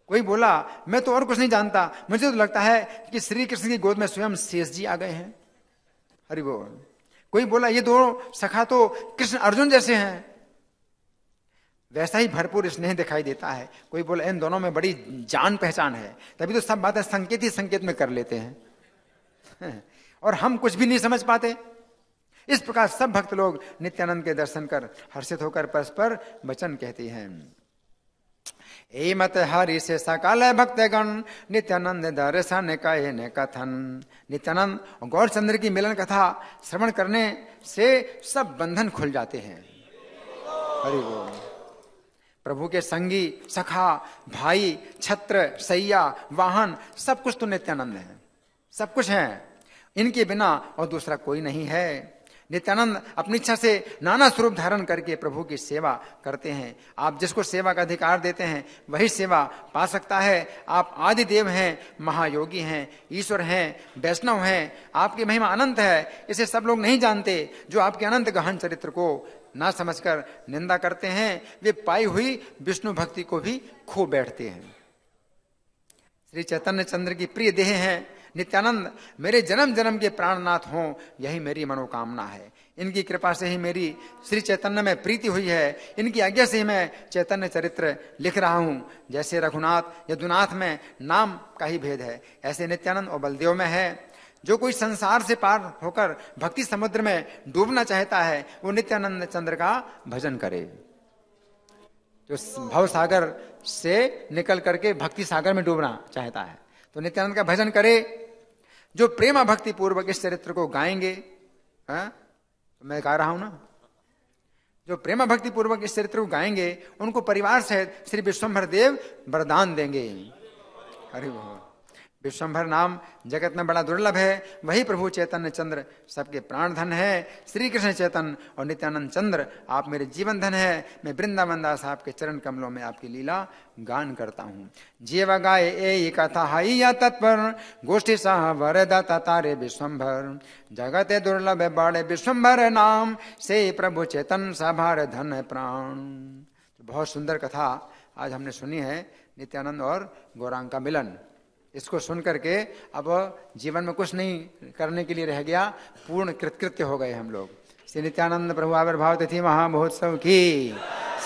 कोई बोला मैं तो और कुछ नहीं जानता, मुझे तो लगता है कि श्री कृष्ण की गोद में स्वयं शेष जी आ गए हैं। हरि बोल। कोई बोला ये दोनों सखा तो कृष्ण अर्जुन जैसे हैं। वैसा ही भरपूर स्नेह दिखाई देता है। कोई बोले इन दोनों में बड़ी जान पहचान है, तभी तो सब बातें संकेत ही संकेत में कर लेते हैं और हम कुछ भी नहीं समझ पाते। इस प्रकार सब भक्त लोग नित्यानंद के दर्शन कर हर्षित होकर परस्पर वचन कहते हैं। ए मत हरि से सकल भक्तगण नित्यानंद दर्शन कहे ने कथन। नित्यानंद और गौरचंद्र की मिलन कथा श्रवण करने से सब बंधन खुल जाते हैं। हरि बोल। प्रभु के संगी, सखा, भाई, छत्र, सैया, वाहन सब कुछ तो नित्यानंद है, सब कुछ है। इनके बिना और दूसरा कोई नहीं है। नित्यानंद अपनी इच्छा से नाना स्वरूप धारण करके प्रभु की सेवा करते हैं। आप जिसको सेवा का अधिकार देते हैं वही सेवा पा सकता है। आप आदि देव हैं, महायोगी हैं, ईश्वर हैं, वैष्णव हैं, आपकी महिमा अनंत है। इसे सब लोग नहीं जानते। जो आपके अनंत गहन चरित्र को ना समझकर निंदा करते हैं वे पाई हुई विष्णु भक्ति को भी खो बैठते हैं। श्री चैतन्य चंद्र की प्रिय देह हैं नित्यानंद। मेरे जन्म जन्म के प्राणनाथ हों, यही मेरी मनोकामना है। इनकी कृपा से ही मेरी श्री चैतन्य में प्रीति हुई है। इनकी आज्ञा से ही मैं चैतन्य चरित्र लिख रहा हूं। जैसे रघुनाथ यदुनाथ में नाम का ही भेद है, ऐसे नित्यानंद और बलदेव में है। जो कोई संसार से पार होकर भक्ति समुद्र में डूबना चाहता है वो नित्यानंद चंद्र का भजन करे। जो भव सागर से निकल करके भक्ति सागर में डूबना चाहता है तो नित्यानंद का भजन करे। जो प्रेमा भक्ति पूर्वक इस चरित्र को गाएंगे, तो मैं गा रहा हूं ना, जो प्रेमा भक्ति पूर्वक इस चरित्र को गाएंगे उनको परिवार सहित श्री विश्वंभर देव वरदान देंगे। हरि बोल। विश्वंभर नाम जगत में बड़ा दुर्लभ है। वही प्रभु चैतन्य चंद्र सबके प्राण धन है। श्री कृष्ण चैतन्य और नित्यानंद चंद्र आप मेरे जीवन धन है। मैं वृंदावन दास आपके चरण कमलों में आपकी लीला गान करता हूँ। जीव गाये ए कथा हाइया तत्पर गोष्ठी सह वरदाता तारे विश्वंभर। जगत दुर्लभ बड़े विश्वंभर नाम से प्रभु चैतन्य सभार धन प्राण। बहुत सुंदर कथा आज हमने सुनी है, नित्यानंद और गौरांग का मिलन। इसको सुन करके अब जीवन में कुछ नहीं करने के लिए रह गया, पूर्ण कृतकृत्य हो गए हम लोग। श्री नित्यानंद प्रभु आविर्भाव तिथि महामहोत्सव की,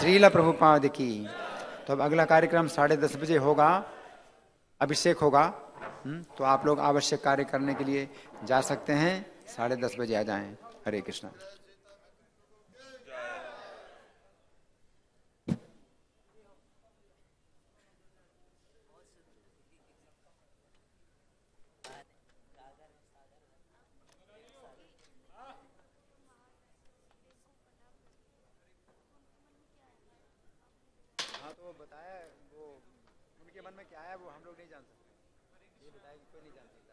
श्रील प्रभुपाद की। तो अब अगला कार्यक्रम 10:30 बजे होगा, अभिषेक होगा। तो आप लोग आवश्यक कार्य करने के लिए जा सकते हैं। 10:30 बजे आ जाएं। हरे कृष्णा। बताया वो उनके मन में क्या है वो हम लोग नहीं जान सकते। ये बताया कि कोई नहीं जान सकता।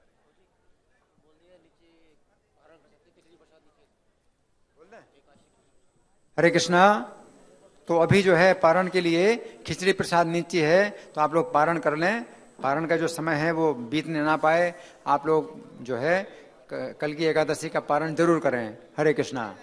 बोल दिया नीचे खिचड़ी प्रसाद नीचे बोल दे। हरे कृष्णा। तो अभी जो है पारण के लिए खिचड़ी प्रसाद नीचे है, तो आप लोग पारण कर लें। पारण का जो समय है वो बीतने ना पाए। आप लोग जो है कल की एकादशी का पारण जरूर करें। हरे कृष्णा।